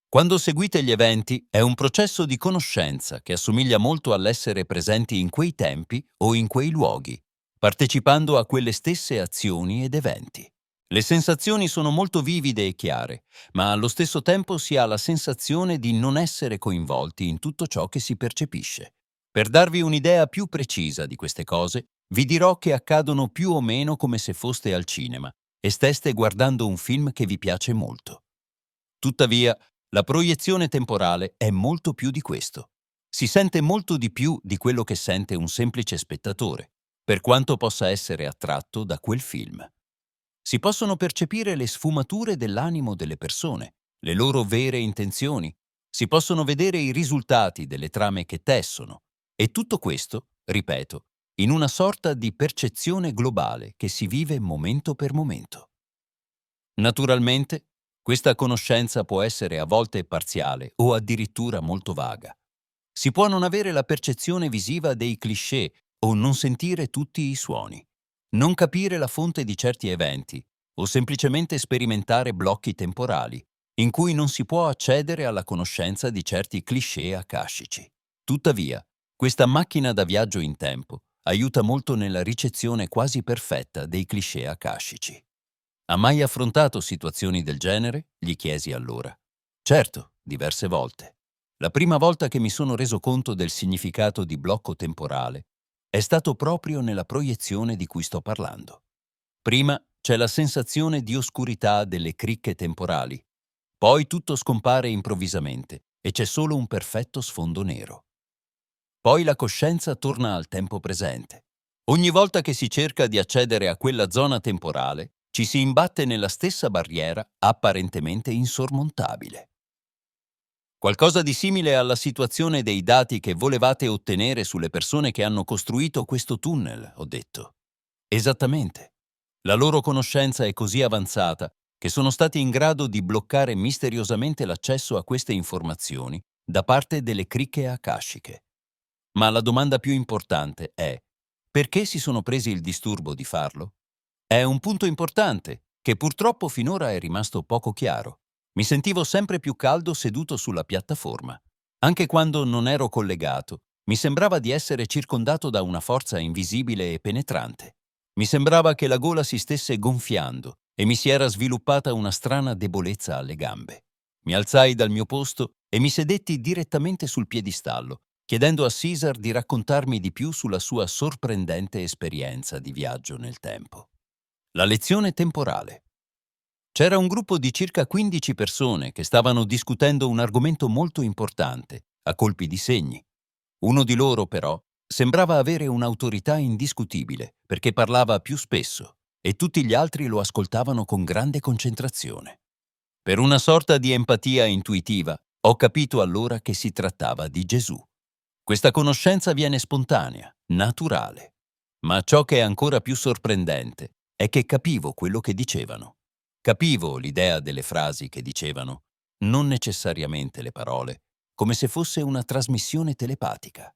Quando seguite gli eventi è un processo di conoscenza che assomiglia molto all'essere presenti in quei tempi o in quei luoghi, partecipando a quelle stesse azioni ed eventi. Le sensazioni sono molto vivide e chiare, ma allo stesso tempo si ha la sensazione di non essere coinvolti in tutto ciò che si percepisce. Per darvi un'idea più precisa di queste cose, vi dirò che accadono più o meno come se foste al cinema e steste guardando un film che vi piace molto. Tuttavia, la proiezione temporale è molto più di questo. Si sente molto di più di quello che sente un semplice spettatore, per quanto possa essere attratto da quel film. Si possono percepire le sfumature dell'animo delle persone, le loro vere intenzioni, si possono vedere i risultati delle trame che tessono, e tutto questo, ripeto, in una sorta di percezione globale che si vive momento per momento. Naturalmente, questa conoscenza può essere a volte parziale o addirittura molto vaga. Si può non avere la percezione visiva dei cliché o non sentire tutti i suoni, non capire la fonte di certi eventi o semplicemente sperimentare blocchi temporali in cui non si può accedere alla conoscenza di certi cliché akashici. Tuttavia, questa macchina da viaggio in tempo aiuta molto nella ricezione quasi perfetta dei cliché akashici. Ha mai affrontato situazioni del genere? Gli chiesi allora. Certo, diverse volte. La prima volta che mi sono reso conto del significato di blocco temporale è stato proprio nella proiezione di cui sto parlando. Prima c'è la sensazione di oscurità delle cricche temporali, poi tutto scompare improvvisamente e c'è solo un perfetto sfondo nero. Poi la coscienza torna al tempo presente. Ogni volta che si cerca di accedere a quella zona temporale, ci si imbatte nella stessa barriera apparentemente insormontabile. Qualcosa di simile alla situazione dei dati che volevate ottenere sulle persone che hanno costruito questo tunnel, ho detto. Esattamente. La loro conoscenza è così avanzata che sono stati in grado di bloccare misteriosamente l'accesso a queste informazioni da parte delle cricche akashiche. Ma la domanda più importante è: perché si sono presi il disturbo di farlo? È un punto importante, che purtroppo finora è rimasto poco chiaro. Mi sentivo sempre più caldo seduto sulla piattaforma. Anche quando non ero collegato, mi sembrava di essere circondato da una forza invisibile e penetrante. Mi sembrava che la gola si stesse gonfiando e mi si era sviluppata una strana debolezza alle gambe. Mi alzai dal mio posto e mi sedetti direttamente sul piedistallo, chiedendo a Caesar di raccontarmi di più sulla sua sorprendente esperienza di viaggio nel tempo. La lezione temporale. C'era un gruppo di circa 15 persone che stavano discutendo un argomento molto importante, a colpi di segni. Uno di loro, però, sembrava avere un'autorità indiscutibile, perché parlava più spesso, e tutti gli altri lo ascoltavano con grande concentrazione. Per una sorta di empatia intuitiva, ho capito allora che si trattava di Gesù. Questa conoscenza viene spontanea, naturale. Ma ciò che è ancora più sorprendente è che capivo quello che dicevano. Capivo l'idea delle frasi che dicevano, non necessariamente le parole, come se fosse una trasmissione telepatica.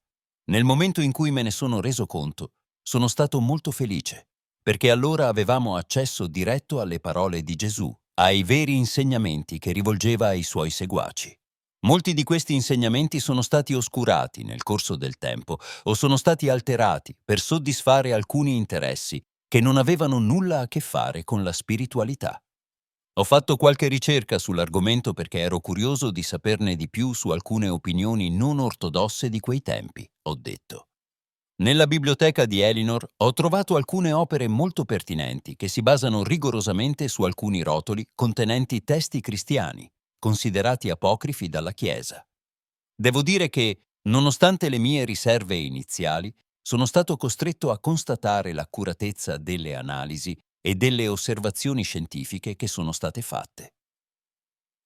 Nel momento in cui me ne sono reso conto, sono stato molto felice, perché allora avevamo accesso diretto alle parole di Gesù, ai veri insegnamenti che rivolgeva ai suoi seguaci. Molti di questi insegnamenti sono stati oscurati nel corso del tempo o sono stati alterati per soddisfare alcuni interessi che non avevano nulla a che fare con la spiritualità. Ho fatto qualche ricerca sull'argomento perché ero curioso di saperne di più su alcune opinioni non ortodosse di quei tempi, ho detto. Nella biblioteca di Elinor ho trovato alcune opere molto pertinenti che si basano rigorosamente su alcuni rotoli contenenti testi cristiani, considerati apocrifi dalla Chiesa. Devo dire che, nonostante le mie riserve iniziali, sono stato costretto a constatare l'accuratezza delle analisi e delle osservazioni scientifiche che sono state fatte.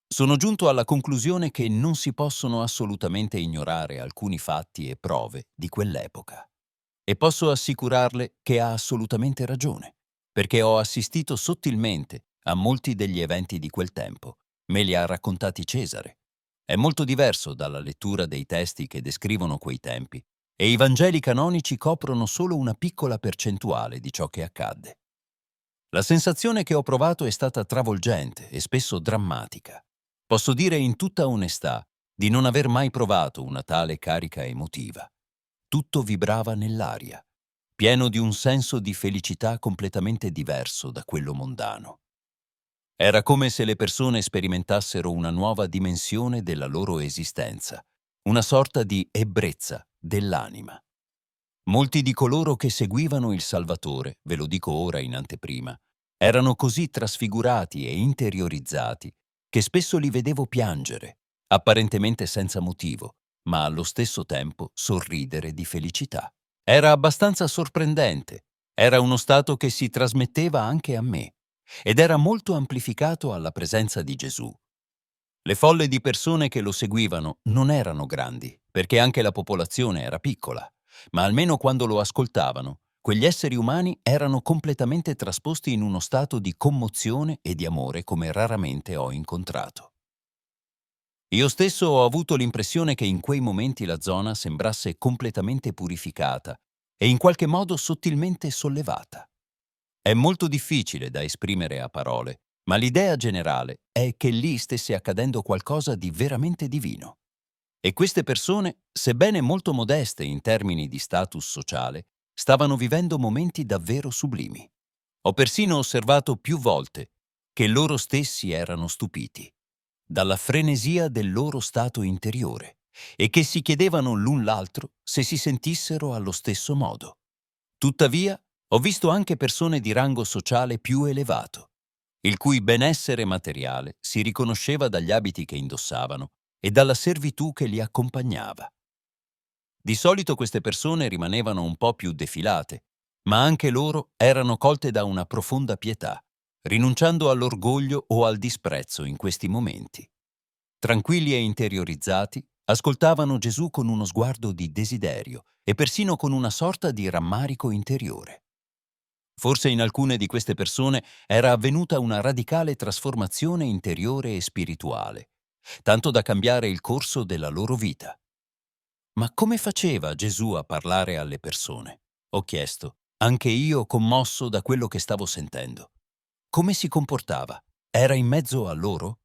Sono giunto alla conclusione che non si possono assolutamente ignorare alcuni fatti e prove di quell'epoca. E posso assicurarle che ha assolutamente ragione. perché ho assistito sottilmente a molti degli eventi di quel tempo. Me li ha raccontati Cesare. È molto diverso dalla lettura dei testi che descrivono quei tempi, e i Vangeli canonici coprono solo una piccola percentuale di ciò che accadde. La sensazione che ho provato è stata travolgente e spesso drammatica. Posso dire in tutta onestà di non aver mai provato una tale carica emotiva. Tutto vibrava nell'aria, pieno di un senso di felicità completamente diverso da quello mondano. Era come se le persone sperimentassero una nuova dimensione della loro esistenza, una sorta di ebbrezza dell'anima. Molti di coloro che seguivano il Salvatore, ve lo dico ora in anteprima, erano così trasfigurati e interiorizzati che spesso li vedevo piangere, apparentemente senza motivo, ma allo stesso tempo sorridere di felicità. Era abbastanza sorprendente, era uno stato che si trasmetteva anche a me, ed era molto amplificato alla presenza di Gesù. Le folle di persone che lo seguivano non erano grandi, perché anche la popolazione era piccola, ma almeno quando lo ascoltavano, quegli esseri umani erano completamente trasposti in uno stato di commozione e di amore come raramente ho incontrato. Io stesso ho avuto l'impressione che in quei momenti la zona sembrasse completamente purificata e in qualche modo sottilmente sollevata. È molto difficile da esprimere a parole, ma l'idea generale è che lì stesse accadendo qualcosa di veramente divino. E queste persone, sebbene molto modeste in termini di status sociale, stavano vivendo momenti davvero sublimi. Ho persino osservato più volte che loro stessi erano stupiti dalla frenesia del loro stato interiore e che si chiedevano l'un l'altro se si sentissero allo stesso modo. Tuttavia, ho visto anche persone di rango sociale più elevato, il cui benessere materiale si riconosceva dagli abiti che indossavano e dalla servitù che li accompagnava. Di solito queste persone rimanevano un po' più defilate, ma anche loro erano colte da una profonda pietà, rinunciando all'orgoglio o al disprezzo in questi momenti. Tranquilli e interiorizzati, ascoltavano Gesù con uno sguardo di desiderio e persino con una sorta di rammarico interiore. Forse in alcune di queste persone era avvenuta una radicale trasformazione interiore e spirituale, tanto da cambiare il corso della loro vita. Ma come faceva Gesù a parlare alle persone? Ho chiesto, anche io commosso da quello che stavo sentendo. Come si comportava? Era in mezzo a loro?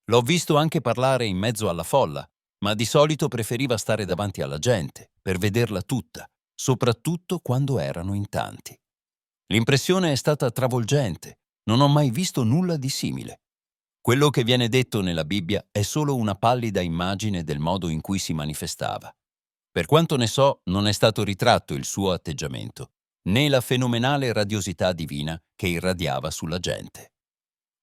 L'ho visto anche parlare in mezzo alla folla, ma di solito preferiva stare davanti alla gente, per vederla tutta, soprattutto quando erano in tanti. L'impressione è stata travolgente, non ho mai visto nulla di simile. Quello che viene detto nella Bibbia è solo una pallida immagine del modo in cui si manifestava. Per quanto ne so, non è stato ritratto il suo atteggiamento, né la fenomenale radiosità divina che irradiava sulla gente.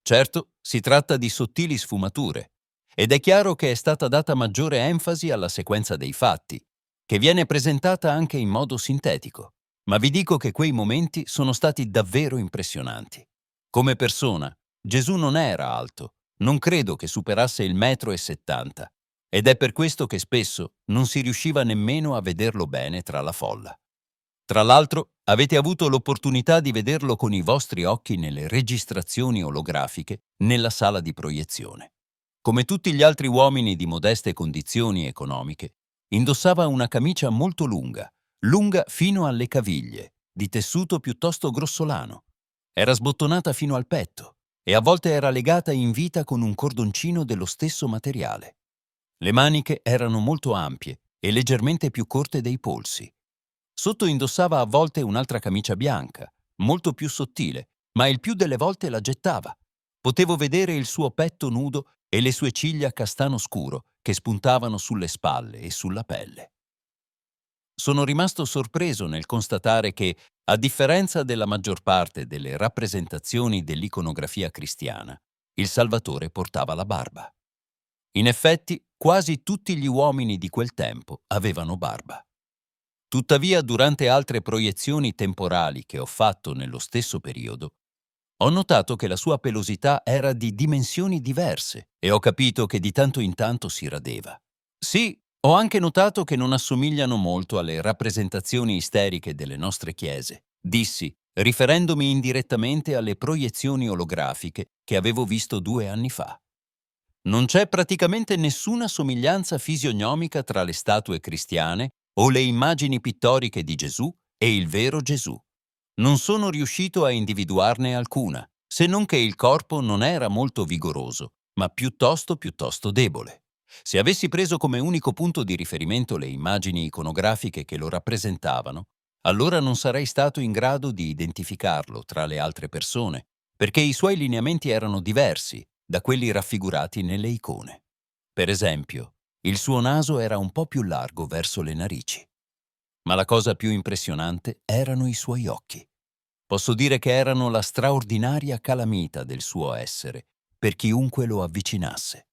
Certo, si tratta di sottili sfumature, ed è chiaro che è stata data maggiore enfasi alla sequenza dei fatti, che viene presentata anche in modo sintetico, ma vi dico che quei momenti sono stati davvero impressionanti. Come persona, Gesù non era alto, non credo che superasse il 1,70 m, ed è per questo che spesso non si riusciva nemmeno a vederlo bene tra la folla. Tra l'altro, avete avuto l'opportunità di vederlo con i vostri occhi nelle registrazioni olografiche nella sala di proiezione. Come tutti gli altri uomini di modeste condizioni economiche, indossava una camicia molto lunga, lunga fino alle caviglie, di tessuto piuttosto grossolano. Era sbottonata fino al petto e a volte era legata in vita con un cordoncino dello stesso materiale. Le maniche erano molto ampie e leggermente più corte dei polsi. Sotto indossava a volte un'altra camicia bianca, molto più sottile, ma il più delle volte la gettava. Potevo vedere il suo petto nudo e le sue ciglia castano scuro che spuntavano sulle spalle e sulla pelle. Sono rimasto sorpreso nel constatare che, a differenza della maggior parte delle rappresentazioni dell'iconografia cristiana, il Salvatore portava la barba. In effetti, quasi tutti gli uomini di quel tempo avevano barba. Tuttavia, durante altre proiezioni temporali che ho fatto nello stesso periodo, ho notato che la sua pelosità era di dimensioni diverse e ho capito che di tanto in tanto si radeva. Sì, ho anche notato che non assomigliano molto alle rappresentazioni isteriche delle nostre chiese, dissi, riferendomi indirettamente alle proiezioni olografiche che avevo visto 2 anni fa. Non c'è praticamente nessuna somiglianza fisionomica tra le statue cristiane o le immagini pittoriche di Gesù e il vero Gesù. Non sono riuscito a individuarne alcuna, se non che il corpo non era molto vigoroso, ma piuttosto debole. Se avessi preso come unico punto di riferimento le immagini iconografiche che lo rappresentavano, allora non sarei stato in grado di identificarlo tra le altre persone, perché i suoi lineamenti erano diversi da quelli raffigurati nelle icone. Per esempio, il suo naso era un po' più largo verso le narici. Ma la cosa più impressionante erano i suoi occhi. Posso dire che erano la straordinaria calamita del suo essere, per chiunque lo avvicinasse.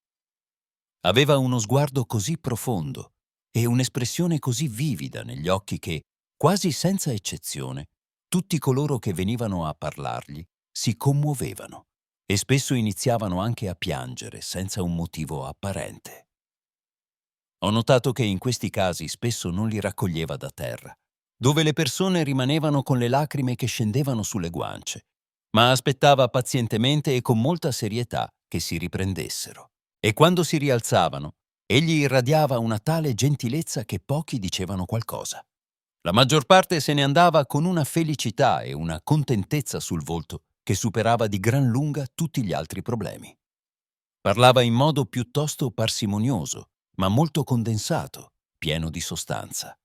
Aveva uno sguardo così profondo e un'espressione così vivida negli occhi che, quasi senza eccezione, tutti coloro che venivano a parlargli si commuovevano e spesso iniziavano anche a piangere senza un motivo apparente. Ho notato che in questi casi spesso non li raccoglieva da terra, dove le persone rimanevano con le lacrime che scendevano sulle guance, ma aspettava pazientemente e con molta serietà che si riprendessero. E quando si rialzavano, egli irradiava una tale gentilezza che pochi dicevano qualcosa. La maggior parte se ne andava con una felicità e una contentezza sul volto che superava di gran lunga tutti gli altri problemi. Parlava in modo piuttosto parsimonioso, ma molto condensato, pieno di sostanza.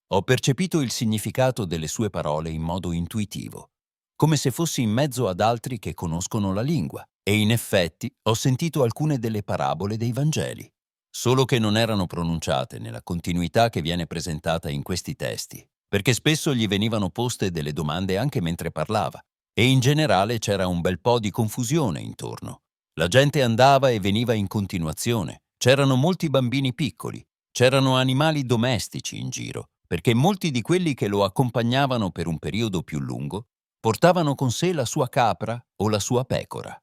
Ho percepito il significato delle sue parole in modo intuitivo, come se fossi in mezzo ad altri che conoscono la lingua, e in effetti ho sentito alcune delle parabole dei Vangeli, solo che non erano pronunciate nella continuità che viene presentata in questi testi, perché spesso gli venivano poste delle domande anche mentre parlava, e in generale c'era un bel po' di confusione intorno. La gente andava e veniva in continuazione, c'erano molti bambini piccoli, c'erano animali domestici in giro, perché molti di quelli che lo accompagnavano per un periodo più lungo portavano con sé la sua capra o la sua pecora.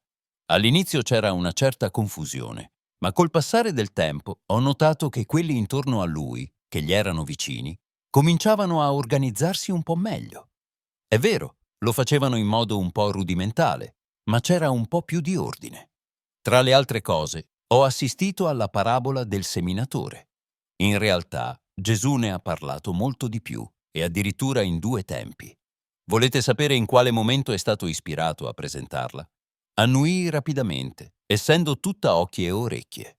All'inizio c'era una certa confusione, ma col passare del tempo ho notato che quelli intorno a lui, che gli erano vicini, cominciavano a organizzarsi un po' meglio. È vero, lo facevano in modo un po' rudimentale, ma c'era un po' più di ordine. Tra le altre cose, ho assistito alla parabola del seminatore. In realtà, Gesù ne ha parlato molto di più, e addirittura in 2 tempi. Volete sapere in quale momento è stato ispirato a presentarla? Annuì rapidamente, essendo tutta occhi e orecchie.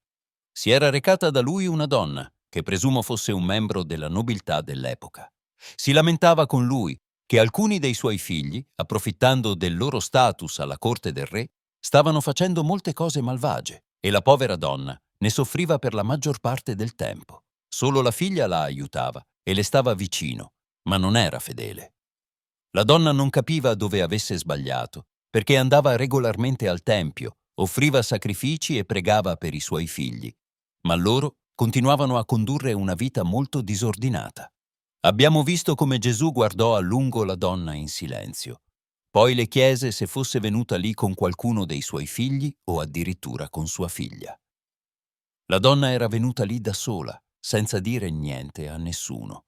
Si era recata da lui una donna, che presumo fosse un membro della nobiltà dell'epoca. Si lamentava con lui che alcuni dei suoi figli, approfittando del loro status alla corte del re, stavano facendo molte cose malvagie, e la povera donna ne soffriva per la maggior parte del tempo. Solo la figlia la aiutava e le stava vicino, ma non era fedele. La donna non capiva dove avesse sbagliato, perché andava regolarmente al tempio, offriva sacrifici e pregava per i suoi figli, ma loro continuavano a condurre una vita molto disordinata. Abbiamo visto come Gesù guardò a lungo la donna in silenzio. Poi le chiese se fosse venuta lì con qualcuno dei suoi figli o addirittura con sua figlia. La donna era venuta lì da sola, senza dire niente a nessuno.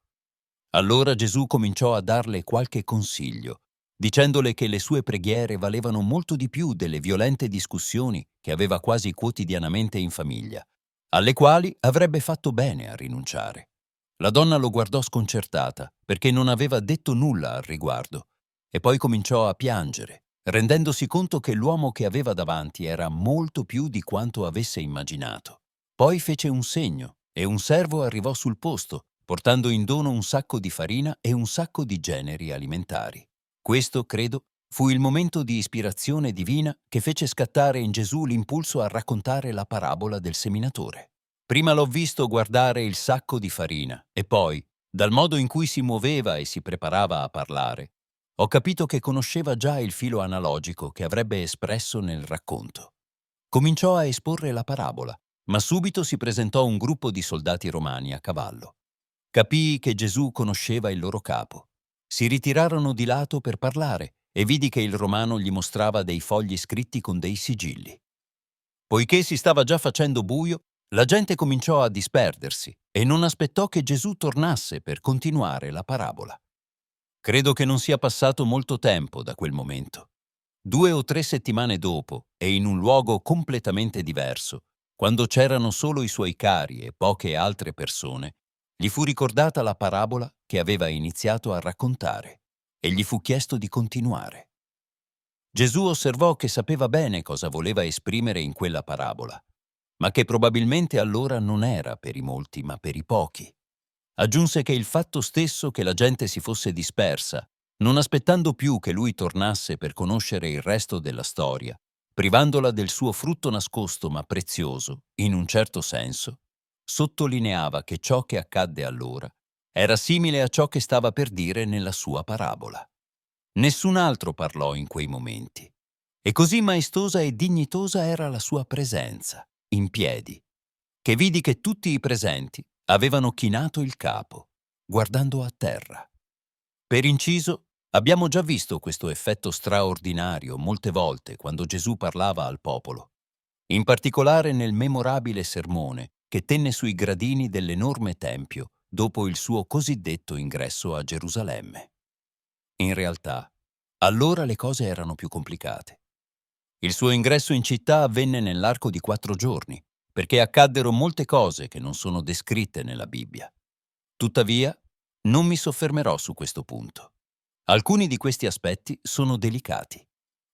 Allora Gesù cominciò a darle qualche consiglio, dicendole che le sue preghiere valevano molto di più delle violente discussioni che aveva quasi quotidianamente in famiglia, alle quali avrebbe fatto bene a rinunciare. La donna lo guardò sconcertata, perché non aveva detto nulla al riguardo, e poi cominciò a piangere, rendendosi conto che l'uomo che aveva davanti era molto più di quanto avesse immaginato. Poi fece un segno, e un servo arrivò sul posto, portando in dono un sacco di farina e un sacco di generi alimentari. Questo, credo, fu il momento di ispirazione divina che fece scattare in Gesù l'impulso a raccontare la parabola del seminatore. Prima l'ho visto guardare il sacco di farina e poi, dal modo in cui si muoveva e si preparava a parlare, ho capito che conosceva già il filo analogico che avrebbe espresso nel racconto. Cominciò a esporre la parabola, ma subito si presentò un gruppo di soldati romani a cavallo. Capii che Gesù conosceva il loro capo. Si ritirarono di lato per parlare e vidi che il romano gli mostrava dei fogli scritti con dei sigilli. Poiché si stava già facendo buio, la gente cominciò a disperdersi e non aspettò che Gesù tornasse per continuare la parabola. Credo che non sia passato molto tempo da quel momento. 2 o 3 settimane dopo, e in un luogo completamente diverso, quando c'erano solo i suoi cari e poche altre persone, gli fu ricordata la parabola che aveva iniziato a raccontare e gli fu chiesto di continuare. Gesù osservò che sapeva bene cosa voleva esprimere in quella parabola, ma che probabilmente allora non era per i molti, ma per i pochi. Aggiunse che il fatto stesso che la gente si fosse dispersa, non aspettando più che lui tornasse per conoscere il resto della storia, privandola del suo frutto nascosto ma prezioso, in un certo senso, sottolineava che ciò che accadde allora era simile a ciò che stava per dire nella sua parabola. Nessun altro parlò in quei momenti, e così maestosa e dignitosa era la sua presenza, in piedi, che vidi che tutti i presenti avevano chinato il capo, guardando a terra. Per inciso, abbiamo già visto questo effetto straordinario molte volte quando Gesù parlava al popolo, in particolare nel memorabile sermone che tenne sui gradini dell'enorme tempio dopo il suo cosiddetto ingresso a Gerusalemme. In realtà, allora le cose erano più complicate. Il suo ingresso in città avvenne nell'arco di 4 giorni, perché accaddero molte cose che non sono descritte nella Bibbia. Tuttavia, non mi soffermerò su questo punto. Alcuni di questi aspetti sono delicati.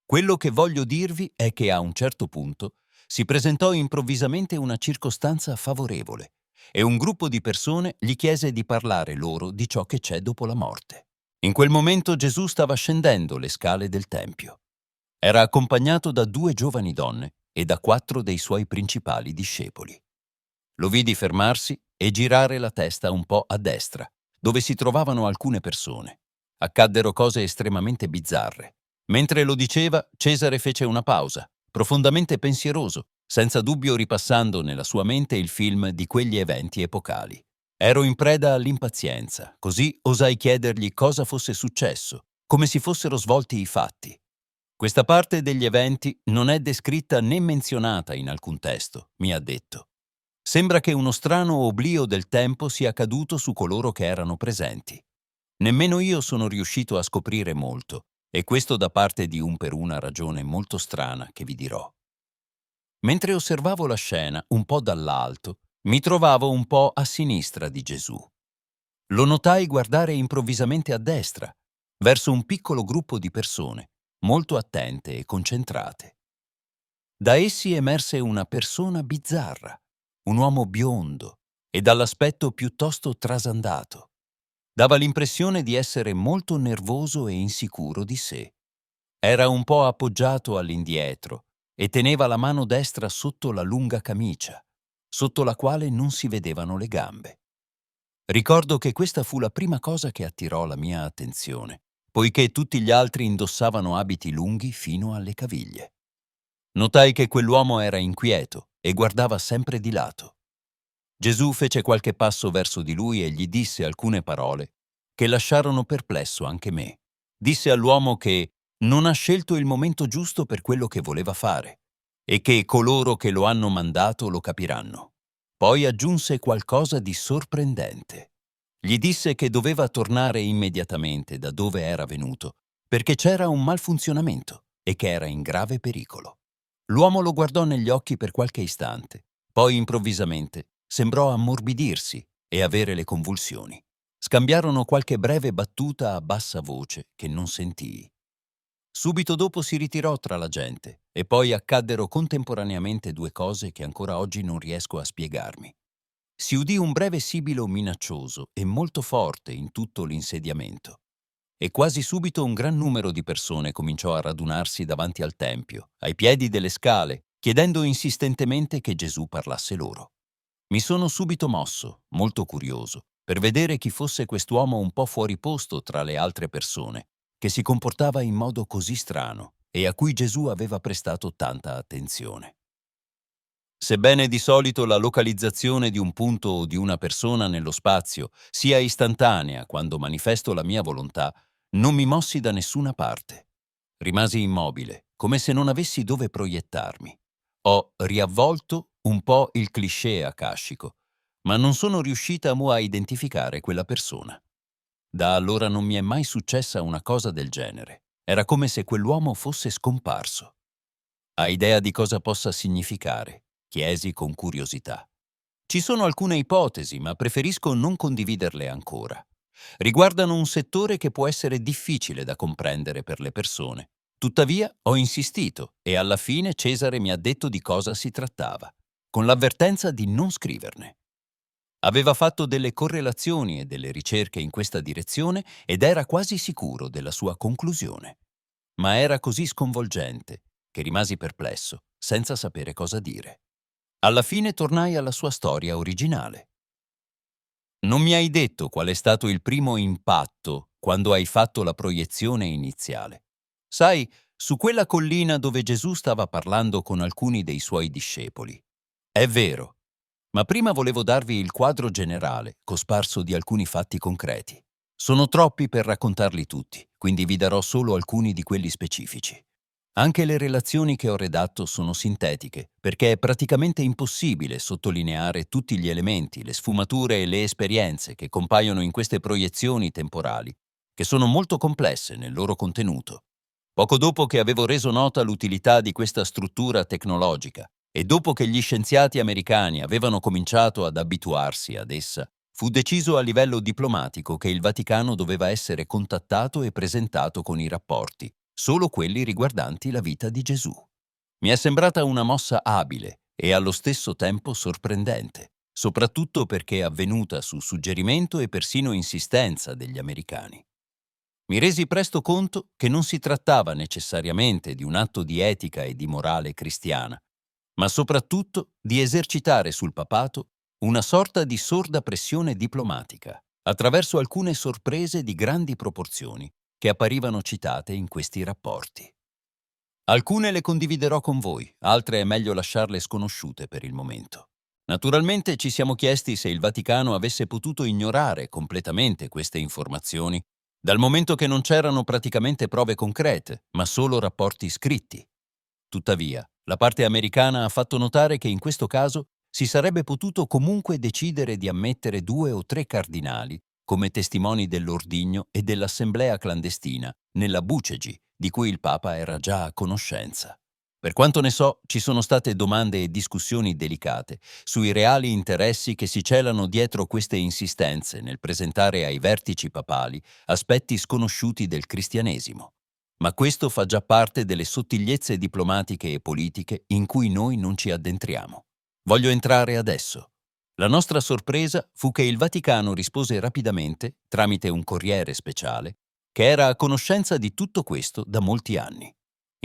Quello che voglio dirvi è che a un certo punto si presentò improvvisamente una circostanza favorevole e un gruppo di persone gli chiese di parlare loro di ciò che c'è dopo la morte. In quel momento Gesù stava scendendo le scale del Tempio. Era accompagnato da 2 giovani donne e da 4 dei suoi principali discepoli. Lo vidi fermarsi e girare la testa un po' a destra, dove si trovavano alcune persone. Accaddero cose estremamente bizzarre. Mentre lo diceva, Cesare fece una pausa, profondamente pensieroso, senza dubbio ripassando nella sua mente il film di quegli eventi epocali. Ero in preda all'impazienza, così osai chiedergli cosa fosse successo, come si fossero svolti i fatti. Questa parte degli eventi non è descritta né menzionata in alcun testo, mi ha detto. Sembra che uno strano oblio del tempo sia caduto su coloro che erano presenti. Nemmeno io sono riuscito a scoprire molto, e questo da parte di un per una ragione molto strana che vi dirò. Mentre osservavo la scena un po' dall'alto, mi trovavo un po' a sinistra di Gesù. Lo notai guardare improvvisamente a destra, verso un piccolo gruppo di persone, molto attente e concentrate. Da essi emerse una persona bizzarra, un uomo biondo e dall'aspetto piuttosto trasandato. Dava l'impressione di essere molto nervoso e insicuro di sé. Era un po' appoggiato all'indietro e teneva la mano destra sotto la lunga camicia, sotto la quale non si vedevano le gambe. Ricordo che questa fu la prima cosa che attirò la mia attenzione, poiché tutti gli altri indossavano abiti lunghi fino alle caviglie. Notai che quell'uomo era inquieto e guardava sempre di lato. Gesù fece qualche passo verso di lui e gli disse alcune parole che lasciarono perplesso anche me. Disse all'uomo che non ha scelto il momento giusto per quello che voleva fare e che coloro che lo hanno mandato lo capiranno. Poi aggiunse qualcosa di sorprendente. Gli disse che doveva tornare immediatamente da dove era venuto perché c'era un malfunzionamento e che era in grave pericolo. L'uomo lo guardò negli occhi per qualche istante, poi improvvisamente sembrò ammorbidirsi e avere le convulsioni. Scambiarono qualche breve battuta a bassa voce che non sentii. Subito dopo si ritirò tra la gente e poi accaddero contemporaneamente 2 cose che ancora oggi non riesco a spiegarmi. Si udì un breve sibilo minaccioso e molto forte in tutto l'insediamento. E quasi subito un gran numero di persone cominciò a radunarsi davanti al tempio, ai piedi delle scale, chiedendo insistentemente che Gesù parlasse loro. Mi sono subito mosso, molto curioso, per vedere chi fosse quest'uomo un po' fuori posto tra le altre persone, che si comportava in modo così strano e a cui Gesù aveva prestato tanta attenzione. Sebbene di solito la localizzazione di un punto o di una persona nello spazio sia istantanea quando manifesto la mia volontà, non mi mossi da nessuna parte. Rimasi immobile, come se non avessi dove proiettarmi. Ho riavvolto un po' il cliché akashico, ma non sono riuscita a identificare quella persona. Da allora non mi è mai successa una cosa del genere. Era come se quell'uomo fosse scomparso. Hai idea di cosa possa significare? Chiesi con curiosità. Ci sono alcune ipotesi, ma preferisco non condividerle ancora. Riguardano un settore che può essere difficile da comprendere per le persone. Tuttavia, ho insistito e alla fine Cesare mi ha detto di cosa si trattava, con l'avvertenza di non scriverne. Aveva fatto delle correlazioni e delle ricerche in questa direzione ed era quasi sicuro della sua conclusione. Ma era così sconvolgente che rimasi perplesso, senza sapere cosa dire. Alla fine tornai alla sua storia originale. Non mi hai detto qual è stato il primo impatto quando hai fatto la proiezione iniziale. Sai, su quella collina dove Gesù stava parlando con alcuni dei suoi discepoli. È vero, ma prima volevo darvi il quadro generale, cosparso di alcuni fatti concreti. Sono troppi per raccontarli tutti, quindi vi darò solo alcuni di quelli specifici. Anche le relazioni che ho redatto sono sintetiche, perché è praticamente impossibile sottolineare tutti gli elementi, le sfumature e le esperienze che compaiono in queste proiezioni temporali, che sono molto complesse nel loro contenuto. Poco dopo che avevo reso nota l'utilità di questa struttura tecnologica e dopo che gli scienziati americani avevano cominciato ad abituarsi ad essa, fu deciso a livello diplomatico che il Vaticano doveva essere contattato e presentato con i rapporti, solo quelli riguardanti la vita di Gesù. Mi è sembrata una mossa abile e allo stesso tempo sorprendente, soprattutto perché è avvenuta su suggerimento e persino insistenza degli americani. Mi resi presto conto che non si trattava necessariamente di un atto di etica e di morale cristiana, ma soprattutto di esercitare sul papato una sorta di sorda pressione diplomatica, attraverso alcune sorprese di grandi proporzioni che apparivano citate in questi rapporti. Alcune le condividerò con voi, altre è meglio lasciarle sconosciute per il momento. Naturalmente ci siamo chiesti se il Vaticano avesse potuto ignorare completamente queste informazioni, dal momento che non c'erano praticamente prove concrete, ma solo rapporti scritti. Tuttavia, la parte americana ha fatto notare che in questo caso si sarebbe potuto comunque decidere di ammettere 2 o 3 cardinali come testimoni dell'ordigno e dell'assemblea clandestina nella Bucegi, di cui il Papa era già a conoscenza. Per quanto ne so, ci sono state domande e discussioni delicate sui reali interessi che si celano dietro queste insistenze nel presentare ai vertici papali aspetti sconosciuti del cristianesimo. Ma questo fa già parte delle sottigliezze diplomatiche e politiche in cui noi non ci addentriamo. Voglio entrare adesso. La nostra sorpresa fu che il Vaticano rispose rapidamente, tramite un corriere speciale, che era a conoscenza di tutto questo da molti anni.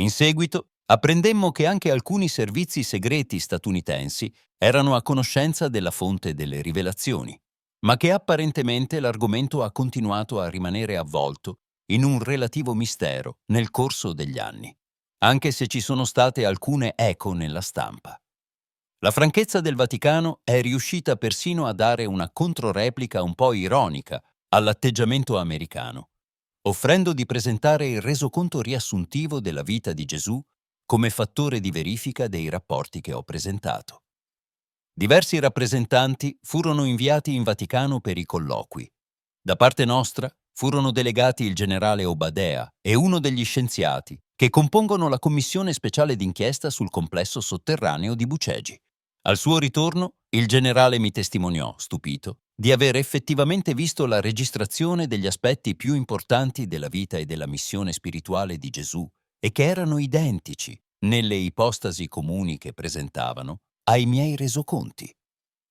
In seguito, apprendemmo che anche alcuni servizi segreti statunitensi erano a conoscenza della fonte delle rivelazioni, ma che apparentemente l'argomento ha continuato a rimanere avvolto in un relativo mistero nel corso degli anni, anche se ci sono state alcune eco nella stampa. La franchezza del Vaticano è riuscita persino a dare una controreplica un po' ironica all'atteggiamento americano, offrendo di presentare il resoconto riassuntivo della vita di Gesù come fattore di verifica dei rapporti che ho presentato. Diversi rappresentanti furono inviati in Vaticano per i colloqui. Da parte nostra furono delegati il generale Obadea e uno degli scienziati che compongono la commissione speciale d'inchiesta sul complesso sotterraneo di Bucegi. Al suo ritorno, il generale mi testimoniò, stupito, di aver effettivamente visto la registrazione degli aspetti più importanti della vita e della missione spirituale di Gesù e che erano identici, nelle ipostasi comuni che presentavano, ai miei resoconti.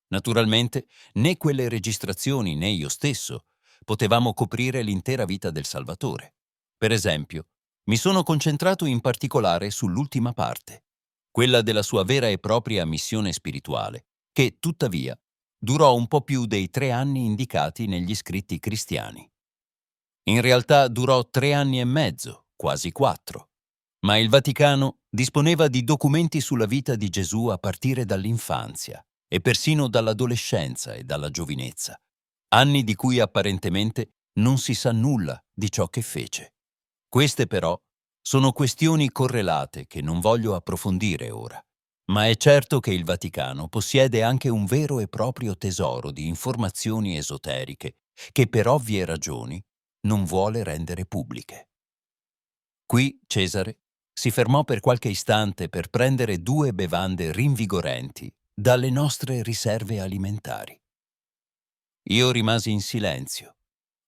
Naturalmente, né quelle registrazioni né io stesso potevamo coprire l'intera vita del Salvatore. Per esempio, mi sono concentrato in particolare sull'ultima parte, quella della sua vera e propria missione spirituale, che, tuttavia, durò un po' più dei 3 anni indicati negli scritti cristiani. In realtà durò 3 anni e mezzo, quasi 4. Ma il Vaticano disponeva di documenti sulla vita di Gesù a partire dall'infanzia e persino dall'adolescenza e dalla giovinezza, anni di cui apparentemente non si sa nulla di ciò che fece. Queste però sono questioni correlate che non voglio approfondire ora, ma è certo che il Vaticano possiede anche un vero e proprio tesoro di informazioni esoteriche che per ovvie ragioni non vuole rendere pubbliche. Qui Cesare si fermò per qualche istante per prendere 2 bevande rinvigorenti dalle nostre riserve alimentari. Io rimasi in silenzio,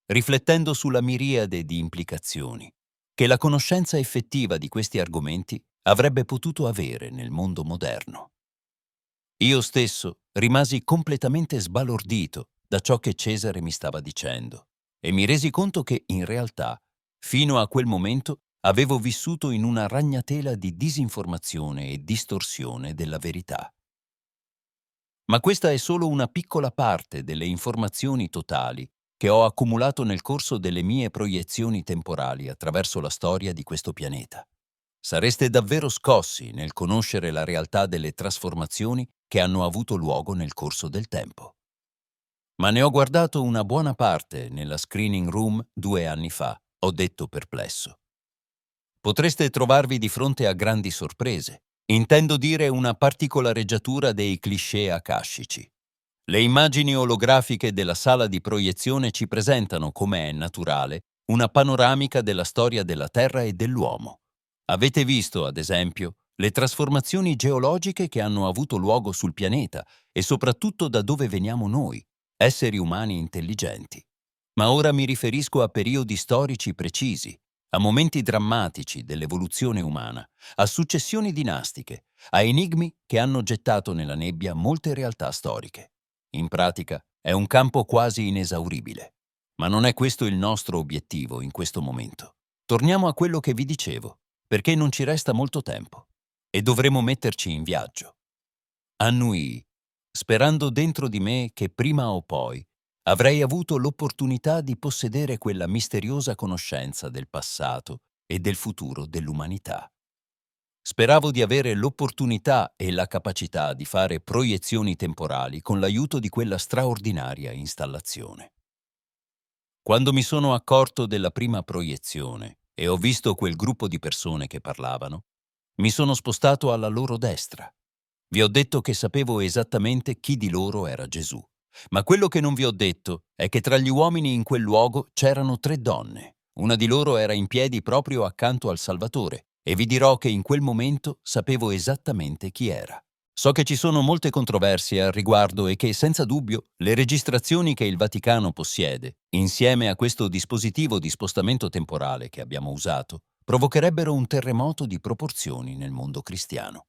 riflettendo sulla miriade di implicazioni che la conoscenza effettiva di questi argomenti avrebbe potuto avere nel mondo moderno. Io stesso rimasi completamente sbalordito da ciò che Cesare mi stava dicendo e mi resi conto che, in realtà, fino a quel momento avevo vissuto in una ragnatela di disinformazione e distorsione della verità. Ma questa è solo una piccola parte delle informazioni totali che ho accumulato nel corso delle mie proiezioni temporali attraverso la storia di questo pianeta. Sareste davvero scossi nel conoscere la realtà delle trasformazioni che hanno avuto luogo nel corso del tempo. Ma ne ho guardato una buona parte nella screening room 2 anni fa, ho detto perplesso. Potreste trovarvi di fronte a grandi sorprese. Intendo dire una particolareggiatura dei cliché akashici. Le immagini olografiche della sala di proiezione ci presentano, come è naturale, una panoramica della storia della Terra e dell'uomo. Avete visto, ad esempio, le trasformazioni geologiche che hanno avuto luogo sul pianeta e soprattutto da dove veniamo noi, esseri umani intelligenti. Ma ora mi riferisco a periodi storici precisi, a momenti drammatici dell'evoluzione umana, a successioni dinastiche, a enigmi che hanno gettato nella nebbia molte realtà storiche. In pratica, è un campo quasi inesauribile. Ma non è questo il nostro obiettivo in questo momento. Torniamo a quello che vi dicevo, perché non ci resta molto tempo e dovremo metterci in viaggio. Annui, sperando dentro di me che prima o poi avrei avuto l'opportunità di possedere quella misteriosa conoscenza del passato e del futuro dell'umanità. Speravo di avere l'opportunità e la capacità di fare proiezioni temporali con l'aiuto di quella straordinaria installazione. Quando mi sono accorto della prima proiezione e ho visto quel gruppo di persone che parlavano, mi sono spostato alla loro destra. Vi ho detto che sapevo esattamente chi di loro era Gesù, ma quello che non vi ho detto è che tra gli uomini in quel luogo c'erano 3 donne. Una di loro era in piedi proprio accanto al Salvatore e vi dirò che in quel momento sapevo esattamente chi era. So che ci sono molte controversie al riguardo e che, senza dubbio, le registrazioni che il Vaticano possiede, insieme a questo dispositivo di spostamento temporale che abbiamo usato, provocherebbero un terremoto di proporzioni nel mondo cristiano.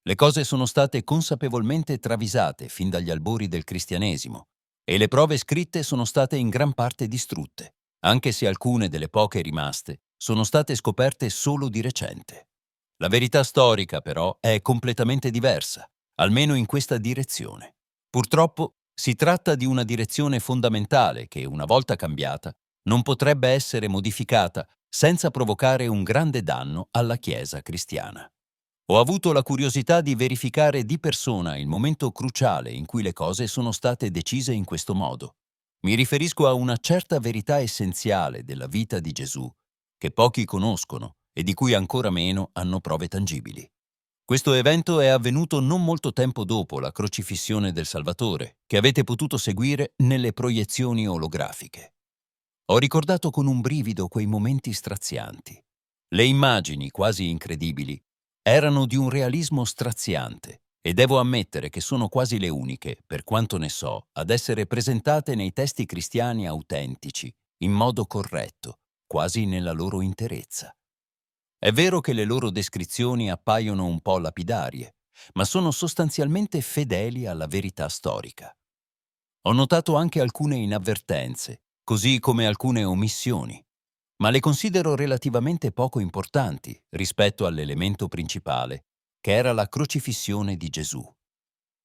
Le cose sono state consapevolmente travisate fin dagli albori del cristianesimo e le prove scritte sono state in gran parte distrutte, anche se alcune delle poche rimaste sono state scoperte solo di recente. La verità storica, però, è completamente diversa, almeno in questa direzione. Purtroppo si tratta di una direzione fondamentale che, una volta cambiata, non potrebbe essere modificata senza provocare un grande danno alla Chiesa cristiana. Ho avuto la curiosità di verificare di persona il momento cruciale in cui le cose sono state decise in questo modo. Mi riferisco a una certa verità essenziale della vita di Gesù, che pochi conoscono e di cui ancora meno hanno prove tangibili. Questo evento è avvenuto non molto tempo dopo la crocifissione del Salvatore, che avete potuto seguire nelle proiezioni olografiche. Ho ricordato con un brivido quei momenti strazianti. Le immagini, quasi incredibili, erano di un realismo straziante e devo ammettere che sono quasi le uniche, per quanto ne so, ad essere presentate nei testi cristiani autentici, in modo corretto, quasi nella loro interezza. È vero che le loro descrizioni appaiono un po' lapidarie, ma sono sostanzialmente fedeli alla verità storica. Ho notato anche alcune inavvertenze, così come alcune omissioni, ma le considero relativamente poco importanti rispetto all'elemento principale, che era la crocifissione di Gesù.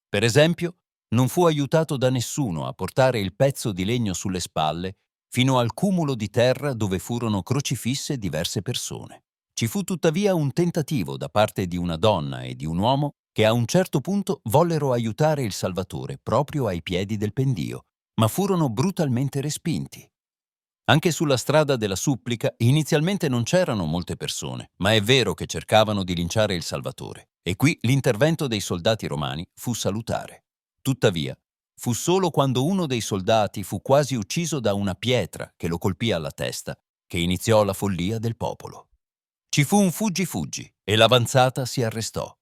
Per esempio, non fu aiutato da nessuno a portare il pezzo di legno sulle spalle fino al cumulo di terra dove furono crocifisse diverse persone. Ci fu tuttavia un tentativo da parte di una donna e di un uomo che a un certo punto vollero aiutare il Salvatore proprio ai piedi del pendio, ma furono brutalmente respinti. Anche sulla strada della supplica inizialmente non c'erano molte persone, ma è vero che cercavano di linciare il Salvatore, e qui l'intervento dei soldati romani fu salutare. Tuttavia, fu solo quando uno dei soldati fu quasi ucciso da una pietra che lo colpì alla testa che iniziò la follia del popolo. Ci fu un fuggi-fuggi e l'avanzata si arrestò.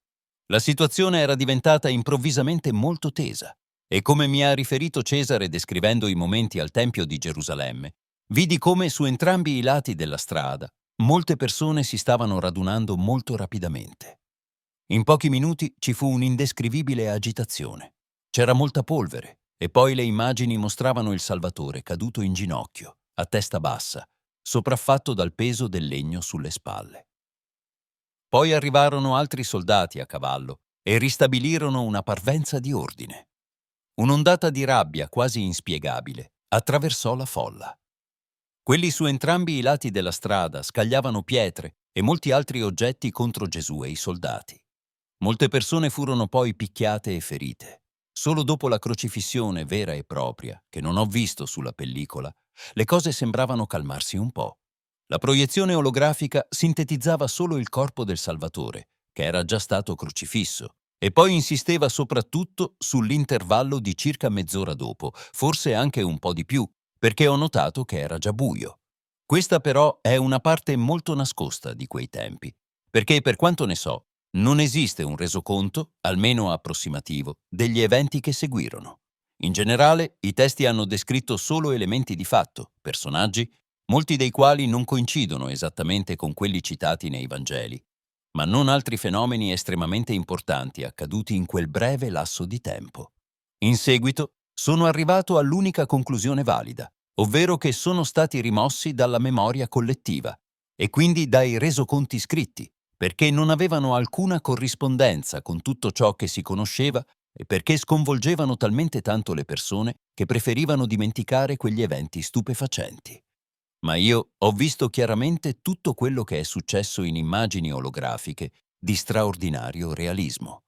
La situazione era diventata improvvisamente molto tesa e, come mi ha riferito Cesare descrivendo i momenti al Tempio di Gerusalemme, vidi come su entrambi i lati della strada molte persone si stavano radunando molto rapidamente. In pochi minuti ci fu un'indescrivibile agitazione. C'era molta polvere e poi le immagini mostravano il Salvatore caduto in ginocchio, a testa bassa, sopraffatto dal peso del legno sulle spalle. Poi arrivarono altri soldati a cavallo e ristabilirono una parvenza di ordine. Un'ondata di rabbia quasi inspiegabile attraversò la folla. Quelli su entrambi i lati della strada scagliavano pietre e molti altri oggetti contro Gesù e i soldati. Molte persone furono poi picchiate e ferite. Solo dopo la crocifissione vera e propria, che non ho visto sulla pellicola, le cose sembravano calmarsi un po'. La proiezione olografica sintetizzava solo il corpo del Salvatore, che era già stato crocifisso, e poi insisteva soprattutto sull'intervallo di circa mezz'ora dopo, forse anche un po' di più, perché ho notato che era già buio. Questa però è una parte molto nascosta di quei tempi, perché per quanto ne so, non esiste un resoconto, almeno approssimativo, degli eventi che seguirono. In generale, i testi hanno descritto solo elementi di fatto, personaggi, molti dei quali non coincidono esattamente con quelli citati nei Vangeli, ma non altri fenomeni estremamente importanti accaduti in quel breve lasso di tempo. In seguito, sono arrivato all'unica conclusione valida, ovvero che sono stati rimossi dalla memoria collettiva e quindi dai resoconti scritti, perché non avevano alcuna corrispondenza con tutto ciò che si conosceva e perché sconvolgevano talmente tanto le persone che preferivano dimenticare quegli eventi stupefacenti. Ma io ho visto chiaramente tutto quello che è successo in immagini olografiche di straordinario realismo.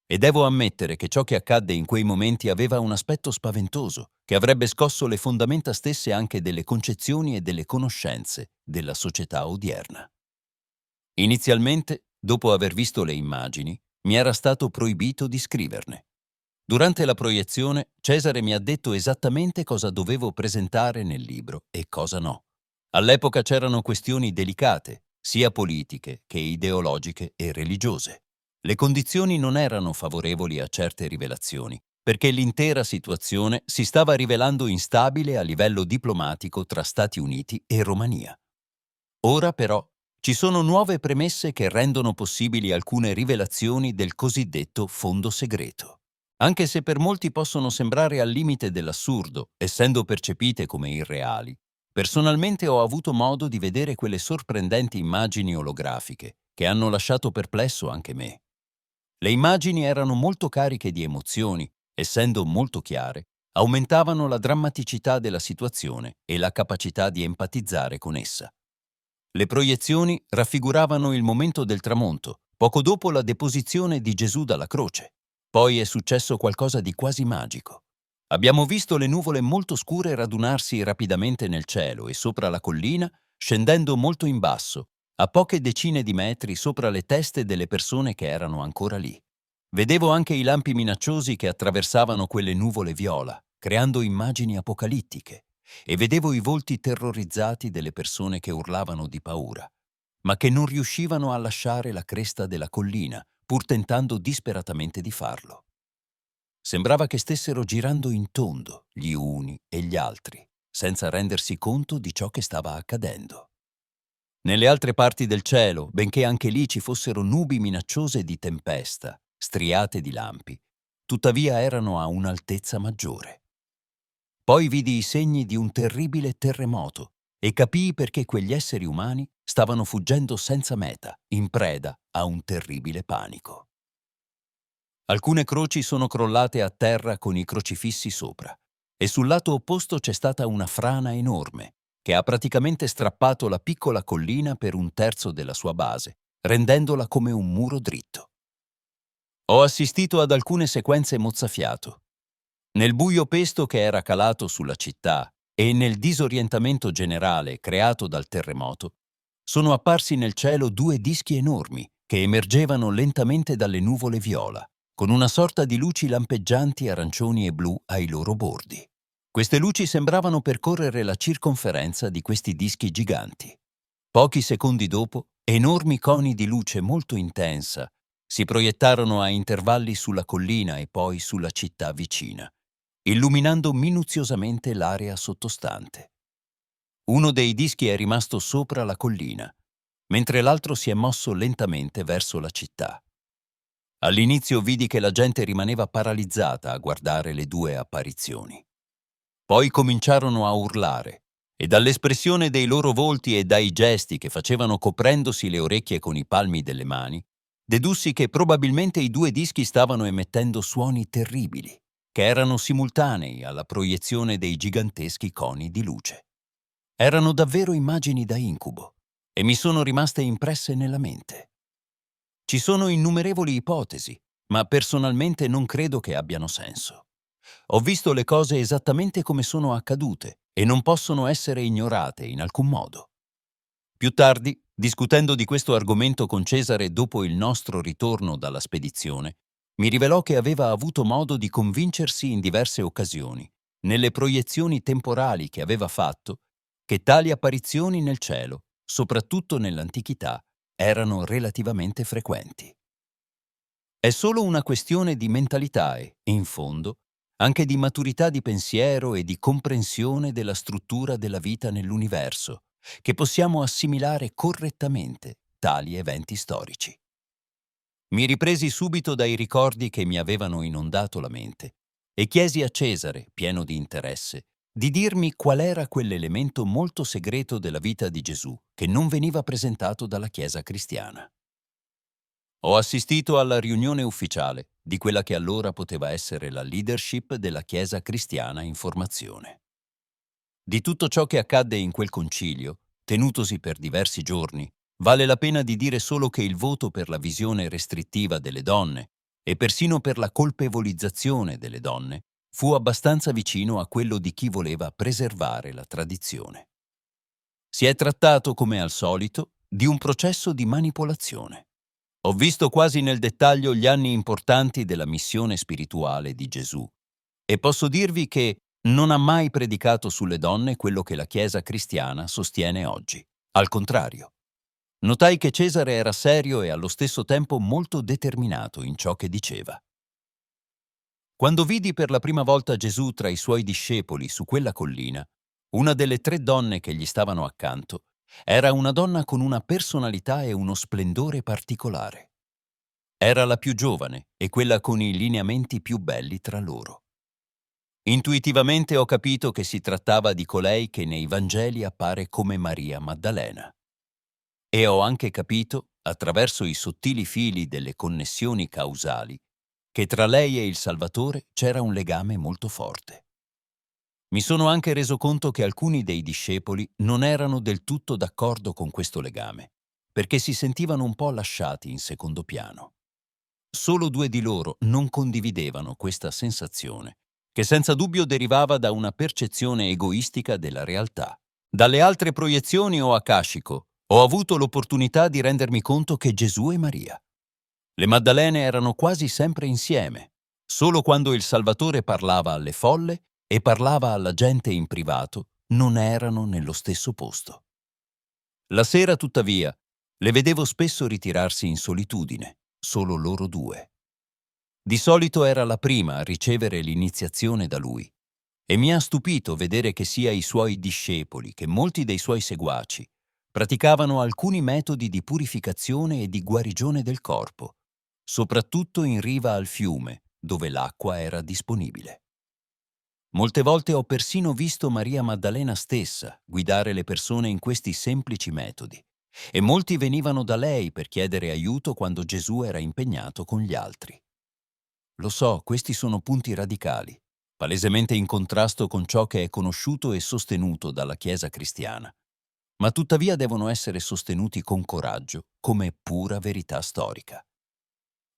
E devo ammettere che ciò che accadde in quei momenti aveva un aspetto spaventoso, che avrebbe scosso le fondamenta stesse anche delle concezioni e delle conoscenze della società odierna. Inizialmente, dopo aver visto le immagini, mi era stato proibito di scriverne. Durante la proiezione, Cesare mi ha detto esattamente cosa dovevo presentare nel libro e cosa no. All'epoca c'erano questioni delicate, sia politiche che ideologiche e religiose. Le condizioni non erano favorevoli a certe rivelazioni, perché l'intera situazione si stava rivelando instabile a livello diplomatico tra Stati Uniti e Romania. Ora, però, ci sono nuove premesse che rendono possibili alcune rivelazioni del cosiddetto fondo segreto. Anche se per molti possono sembrare al limite dell'assurdo, essendo percepite come irreali, personalmente ho avuto modo di vedere quelle sorprendenti immagini olografiche che hanno lasciato perplesso anche me. Le immagini erano molto cariche di emozioni, essendo molto chiare, aumentavano la drammaticità della situazione e la capacità di empatizzare con essa. Le proiezioni raffiguravano il momento del tramonto, poco dopo la deposizione di Gesù dalla croce. Poi è successo qualcosa di quasi magico. Abbiamo visto le nuvole molto scure radunarsi rapidamente nel cielo e sopra la collina, scendendo molto in basso, a poche decine di metri sopra le teste delle persone che erano ancora lì. Vedevo anche i lampi minacciosi che attraversavano quelle nuvole viola, creando immagini apocalittiche, e vedevo i volti terrorizzati delle persone che urlavano di paura, ma che non riuscivano a lasciare la cresta della collina, pur tentando disperatamente di farlo. Sembrava che stessero girando in tondo gli uni e gli altri, senza rendersi conto di ciò che stava accadendo. Nelle altre parti del cielo, benché anche lì ci fossero nubi minacciose di tempesta, striate di lampi, tuttavia erano a un'altezza maggiore. Poi vidi i segni di un terribile terremoto e capii perché quegli esseri umani stavano fuggendo senza meta, in preda a un terribile panico. Alcune croci sono crollate a terra con i crocifissi sopra e sul lato opposto c'è stata una frana enorme che ha praticamente strappato la piccola collina per un terzo della sua base, rendendola come un muro dritto. Ho assistito ad alcune sequenze mozzafiato. Nel buio pesto che era calato sulla città e nel disorientamento generale creato dal terremoto, sono apparsi nel cielo due dischi enormi che emergevano lentamente dalle nuvole viola, con una sorta di luci lampeggianti arancioni e blu ai loro bordi. Queste luci sembravano percorrere la circonferenza di questi dischi giganti. Pochi secondi dopo, enormi coni di luce molto intensa si proiettarono a intervalli sulla collina e poi sulla città vicina, illuminando minuziosamente l'area sottostante. Uno dei dischi è rimasto sopra la collina, mentre l'altro si è mosso lentamente verso la città. All'inizio vidi che la gente rimaneva paralizzata a guardare le due apparizioni. Poi cominciarono a urlare, e dall'espressione dei loro volti e dai gesti che facevano coprendosi le orecchie con i palmi delle mani, dedussi che probabilmente i due dischi stavano emettendo suoni terribili, che erano simultanei alla proiezione dei giganteschi coni di luce. Erano davvero immagini da incubo, e mi sono rimaste impresse nella mente. Ci sono innumerevoli ipotesi, ma personalmente non credo che abbiano senso. Ho visto le cose esattamente come sono accadute e non possono essere ignorate in alcun modo. Più tardi, discutendo di questo argomento con Cesare dopo il nostro ritorno dalla spedizione, mi rivelò che aveva avuto modo di convincersi in diverse occasioni, nelle proiezioni temporali che aveva fatto, che tali apparizioni nel cielo, soprattutto nell'antichità, erano relativamente frequenti. È solo una questione di mentalità e, in fondo, anche di maturità di pensiero e di comprensione della struttura della vita nell'universo, che possiamo assimilare correttamente tali eventi storici. Mi ripresi subito dai ricordi che mi avevano inondato la mente e chiesi a Cesare, pieno di interesse, di dirmi qual era quell'elemento molto segreto della vita di Gesù che non veniva presentato dalla Chiesa cristiana. Ho assistito alla riunione ufficiale di quella che allora poteva essere la leadership della Chiesa cristiana in formazione. Di tutto ciò che accadde in quel concilio, tenutosi per diversi giorni, vale la pena di dire solo che il voto per la visione restrittiva delle donne e persino per la colpevolizzazione delle donne fu abbastanza vicino a quello di chi voleva preservare la tradizione. Si è trattato, come al solito, di un processo di manipolazione. Ho visto quasi nel dettaglio gli anni importanti della missione spirituale di Gesù e posso dirvi che non ha mai predicato sulle donne quello che la Chiesa cristiana sostiene oggi. Al contrario. Notai che Cesare era serio e allo stesso tempo molto determinato in ciò che diceva. Quando vidi per la prima volta Gesù tra i suoi discepoli su quella collina, una delle 3 donne che gli stavano accanto era una donna con una personalità e uno splendore particolare. Era la più giovane e quella con i lineamenti più belli tra loro. Intuitivamente ho capito che si trattava di colei che nei Vangeli appare come Maria Maddalena. E ho anche capito, attraverso i sottili fili delle connessioni causali, che tra lei e il Salvatore c'era un legame molto forte. Mi sono anche reso conto che alcuni dei discepoli non erano del tutto d'accordo con questo legame, perché si sentivano un po' lasciati in secondo piano. Solo 2 di loro non condividevano questa sensazione, che senza dubbio derivava da una percezione egoistica della realtà. Dalle altre proiezioni o akashico ho avuto l'opportunità di rendermi conto che Gesù e Maria. Le Maddalene erano quasi sempre insieme, solo quando il Salvatore parlava alle folle e parlava alla gente in privato, non erano nello stesso posto. La sera, tuttavia, le vedevo spesso ritirarsi in solitudine, solo loro 2. Di solito era la prima a ricevere l'iniziazione da lui, e mi ha stupito vedere che sia i suoi discepoli che molti dei suoi seguaci praticavano alcuni metodi di purificazione e di guarigione del corpo, soprattutto in riva al fiume, dove l'acqua era disponibile. Molte volte ho persino visto Maria Maddalena stessa guidare le persone in questi semplici metodi, e molti venivano da lei per chiedere aiuto quando Gesù era impegnato con gli altri. Lo so, questi sono punti radicali, palesemente in contrasto con ciò che è conosciuto e sostenuto dalla Chiesa cristiana, ma tuttavia devono essere sostenuti con coraggio come pura verità storica.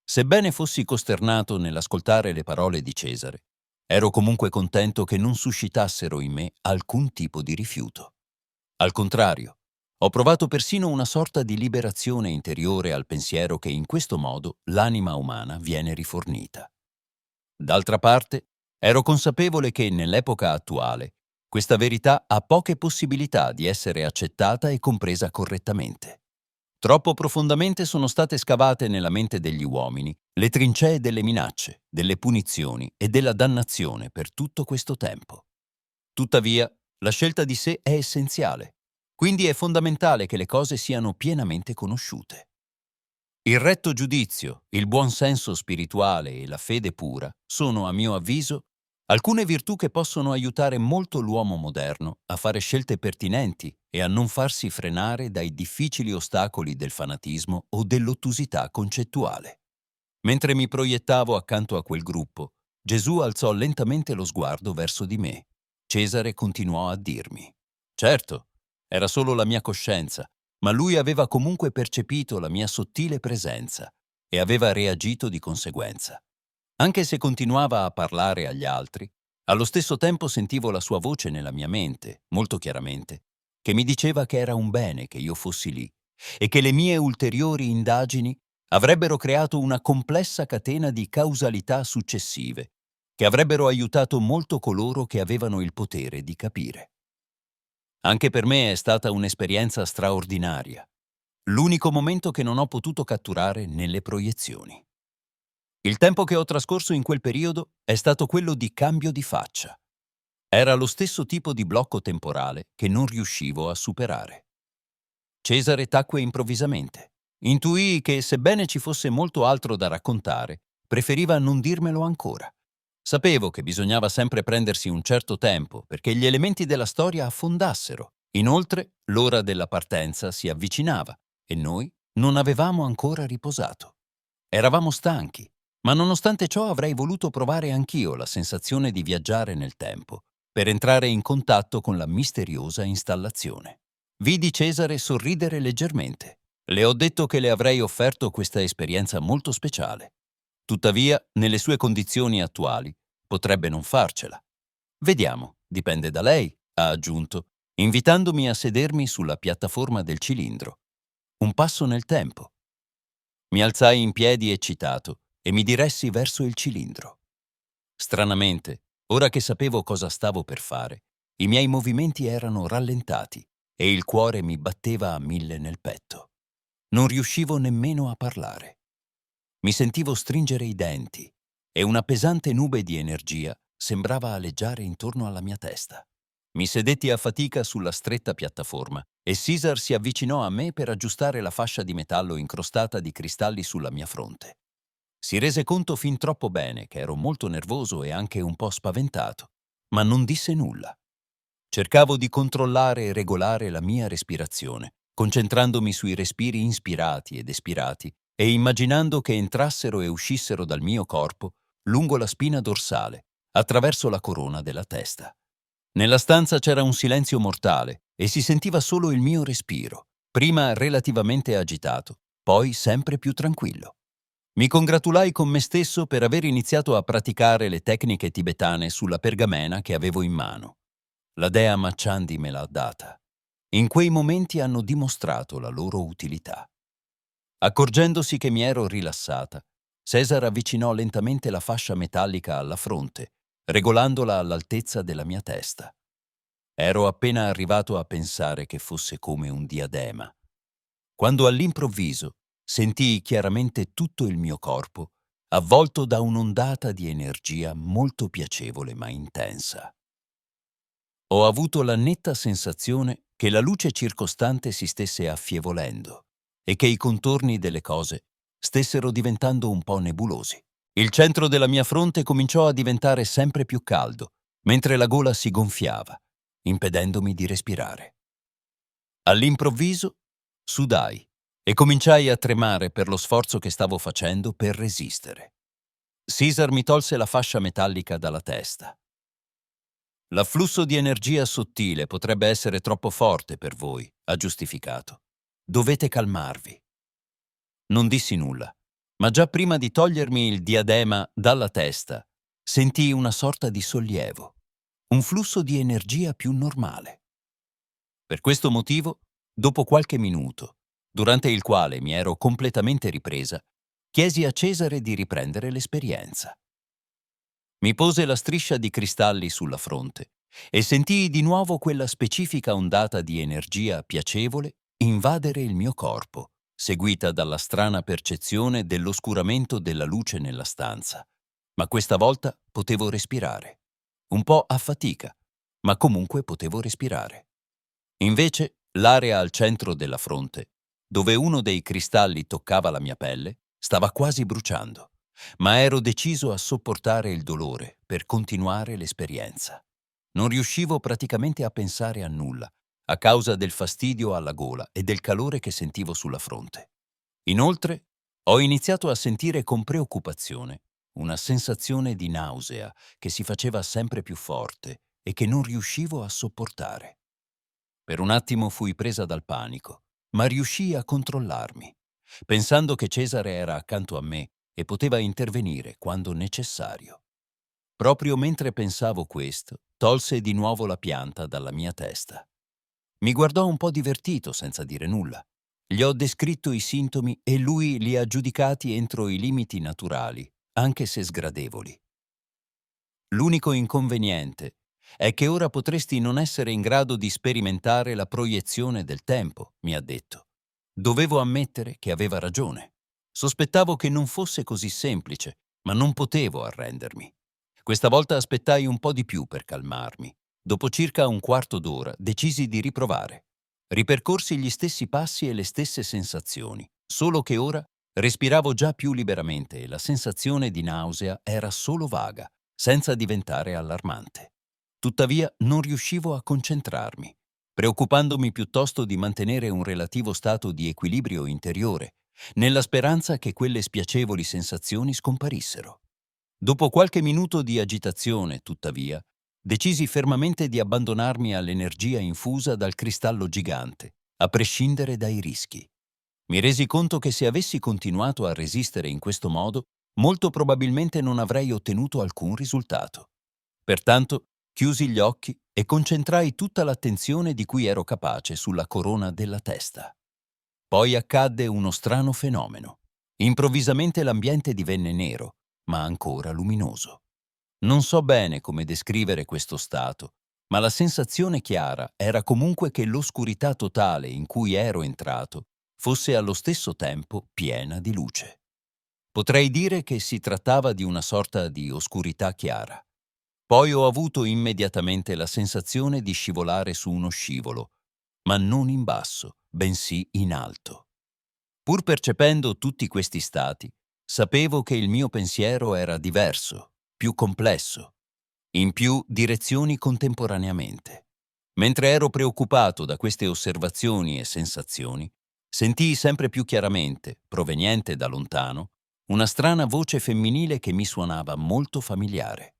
Sebbene fossi costernato nell'ascoltare le parole di Cesare, ero comunque contento che non suscitassero in me alcun tipo di rifiuto. Al contrario, Ho provato persino una sorta di liberazione interiore al pensiero che in questo modo l'anima umana viene rifornita. D'altra parte, ero consapevole che nell'epoca attuale questa verità ha poche possibilità di essere accettata e compresa correttamente. Troppo profondamente sono state scavate nella mente degli uomini le trincee delle minacce, delle punizioni e della dannazione per tutto questo tempo. Tuttavia, la scelta di sé è essenziale, quindi è fondamentale che le cose siano pienamente conosciute. Il retto giudizio, il buon senso spirituale e la fede pura sono, a mio avviso, alcune virtù che possono aiutare molto l'uomo moderno a fare scelte pertinenti e a non farsi frenare dai difficili ostacoli del fanatismo o dell'ottusità concettuale. Mentre mi proiettavo accanto a quel gruppo, Gesù alzò lentamente lo sguardo verso di me. Cesare continuò a dirmi: «Certo, era solo la mia coscienza, ma lui aveva comunque percepito la mia sottile presenza e aveva reagito di conseguenza. Anche se continuava a parlare agli altri, allo stesso tempo sentivo la sua voce nella mia mente, molto chiaramente, che mi diceva che era un bene che io fossi lì e che le mie ulteriori indagini avrebbero creato una complessa catena di causalità successive, che avrebbero aiutato molto coloro che avevano il potere di capire. Anche per me è stata un'esperienza straordinaria, l'unico momento che non ho potuto catturare nelle proiezioni. Il tempo che ho trascorso in quel periodo è stato quello di cambio di faccia. Era lo stesso tipo di blocco temporale che non riuscivo a superare. Cesare tacque improvvisamente. Intuii che, sebbene ci fosse molto altro da raccontare, preferiva non dirmelo ancora. Sapevo che bisognava sempre prendersi un certo tempo perché gli elementi della storia affondassero. Inoltre, l'ora della partenza si avvicinava e noi non avevamo ancora riposato. Eravamo stanchi, ma nonostante ciò avrei voluto provare anch'io la sensazione di viaggiare nel tempo, per entrare in contatto con la misteriosa installazione. Vidi Cesare sorridere leggermente. Le ho detto che le avrei offerto questa esperienza molto speciale. Tuttavia, nelle sue condizioni attuali, potrebbe non farcela. Vediamo, dipende da lei, ha aggiunto, invitandomi a sedermi sulla piattaforma del cilindro. Un passo nel tempo. Mi alzai in piedi eccitato e mi diressi verso il cilindro. Stranamente, ora che sapevo cosa stavo per fare, i miei movimenti erano rallentati e il cuore mi batteva a 1000 nel petto. Non riuscivo nemmeno a parlare. Mi sentivo stringere i denti e una pesante nube di energia sembrava aleggiare intorno alla mia testa. Mi sedetti a fatica sulla stretta piattaforma e Caesar si avvicinò a me per aggiustare la fascia di metallo incrostata di cristalli sulla mia fronte. Si rese conto fin troppo bene che ero molto nervoso e anche un po' spaventato, ma non disse nulla. Cercavo di controllare e regolare la mia respirazione, concentrandomi sui respiri inspirati ed espirati e immaginando che entrassero e uscissero dal mio corpo lungo la spina dorsale, attraverso la corona della testa. Nella stanza c'era un silenzio mortale e si sentiva solo il mio respiro, prima relativamente agitato, poi sempre più tranquillo. Mi congratulai con me stesso per aver iniziato a praticare le tecniche tibetane sulla pergamena che avevo in mano. La dea Machandi me l'ha data. In quei momenti hanno dimostrato la loro utilità. Accorgendosi che mi ero rilassata, Cesar avvicinò lentamente la fascia metallica alla fronte, regolandola all'altezza della mia testa. Ero appena arrivato a pensare che fosse come un diadema, quando all'improvviso sentii chiaramente tutto il mio corpo avvolto da un'ondata di energia molto piacevole ma intensa. Ho avuto la netta sensazione che la luce circostante si stesse affievolendo e che i contorni delle cose stessero diventando un po' nebulosi. Il centro della mia fronte cominciò a diventare sempre più caldo, mentre la gola si gonfiava, impedendomi di respirare. All'improvviso sudai e cominciai a tremare per lo sforzo che stavo facendo per resistere. Caesar mi tolse la fascia metallica dalla testa. L'afflusso di energia sottile potrebbe essere troppo forte per voi, ha giustificato. Dovete calmarvi. Non dissi nulla, ma già prima di togliermi il diadema dalla testa, sentii una sorta di sollievo, un flusso di energia più normale. Per questo motivo Dopo qualche minuto, durante il quale mi ero completamente ripresa, chiesi a Cesare di riprendere l'esperienza. Mi pose la striscia di cristalli sulla fronte e sentii di nuovo quella specifica ondata di energia piacevole invadere il mio corpo, seguita dalla strana percezione dell'oscuramento della luce nella stanza. Ma questa volta potevo respirare. Un po' a fatica, ma comunque potevo respirare. Invece, l'area al centro della fronte, dove uno dei cristalli toccava la mia pelle, stava quasi bruciando, ma ero deciso a sopportare il dolore per continuare l'esperienza. Non riuscivo praticamente a pensare a nulla, a causa del fastidio alla gola e del calore che sentivo sulla fronte. Inoltre, ho iniziato a sentire con preoccupazione una sensazione di nausea che si faceva sempre più forte e che non riuscivo a sopportare. Per un attimo fui presa dal panico, ma riuscii a controllarmi, pensando che Cesare era accanto a me e poteva intervenire quando necessario. Proprio mentre pensavo questo, tolse di nuovo la pianta dalla mia testa. Mi guardò un po' divertito senza dire nulla. Gli ho descritto i sintomi e lui li ha giudicati entro i limiti naturali, anche se sgradevoli. L'unico inconveniente è che ora potresti non essere in grado di sperimentare la proiezione del tempo, mi ha detto. Dovevo ammettere che aveva ragione. Sospettavo che non fosse così semplice, ma non potevo arrendermi. Questa volta aspettai un po' di più per calmarmi. Dopo circa un quarto d'ora decisi di riprovare. Ripercorsi gli stessi passi e le stesse sensazioni, solo che ora respiravo già più liberamente e la sensazione di nausea era solo vaga, senza diventare allarmante. Tuttavia non riuscivo a concentrarmi, preoccupandomi piuttosto di mantenere un relativo stato di equilibrio interiore, nella speranza che quelle spiacevoli sensazioni scomparissero. Dopo qualche minuto di agitazione, tuttavia, decisi fermamente di abbandonarmi all'energia infusa dal cristallo gigante, a prescindere dai rischi. Mi resi conto che se avessi continuato a resistere in questo modo, molto probabilmente non avrei ottenuto alcun risultato. Pertanto, chiusi gli occhi e concentrai tutta l'attenzione di cui ero capace sulla corona della testa. Poi accadde uno strano fenomeno. Improvvisamente l'ambiente divenne nero, ma ancora luminoso. Non so bene come descrivere questo stato, ma la sensazione chiara era comunque che l'oscurità totale in cui ero entrato fosse allo stesso tempo piena di luce. Potrei dire che si trattava di una sorta di oscurità chiara. Poi ho avuto immediatamente la sensazione di scivolare su uno scivolo, ma non in basso, bensì in alto. Pur percependo tutti questi stati, sapevo che il mio pensiero era diverso, più complesso, in più direzioni contemporaneamente. Mentre ero preoccupato da queste osservazioni e sensazioni, sentii sempre più chiaramente, proveniente da lontano, una strana voce femminile che mi suonava molto familiare.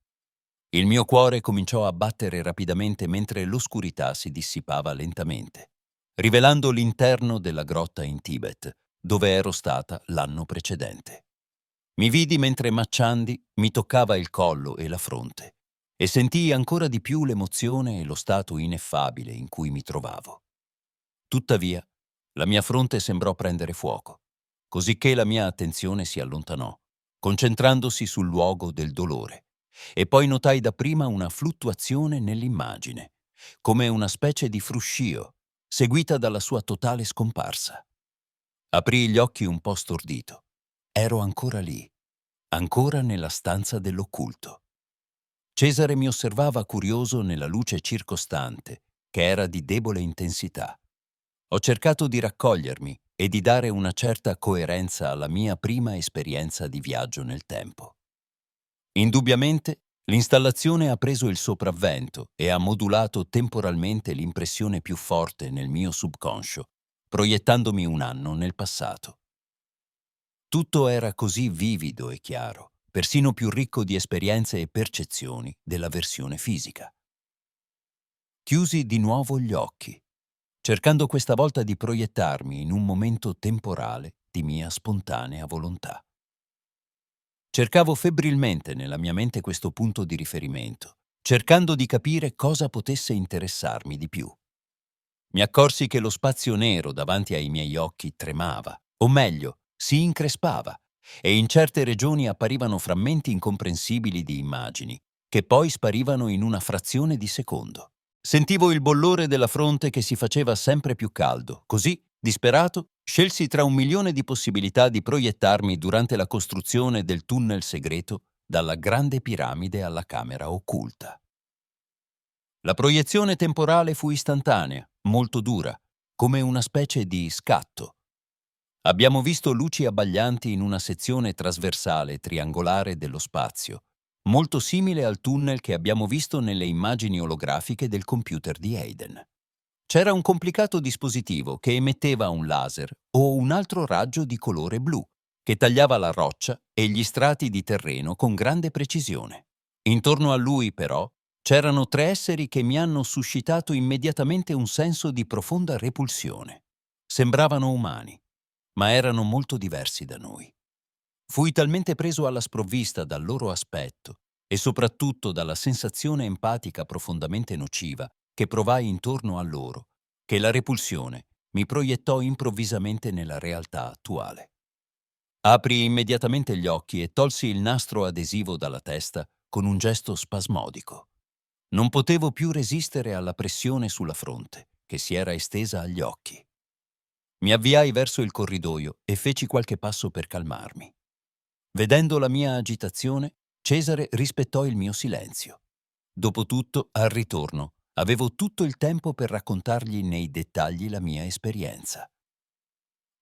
Il mio cuore cominciò a battere rapidamente mentre l'oscurità si dissipava lentamente, rivelando l'interno della grotta in Tibet, dove ero stata l'anno precedente. Mi vidi mentre Macciandi mi toccava il collo e la fronte e sentii ancora di più l'emozione e lo stato ineffabile in cui mi trovavo. Tuttavia, la mia fronte sembrò prendere fuoco, cosicché la mia attenzione si allontanò, concentrandosi sul luogo del dolore, e poi notai dapprima una fluttuazione nell'immagine, come una specie di fruscio, seguita dalla sua totale scomparsa. Aprii gli occhi un po' stordito. Ero ancora lì, ancora nella stanza dell'occulto. Cesare mi osservava curioso nella luce circostante, che era di debole intensità. Ho cercato di raccogliermi e di dare una certa coerenza alla mia prima esperienza di viaggio nel tempo. Indubbiamente, l'installazione ha preso il sopravvento e ha modulato temporalmente l'impressione più forte nel mio subconscio, proiettandomi un anno nel passato. Tutto era così vivido e chiaro, persino più ricco di esperienze e percezioni della versione fisica. Chiusi di nuovo gli occhi, cercando questa volta di proiettarmi in un momento temporale di mia spontanea volontà. Cercavo febbrilmente nella mia mente questo punto di riferimento, cercando di capire cosa potesse interessarmi di più. Mi accorsi che lo spazio nero davanti ai miei occhi tremava, o meglio, si increspava, e in certe regioni apparivano frammenti incomprensibili di immagini, che poi sparivano in una frazione di secondo. Sentivo il bollore della fronte che si faceva sempre più caldo, così, disperato, scelsi tra 1 milione di possibilità di proiettarmi durante la costruzione del tunnel segreto dalla grande piramide alla camera occulta. La proiezione temporale fu istantanea, molto dura, come una specie di scatto. Abbiamo visto luci abbaglianti in una sezione trasversale triangolare dello spazio, molto simile al tunnel che abbiamo visto nelle immagini olografiche del computer di Hayden. C'era un complicato dispositivo che emetteva un laser o un altro raggio di colore blu, che tagliava la roccia e gli strati di terreno con grande precisione. Intorno a lui, però, c'erano 3 esseri che mi hanno suscitato immediatamente un senso di profonda repulsione. Sembravano umani, ma erano molto diversi da noi. Fui talmente preso alla sprovvista dal loro aspetto e soprattutto dalla sensazione empatica profondamente nociva che provai intorno a loro, che la repulsione mi proiettò improvvisamente nella realtà attuale. Aprii immediatamente gli occhi e tolsi il nastro adesivo dalla testa con un gesto spasmodico. Non potevo più resistere alla pressione sulla fronte, che si era estesa agli occhi. Mi avviai verso il corridoio e feci qualche passo per calmarmi. Vedendo la mia agitazione, Cesare rispettò il mio silenzio. Dopotutto, al ritorno, avevo tutto il tempo per raccontargli nei dettagli la mia esperienza.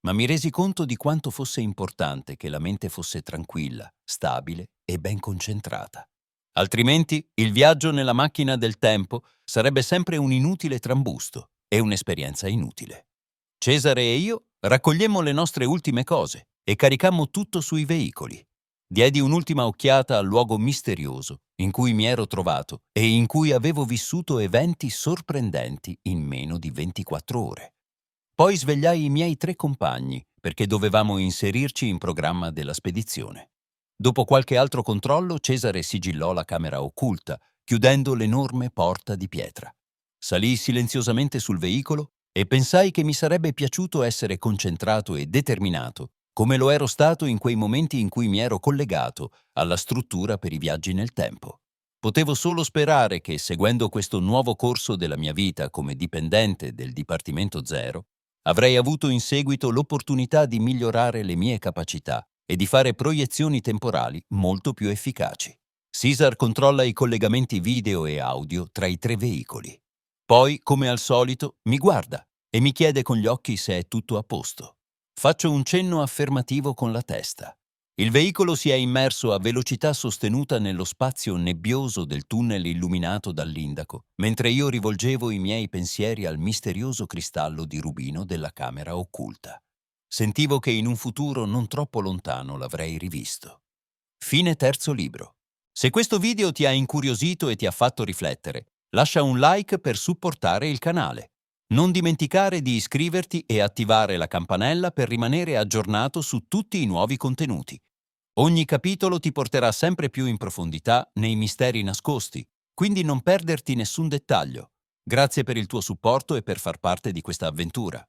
Ma mi resi conto di quanto fosse importante che la mente fosse tranquilla, stabile e ben concentrata. Altrimenti, il viaggio nella macchina del tempo sarebbe sempre un inutile trambusto e un'esperienza inutile. Cesare e io raccogliemmo le nostre ultime cose e caricammo tutto sui veicoli. Diedi un'ultima occhiata al luogo misterioso in cui mi ero trovato e in cui avevo vissuto eventi sorprendenti in meno di 24 ore. Poi svegliai i miei 3 compagni perché dovevamo inserirci in programma della spedizione. Dopo qualche altro controllo, Cesare sigillò la camera occulta, chiudendo l'enorme porta di pietra. Salii silenziosamente sul veicolo e pensai che mi sarebbe piaciuto essere concentrato e determinato, come lo ero stato in quei momenti in cui mi ero collegato alla struttura per i viaggi nel tempo. Potevo solo sperare che, seguendo questo nuovo corso della mia vita come dipendente del Dipartimento Zero, avrei avuto in seguito l'opportunità di migliorare le mie capacità e di fare proiezioni temporali molto più efficaci. Caesar controlla i collegamenti video e audio tra i 3 veicoli. Poi, come al solito, mi guarda e mi chiede con gli occhi se è tutto a posto. Faccio un cenno affermativo con la testa. Il veicolo si è immerso a velocità sostenuta nello spazio nebbioso del tunnel illuminato dall'indaco, mentre io rivolgevo i miei pensieri al misterioso cristallo di rubino della camera occulta. Sentivo che in un futuro non troppo lontano l'avrei rivisto. Fine terzo libro. Se questo video ti ha incuriosito e ti ha fatto riflettere, lascia un like per supportare il canale. Non dimenticare di iscriverti e attivare la campanella per rimanere aggiornato su tutti i nuovi contenuti. Ogni capitolo ti porterà sempre più in profondità nei misteri nascosti, quindi non perderti nessun dettaglio. Grazie per il tuo supporto e per far parte di questa avventura.